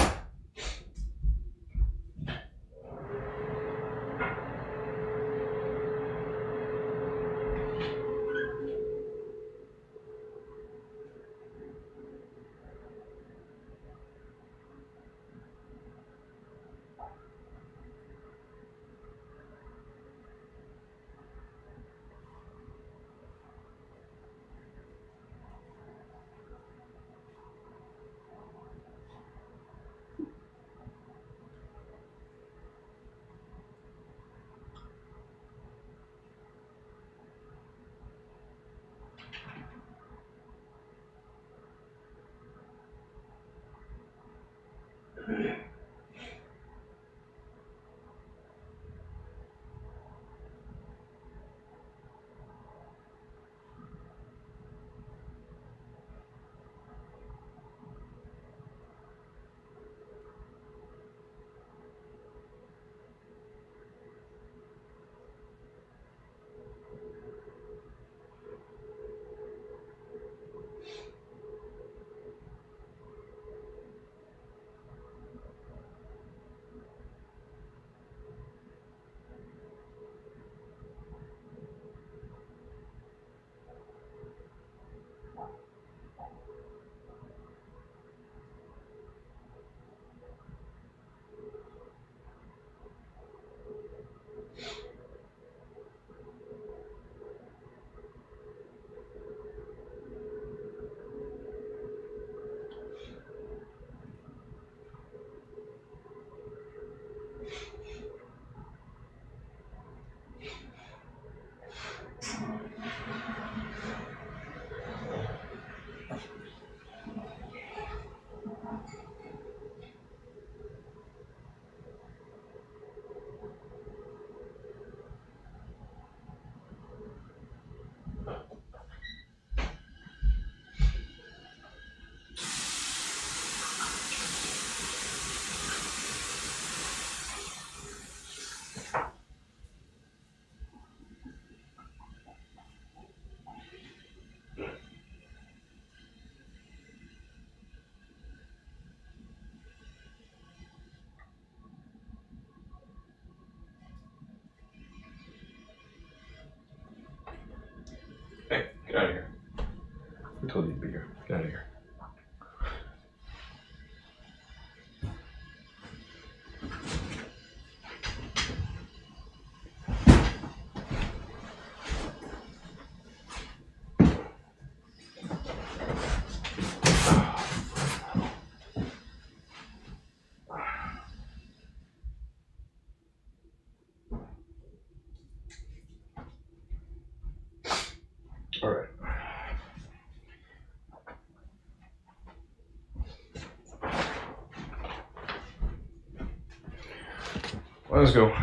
Let's go.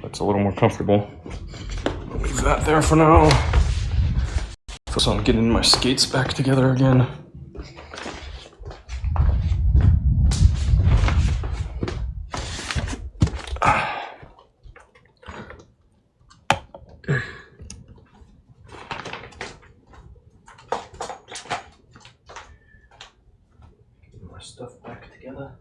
It's a little more comfortable. I'll leave that there for now. Focus on getting my skates back together again. Getting my stuff back together.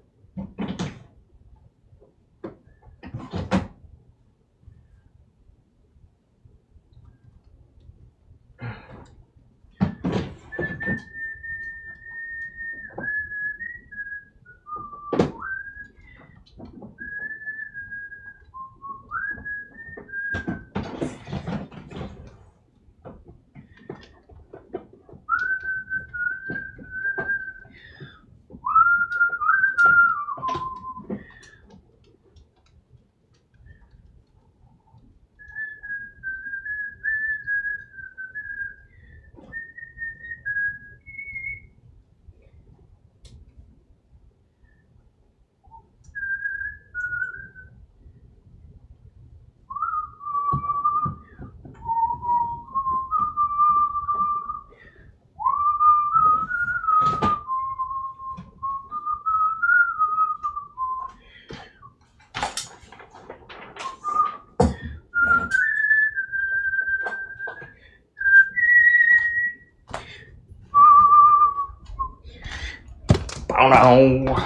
Oh no!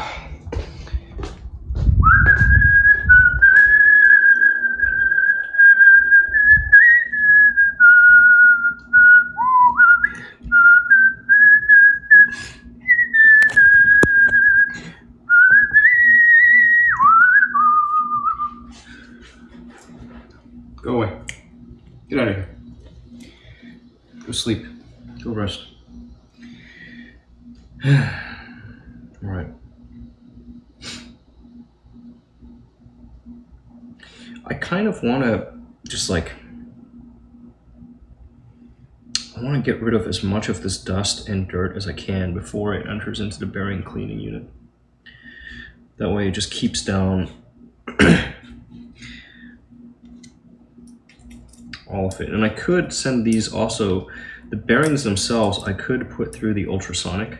Go away. Get out of here. Go sleep. Go rest. Alright. I kind of want to just like, I want to get rid of as much of this dust and dirt as I can before it enters into the bearing cleaning unit. That way it just keeps down all of it. And I could send these also, the bearings themselves, I could put through the ultrasonic.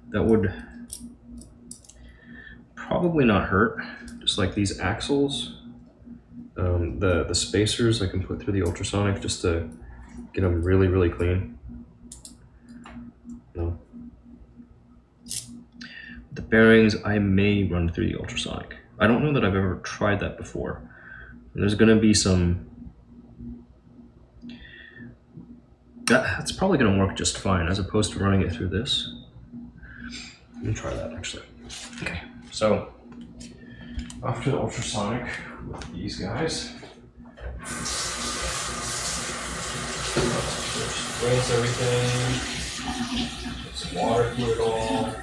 That would probably not hurt. Just like these axles, the spacers I can put through the ultrasonic just to get them really, really clean. No. The bearings I may run through the ultrasonic. I don't know that I've ever tried that before. And there's gonna be some, that's probably gonna work just fine as opposed to running it through this. Let me try that actually. Okay, so off to the ultrasonic with these guys. Just rinse everything, put some water through it all.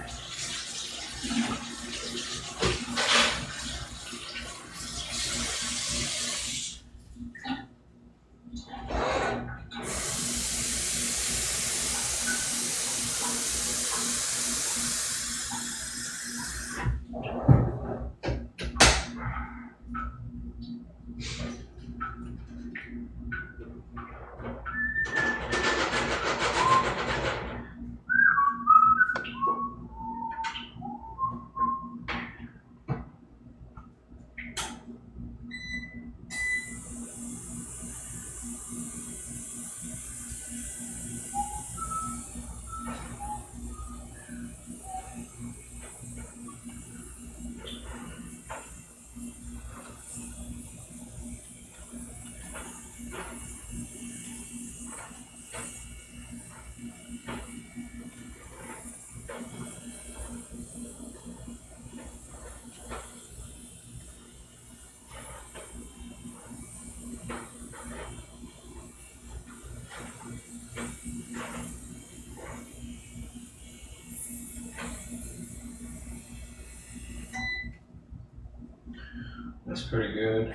That's pretty good.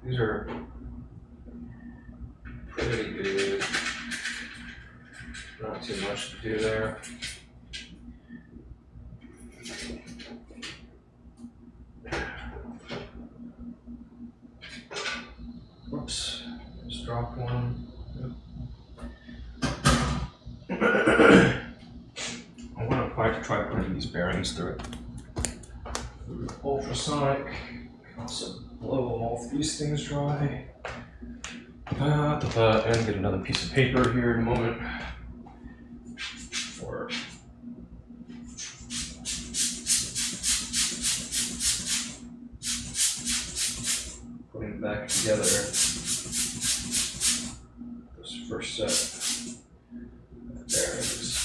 These are pretty good. Not too much to do there. running these bearings through it. Ultrasonic. Can also blow all these things dry. And get another piece of paper here in a moment. For putting it back together. This first set of bearings.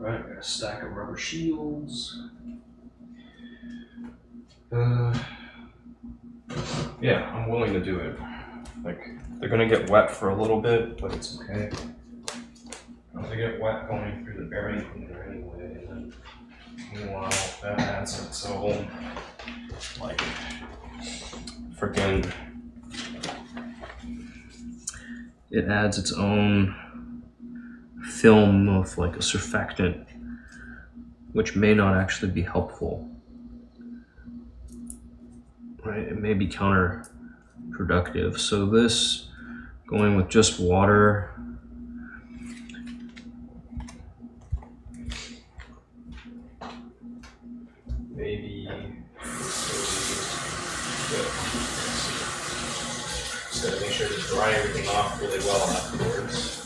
Alright, got a stack of rubber shields. Yeah, I'm willing to do it. Like, they're gonna get wet for a little bit, but it's okay. They get wet going through the bearing cleaner anyway, and then meanwhile, that adds its own, like, freaking. It adds its own film of like a surfactant, which may not actually be helpful. Right, it may be counterproductive. So this, going with just water, maybe good. Just gotta make sure to dry everything off really well afterwards.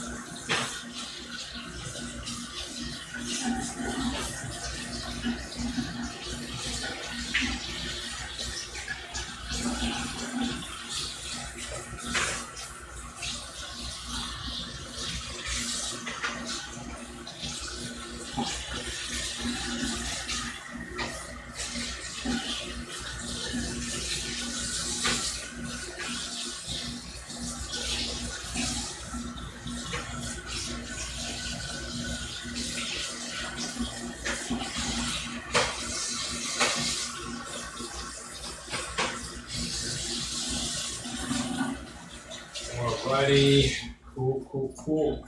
Alrighty, cool.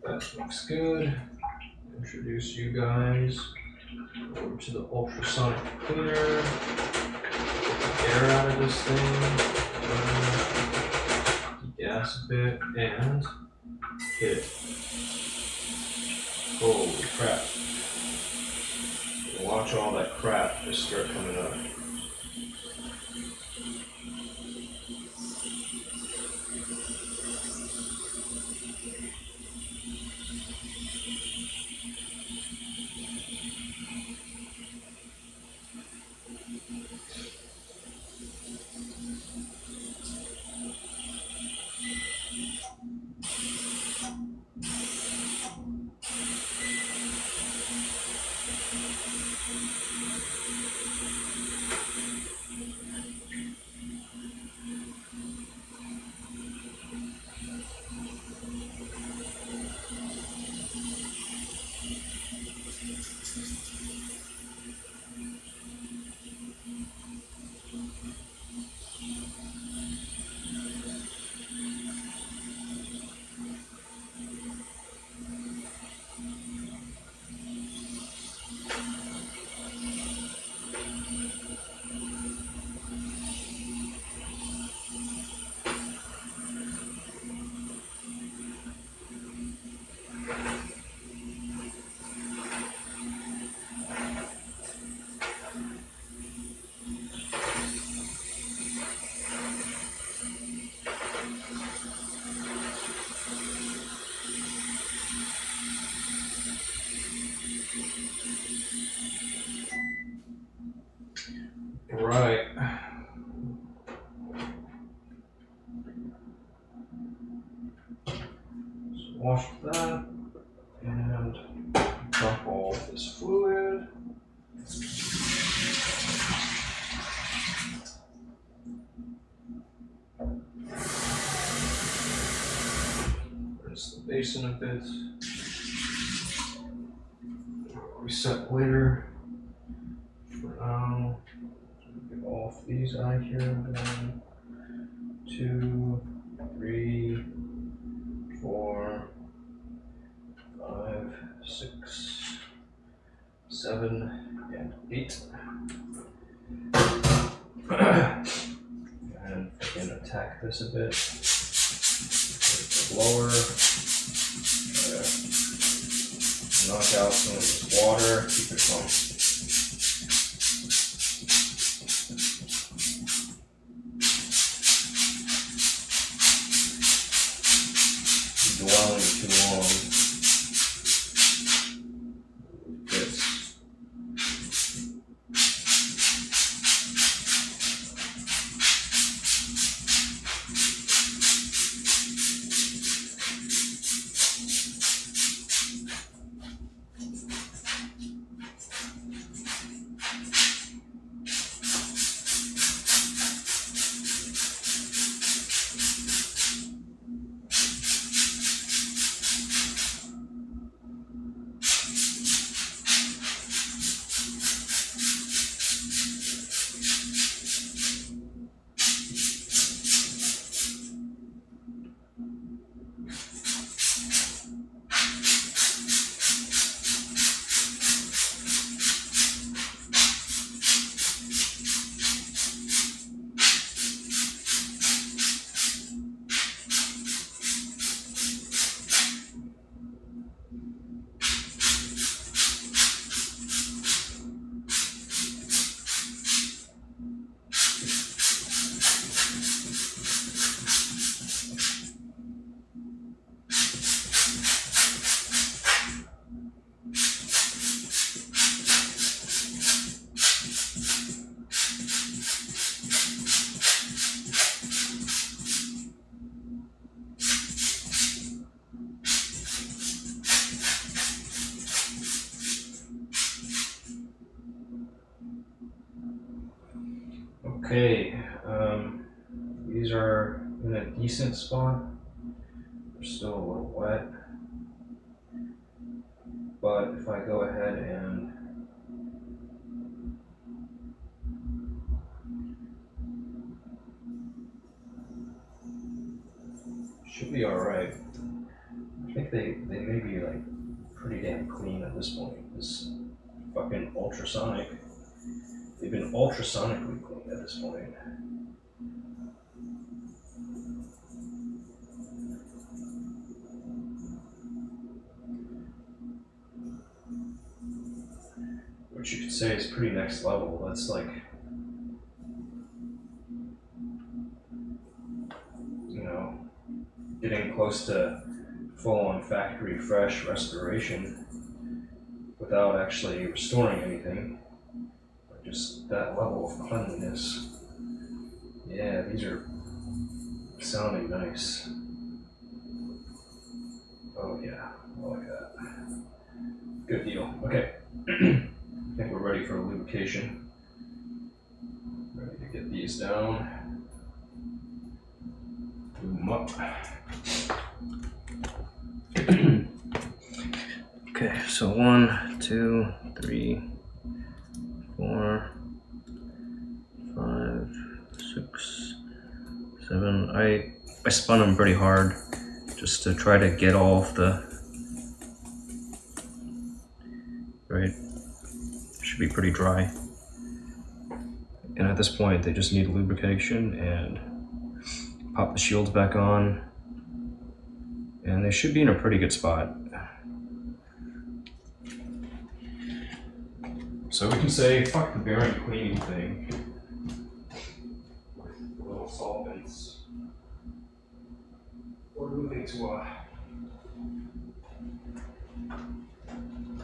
That looks good. Introduce you guys over to the ultrasonic cleaner. Get the air out of this thing. Degas a bit and hit it. Holy crap. Watch all that crap just start coming up. wash that and dump all this fluid. Rinse the basin a bit. Reset later. For now, get off these out here. 1, 2, 3, 4, 5, 6, 7, and 8. And again, attack this a bit. Lower. Try to knock out some of this water. Keep it calm. Dwelling too long. This. Okay, these are in a decent spot. They're still a little wet. But if I go ahead and should be alright. I think they may be like pretty damn clean at this point. This fucking ultrasonic. They've been ultrasonically clean at this point. Which you could say is pretty next level. That's like, you know, getting close to full-on factory fresh restoration without actually restoring anything. Just that level of cleanliness. Yeah, these are sounding nice. Oh yeah, I like that. Good deal. Okay. I think we're ready for lubrication. Ready to get these down. Lube them up. Okay, so 1, 2, 3, 4, 5, 6, 7. I spun them pretty hard just to try to get all of the right. Should be pretty dry. And at this point, they just need lubrication and pop the shields back on, and they should be in a pretty good spot. So we can say, fuck the bearing cleaning thing. With little solvents. We're moving to a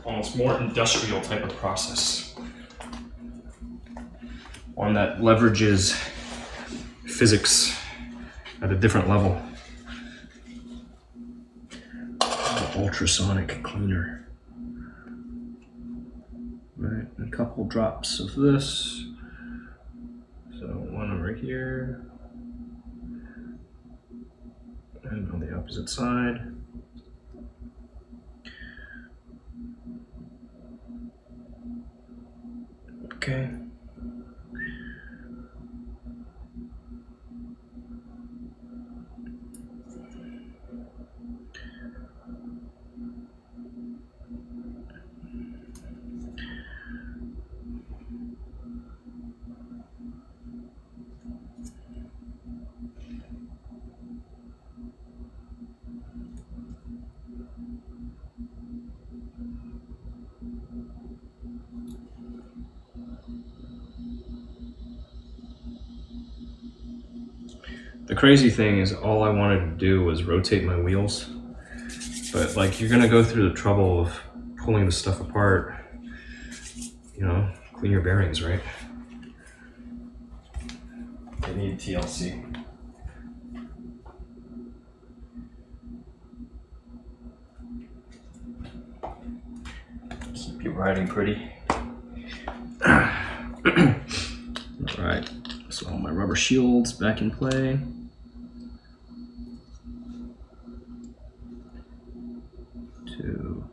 almost more industrial type of process. One that leverages physics at a different level. ultrasonic cleaner. Right, a couple drops of this. So one over here. And on the opposite side. Okay. The crazy thing is all I wanted to do was rotate my wheels. But like, you're gonna go through the trouble of pulling the stuff apart, you know, clean your bearings, right? They need TLC. Keep you riding pretty. Alright, so all my rubber shields back in play. Two.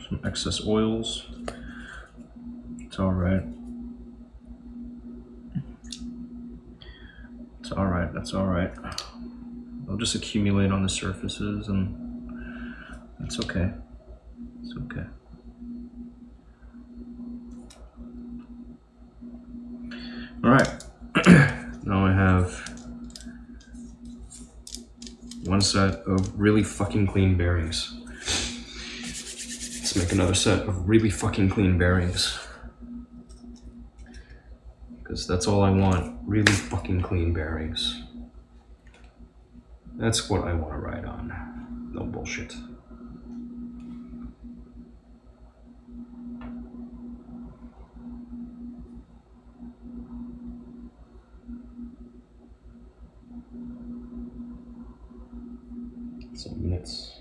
Some excess oils. It's all right. It's all right. That's all right. They'll just accumulate on the surfaces, and it's okay. It's okay. All right. Now I have one set of really fucking clean bearings. Let's make another set of really fucking clean bearings. Because that's all I want, really fucking clean bearings. That's what I want to ride on. No bullshit. Some minutes.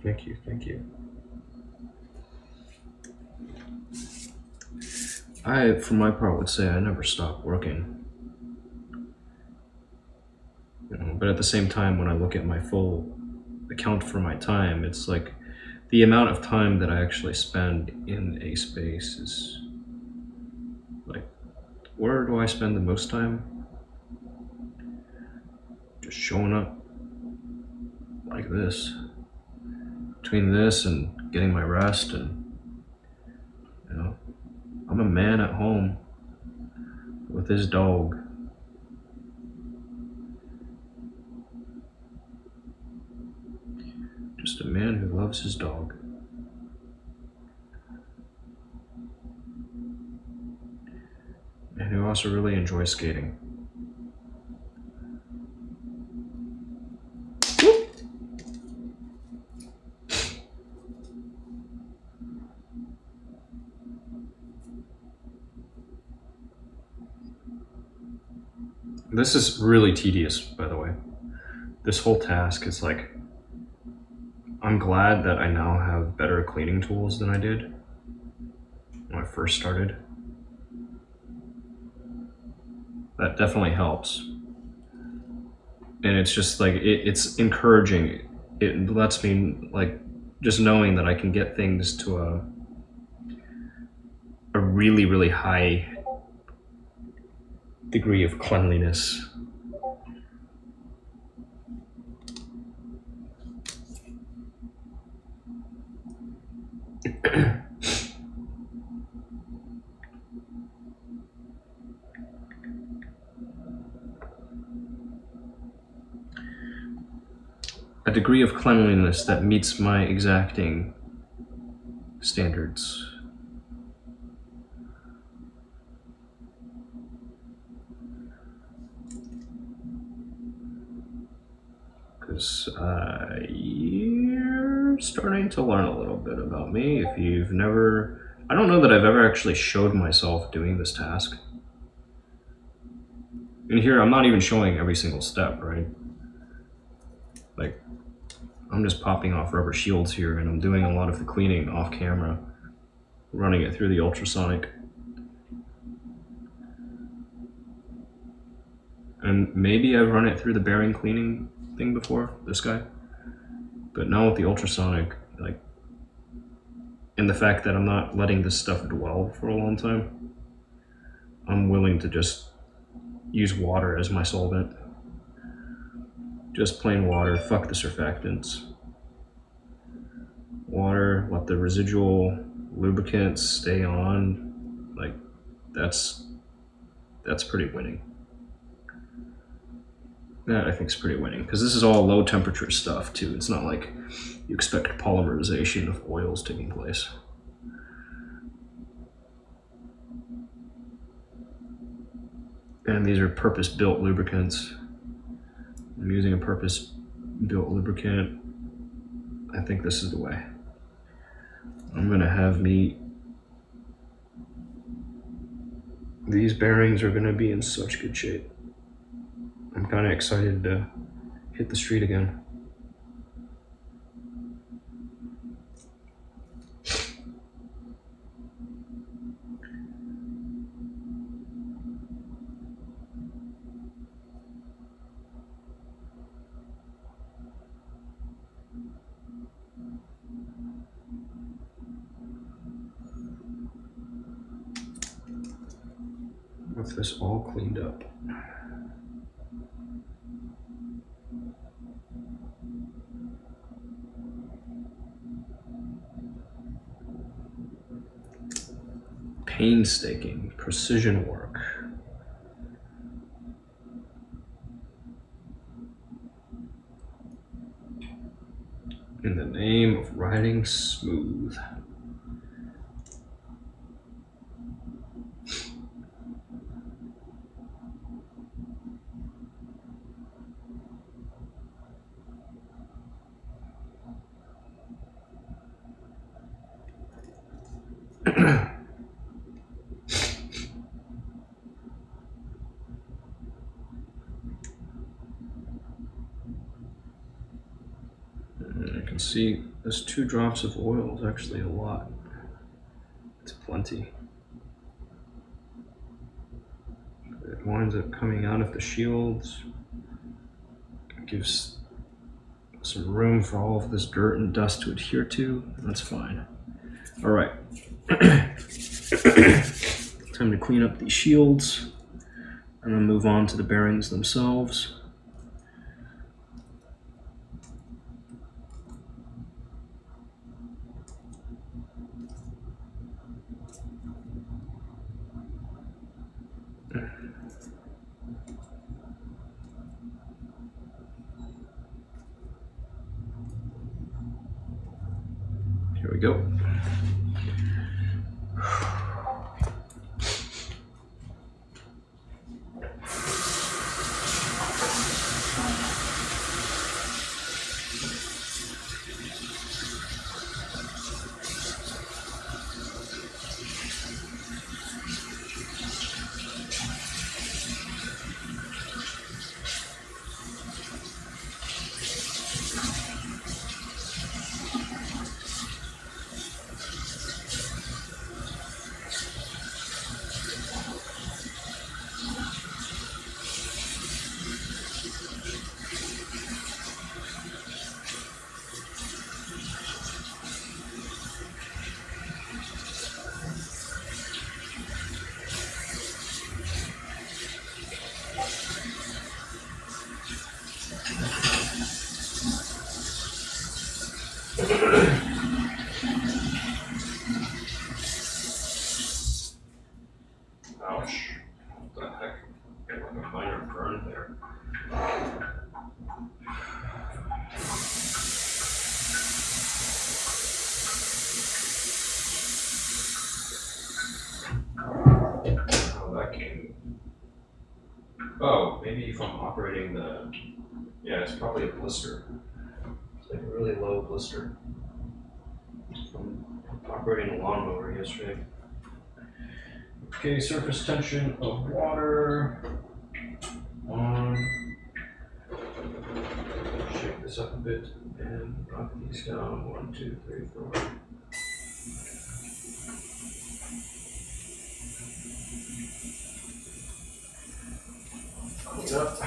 Thank you, thank you. I, for my part, would say I never stop working. You know, but at the same time, when I look at my full account for my time, it's like the amount of time that I actually spend in a space is like where do I spend the most time? Just showing up like this. Between this and getting my rest, and you know, I'm a man at home with his dog. Just a man who loves his dog. And who also really enjoys skating. This is really tedious, by the way. This whole task is like, I'm glad that I now have better cleaning tools than I did when I first started. That definitely helps. And it's just like, it's encouraging. It lets me, like, just knowing that I can get things to a really, really high degree of cleanliness. A degree of cleanliness that meets my exacting standards. Because you're starting to learn a little bit about me. If you've never, I don't know that I've ever actually showed myself doing this task. And here, I'm not even showing every single step, right? Like, I'm just popping off rubber shields here, and I'm doing a lot of the cleaning off camera, running it through the ultrasonic. And maybe I've run it through the bearing cleaning thing before, this guy. But now with the ultrasonic, like, and the fact that I'm not letting this stuff dwell for a long time, I'm willing to just use water as my solvent. Just plain water, fuck the surfactants. Water, let the residual lubricants stay on. Like, that's pretty winning. That I think is pretty winning, because this is all low temperature stuff too. It's not like you expect polymerization of oils taking place. And these are purpose-built lubricants. I'm using a purpose-built lubricant. I think this is the way. I'm gonna have these bearings are gonna be in such good shape. I'm kind of excited to hit the street again. With this all cleaned up. Painstaking precision work. In the name of riding smooth. I can see there's 2 drops of oil is actually a lot. It's plenty. It winds up coming out of the shields. It gives some room for all of this dirt and dust to adhere to. That's fine. All right. Let's Time to clean up these shields and then move on to the bearings themselves. Here we go. Ouch. What the heck? Got like a minor burn there. Oh, that came. Oh, maybe from operating the. Yeah, it's probably a blister. It's like a really low blister. From operating a lawnmower yesterday. Okay, surface tension of water on. Shake this up a bit and knock these down. 1, 2, 3, 4. Clean up.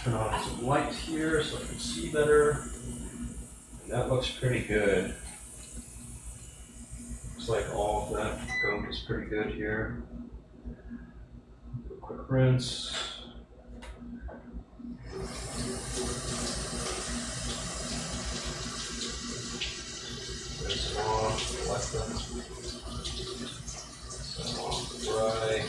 Turn on some light here so I can see better. And that looks pretty good. Looks like all of that gunk is pretty good here. Do a quick rinse. Rinse it off, let them. Rinse them off dry.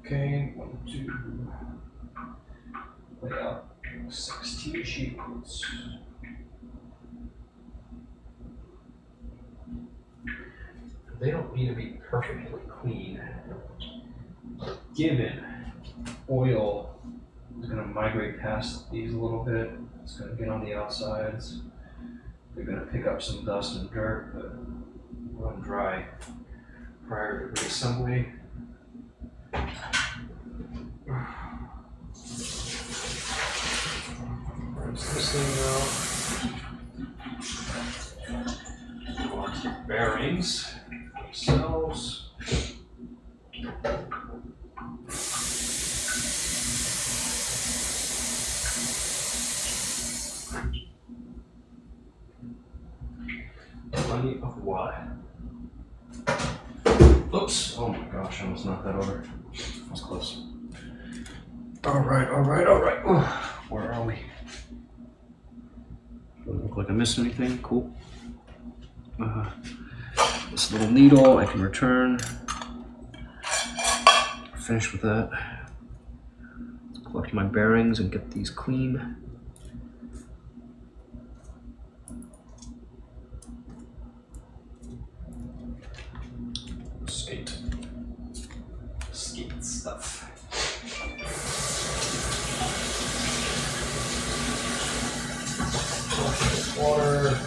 Okay, 1, 2, lay out 16 shields. They don't need to be perfectly clean. Given oil is going to migrate past these a little bit, it's going to get on the outsides. They're going to pick up some dust and dirt, but run dry prior to reassembly. Rinse this thing out. On to the bearings themselves. Plenty of water. Oops. Oh my gosh, I almost knocked that over. That was close. Alright. Where are we? Doesn't look like I missed anything. Cool. This little needle I can return. Finish with that. Let's collect my bearings and get these clean. Skate stuff. Water.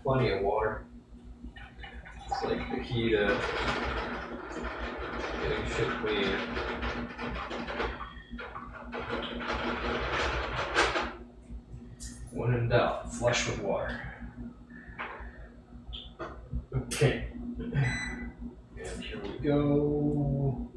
Plenty of water. It's like the key to getting shit clean. When in doubt, flush with water. Okay. And here we go.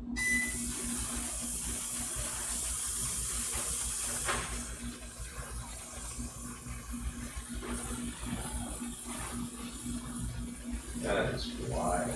That is wild.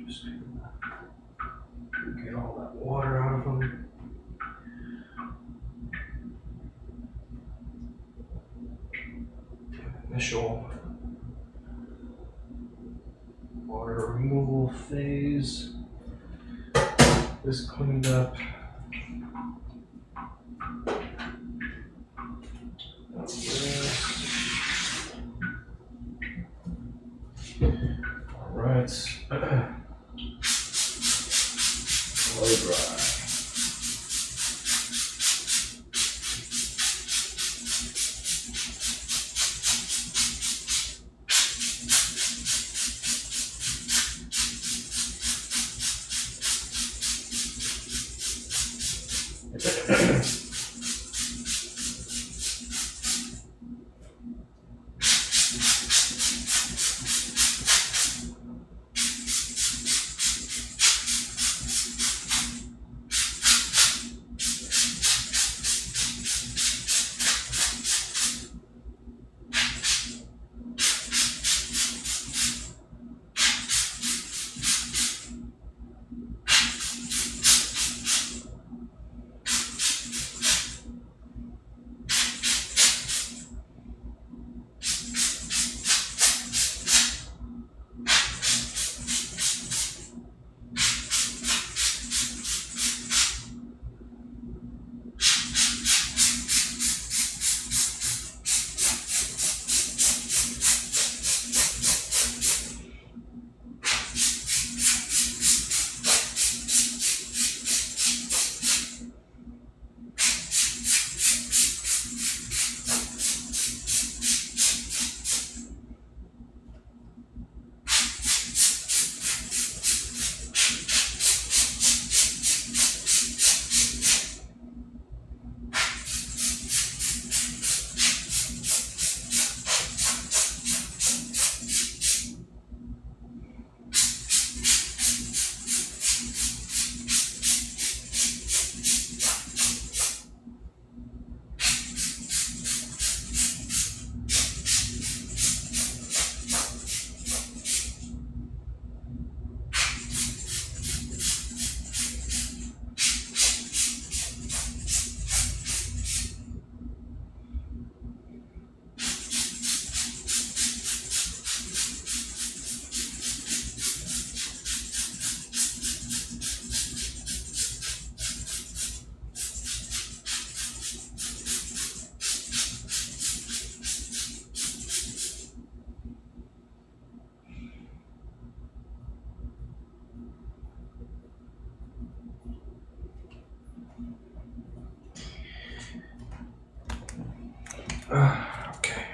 Just get all that water out of them. Initial water removal phase is cleaned up. All right. Blow dry. Okay.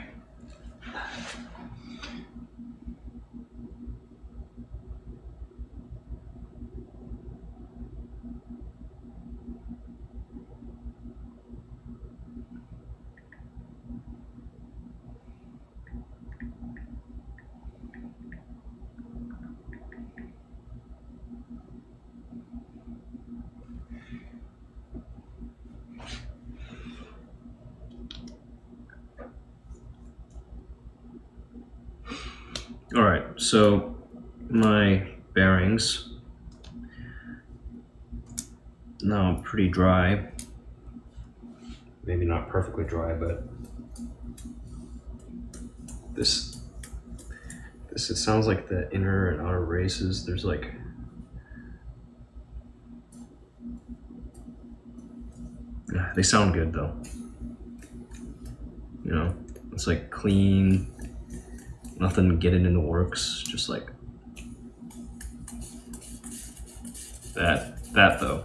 All right, so my bearings now pretty dry. Maybe not perfectly dry, but this it sounds like the inner and outer races. There's like they sound good though. You know, it's like clean, nothing getting in the works, just like that though.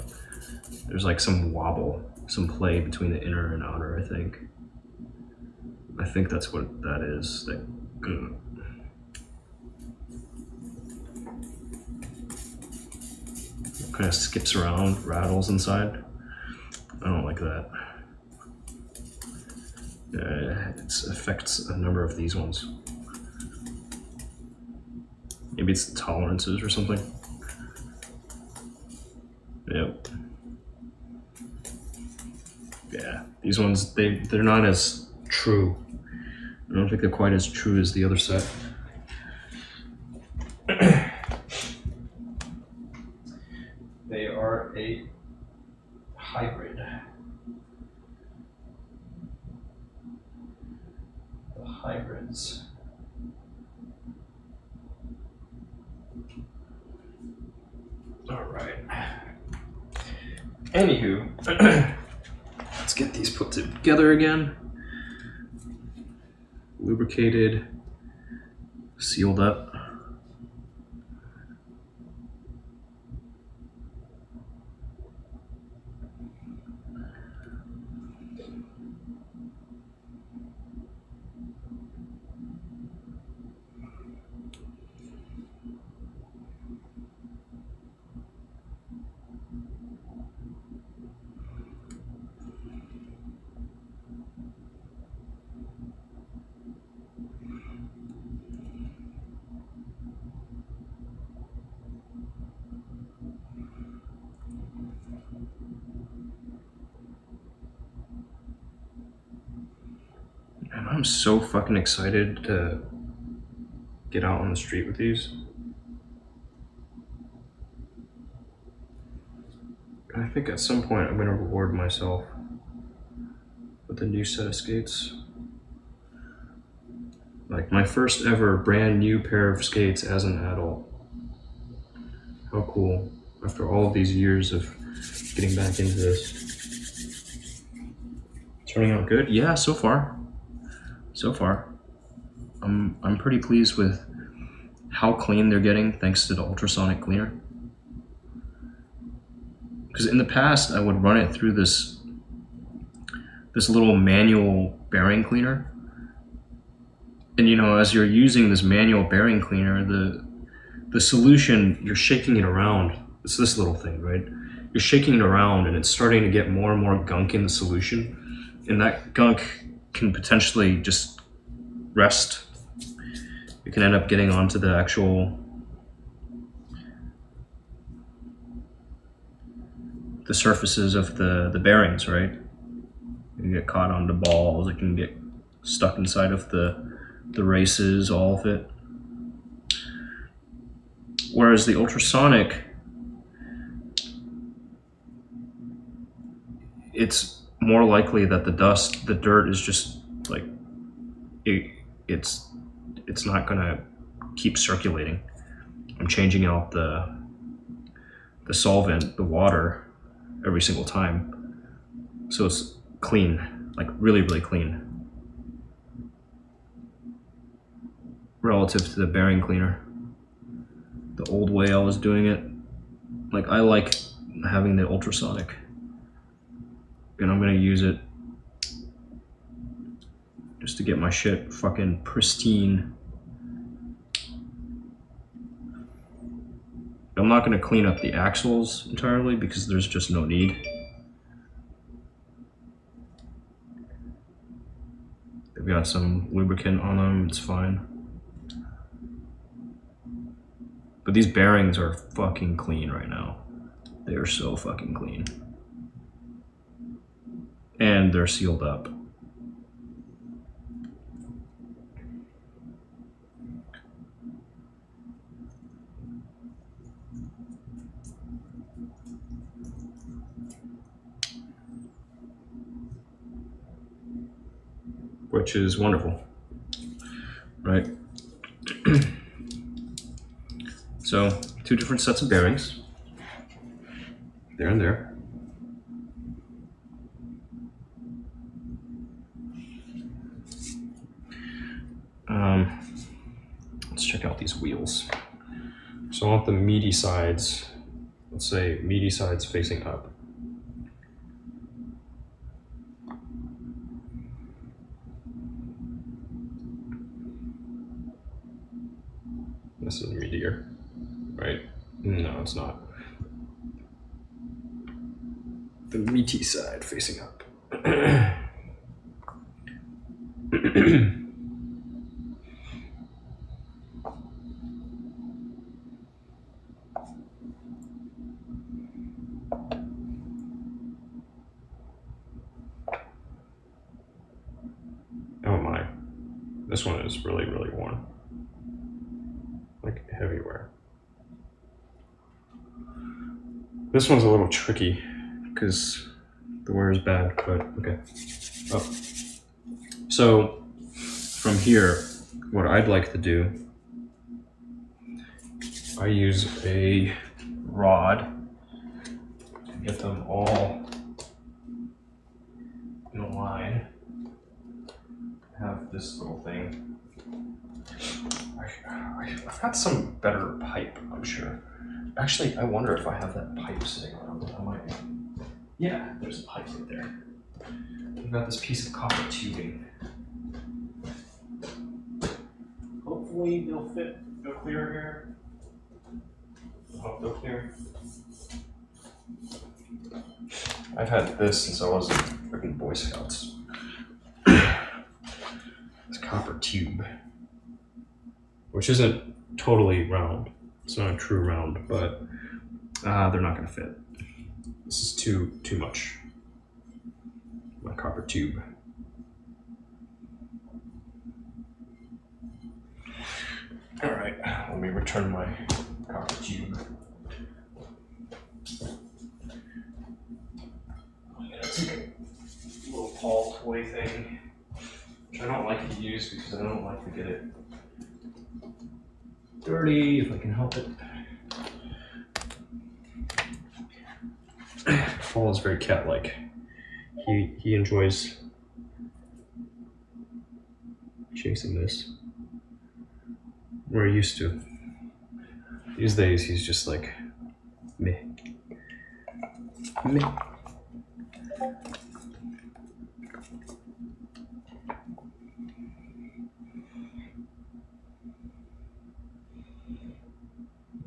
There's like some wobble, some play between the inner and outer, I think. I think that's what that is. That kind of skips around, rattles inside. I don't like that. It affects a number of these ones. Maybe it's the tolerances or something. Yep. Yeah, these ones, they're not as true. I don't think they're quite as true as the other set. They are a hybrid. The hybrids. All right. Anywho, let's get these put together again. Lubricated, sealed up. And I'm so fucking excited to get out on the street with these. I think at some point I'm gonna reward myself with a new set of skates. Like my first ever brand new pair of skates as an adult. How cool. After all of these years of getting back into this. Turning out good? Yeah, so far. So far. I'm pretty pleased with how clean they're getting thanks to the ultrasonic cleaner. Because in the past I would run it through this little manual bearing cleaner. And you know, as you're using this manual bearing cleaner, the solution, you're shaking it around. It's this little thing, right? You're shaking it around and it's starting to get more and more gunk in the solution. And that gunk can potentially just rest. You can end up getting onto the actual the surfaces of the bearings, right? You can get caught on the balls, it can get stuck inside of the races, all of it. Whereas the ultrasonic, it's more likely that the dirt is just like, it's not gonna keep circulating. I'm changing out the solvent, the water, every single time. So it's clean, like really, really clean. Relative to the bearing cleaner. The old way I was doing it, like I like having the ultrasonic. And I'm gonna use it just to get my shit fucking pristine. I'm not going to clean up the axles entirely because there's just no need. They've got some lubricant on them, it's fine. But these bearings are fucking clean right now. They are so fucking clean. And they're sealed up. Which is wonderful, right? So, 2 different sets of bearings. There and there. Let's check out these wheels. So I want the meaty sides, let's say meaty sides facing up. This is meatier, right? No, it's not. The meaty side facing up. Oh my, this one is really, really worn. Like heavy wear. This one's a little tricky because the wear is bad, but okay. Oh. So from here, what I'd like to do, I use a rod to get them all in a line. Have this little thing. I've got some better pipe, I'm sure. Actually, I wonder if I have that pipe sitting around. I might. Yeah, there's a pipe right there. I've got this piece of copper tubing. Hopefully they'll fit. They'll clear here. I hope they'll clear. I've had this since I was in freaking Boy Scouts. This copper tube, which isn't totally round. It's not a true round, but they're not going to fit. This is too much. My copper tube. All right, let me return my copper tube. It's like a little Paul toy thing, which I don't like to use because I don't like to get it dirty if I can help it. Paul is very cat-like. He enjoys chasing this. We're used to. These days he's just like meh. Meh.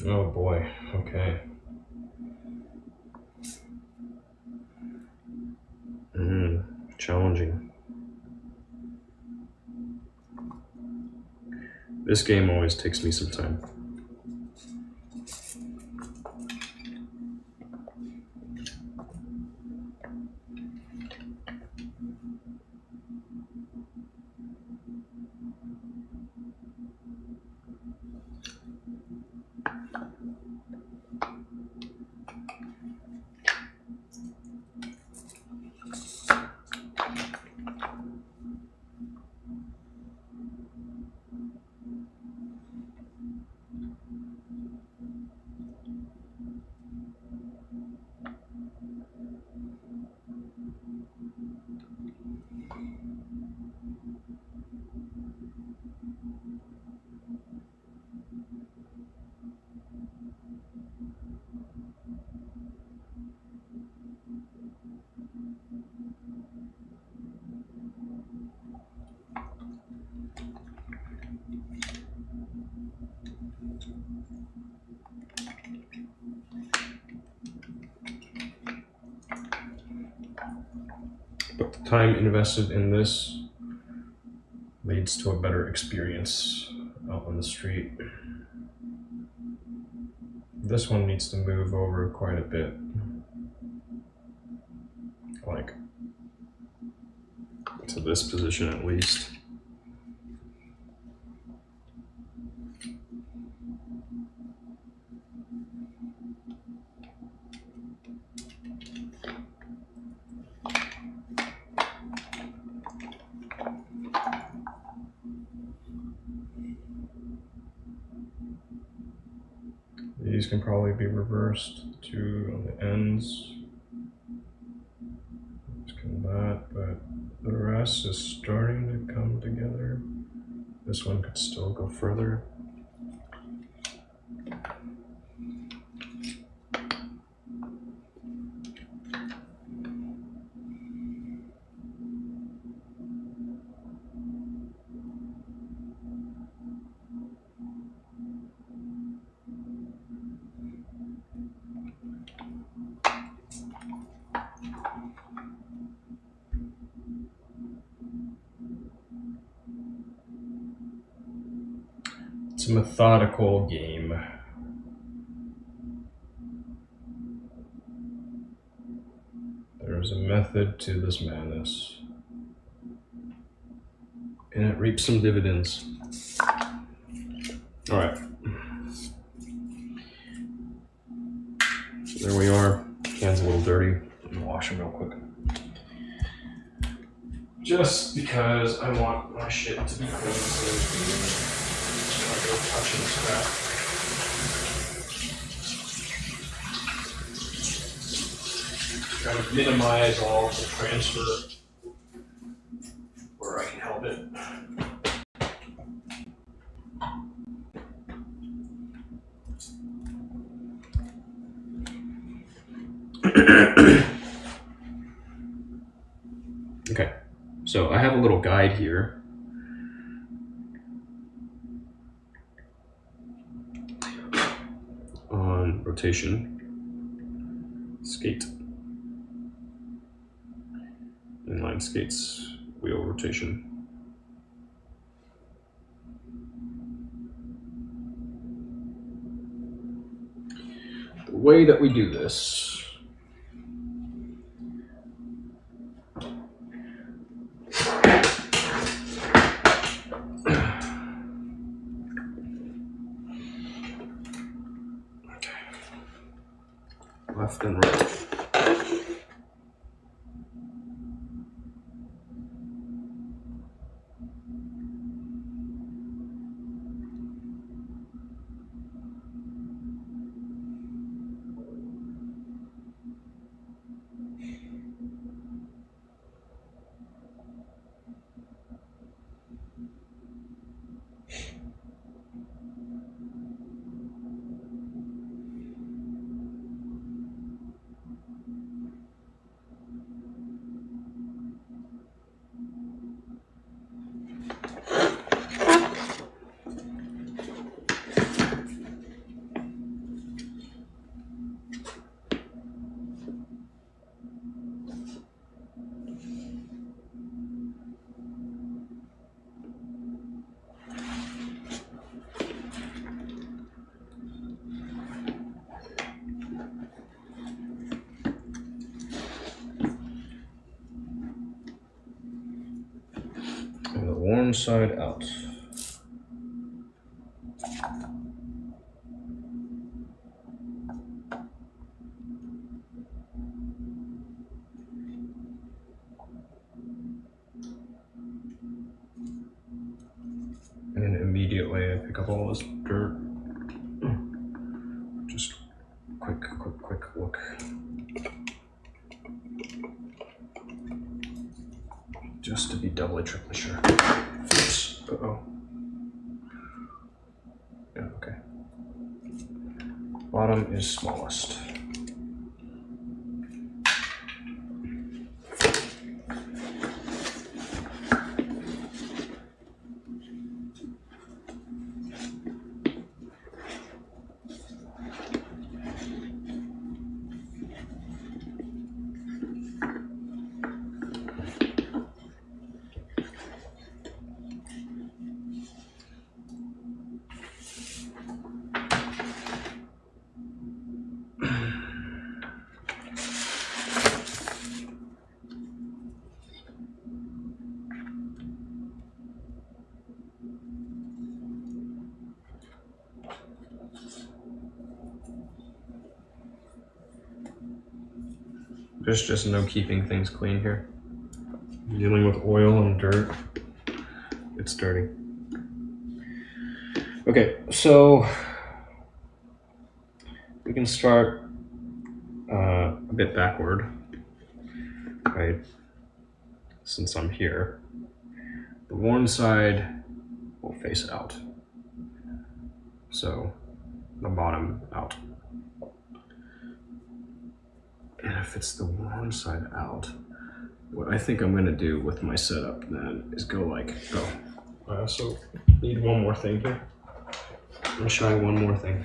Oh boy, okay. Challenging. This game always takes me some time. But the time invested in this leads to a better experience out on the street. This one needs to move over quite a bit. Like, to this position at least. These can probably be reversed to on the ends. Just can that, but the rest is starting to come together. This one could still go further. It's a methodical game. There's a method to this madness. And it reaps some dividends. Alright. So there we are. Hands a little dirty. Let me wash them real quick. Just because I want my shit to be clean so I go touching this crap. Try to minimize all the transfer where I can help it. Okay, so I have a little guide here. On rotation, skate, inline skates, wheel rotation. The way that we do this left and right. And the warm side out. And immediately I pick up all this dirt. Just quick look. Just to be doubly, triply sure. Oops. Uh-oh. Yeah, okay. Bottom is smallest. There's just no keeping things clean here. Dealing with oil and dirt, it's dirty. Okay, so we can start a bit backward, right? Since I'm here, the worn side will face out. So the bottom out. And if it's the worn side out, what I think I'm gonna do with my setup then is go like, I also need one more thing here. I'm gonna show you one more thing.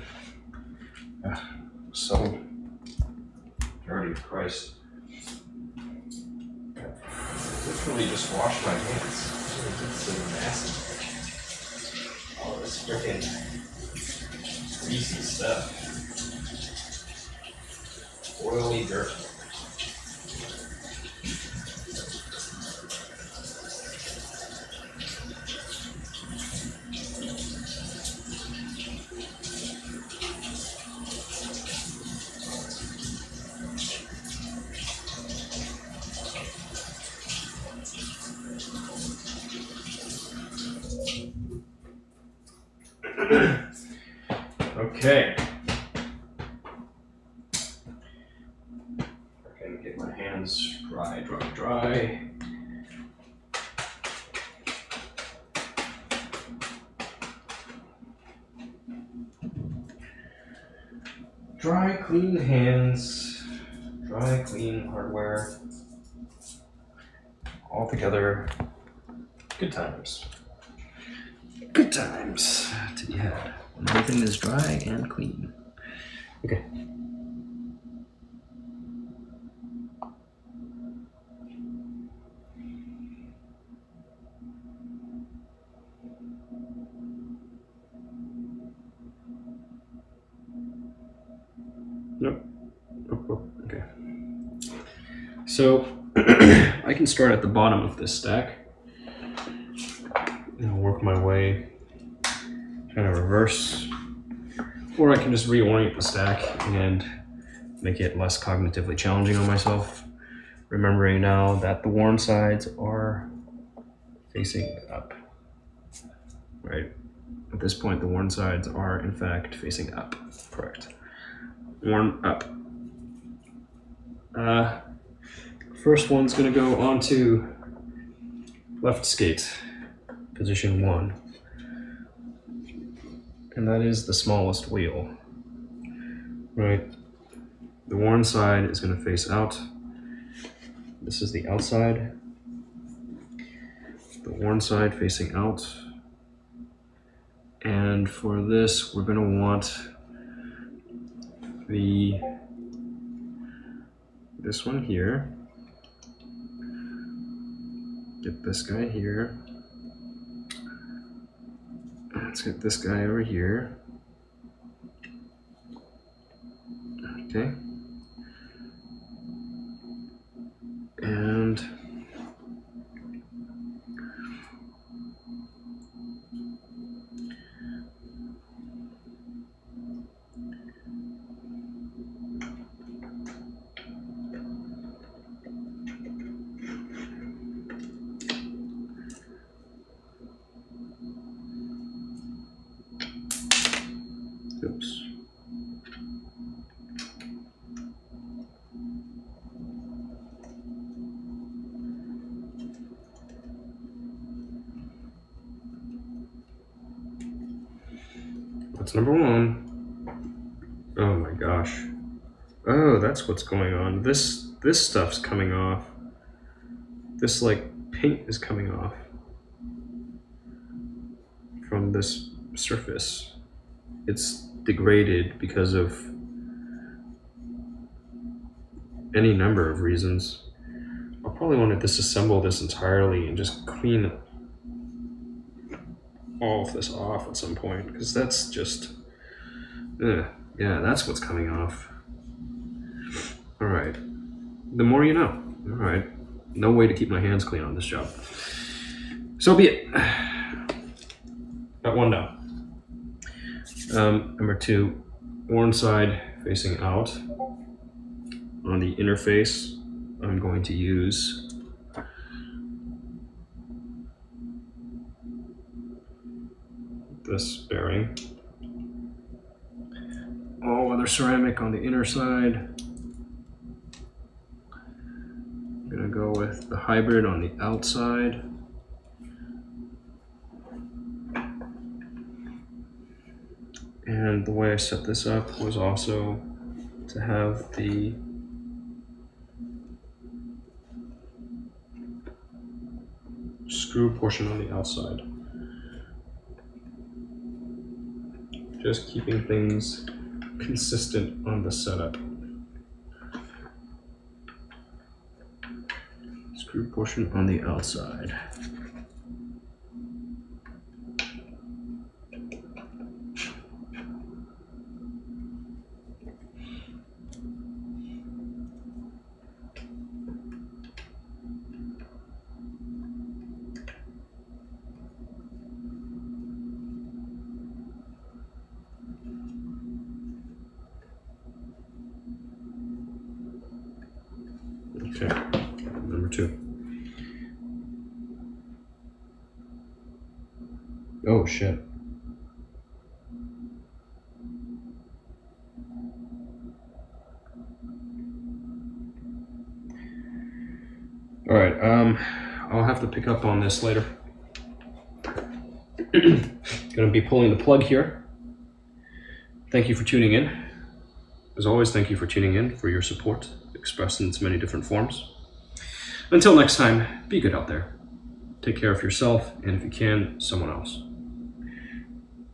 So, dirty Christ. Literally just washed my hands. It's so nasty. All this freaking greasy stuff. Oily dirt. Okay. I can get my hands dry. Dry, clean hands, dry, clean hardware. All together. Good times. Good times to be had. Everything is dry and clean. Okay. Nope. Oh, okay. So I can start at the bottom of this stack. And work my way kind of reverse, or I can just reorient the stack and make it less cognitively challenging on myself, remembering now that the worn sides are facing up, right? At this point, the worn sides are in fact facing up, correct? Worn up. First one's gonna go onto left skate, position 1. And that is the smallest wheel, right? The worn side is going to face out. This is the outside. The worn side facing out. And for this, we're going to want this one here. Get this guy here. Let's get this guy over here. Okay. And oops. That's number 1. Oh my gosh. Oh, that's what's going on. This stuff's coming off. This like paint is coming off from this surface. It's degraded because of any number of reasons. I'll probably want to disassemble this entirely and just clean all of this off at some point, because that's just, yeah, that's what's coming off. All right, the more you know. All right, no way to keep my hands clean on this job. So be it. Got one down. Number 2, worn side facing out on the interface I'm going to use this bearing. All other ceramic on the inner side. I'm gonna go with the hybrid on the outside. And the way I set this up was also to have the screw portion on the outside. Just keeping things consistent on the setup. Screw portion on the outside. Okay, number 2. Oh shit. All right, I'll have to pick up on this later. Gonna be pulling the plug here. Thank you for tuning in. As always, thank you for tuning in, for your support, expressed in its many different forms. Until next time, be good out there. Take care of yourself, and if you can, someone else.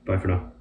Bye for now.